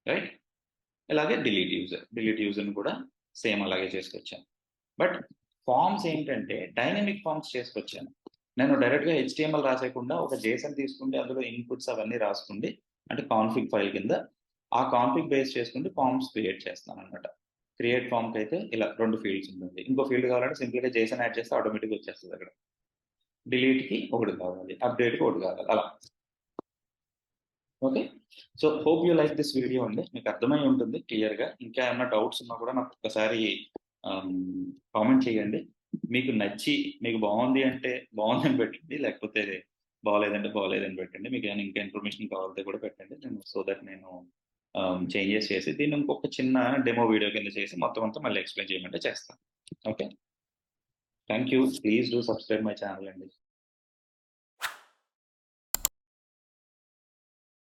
రైట్? ఇలాగే డిలీట్ యూజర్‌ని కూడా సేమ్ అలాగే చేసుకొచ్చాను. బట్ ఫార్మ్స్ ఏంటంటే డైనమిక్ ఫార్మ్స్ చేసుకొచ్చాను. నేను డైరెక్ట్‌గా హెచ్‌టీఎంఎల్ రాసేయకుండా ఒక జేసన్ తీసుకుంటే అందులో ఇన్‌పుట్స్ అవన్నీ రాసుకుండి అంటే కాన్ఫిగ్ ఫైల్ కింద ఆ కాన్ఫిగ్ బేస్ చేసుకుంటే ఫార్మ్స్ క్రియేట్ చేస్తాననమాట. క్రియేట్ ఫార్మ్‌కైతే ఇలా 2 ఫీల్డ్స్ ఉంటుంది. ఇంకో ఫీల్డ్ కావాలంటే సింపుల్‌గా జేసన్ యాడ్ చేస్తే ఆటోమేటిక్‌గా వచ్చేస్తది అక్కడ. డిలీట్‌కి ఒకటి కావాలి. అప్‌డేట్‌కి ఒకటి కావాలి. అలా. Okay. So hope you like this video అండి. మీకు అర్థమై ఉంటుంది క్లియర్‌గా. ఇంకా ఏమన్నా డౌట్స్ ఉన్నా కూడా నాకు ఒక్కసారి ఆహ్, కామెంట్ చేయండి. మీకు నచ్చి మీకు బావుంది అంటే బావుందని పెట్టండి. లేకపోతే బాలేదంటే బాలేదని పెట్టండి. మీకేమైనా ఇంకా ఇన్ఫర్మేషన్ కావాలంటే కూడా పెట్టండి. నేను సో దట్ నేను చేంజెస్ చేసి దీన్ని ఇంకొక చిన్న డెమో వీడియో కింద చేసి మొత్తం అంతా మళ్ళీ ఎక్స్‌ప్లెయిన్ చేయమంటే చేస్తాను. Okay. Thank you. Please do subscribe my channel అండి.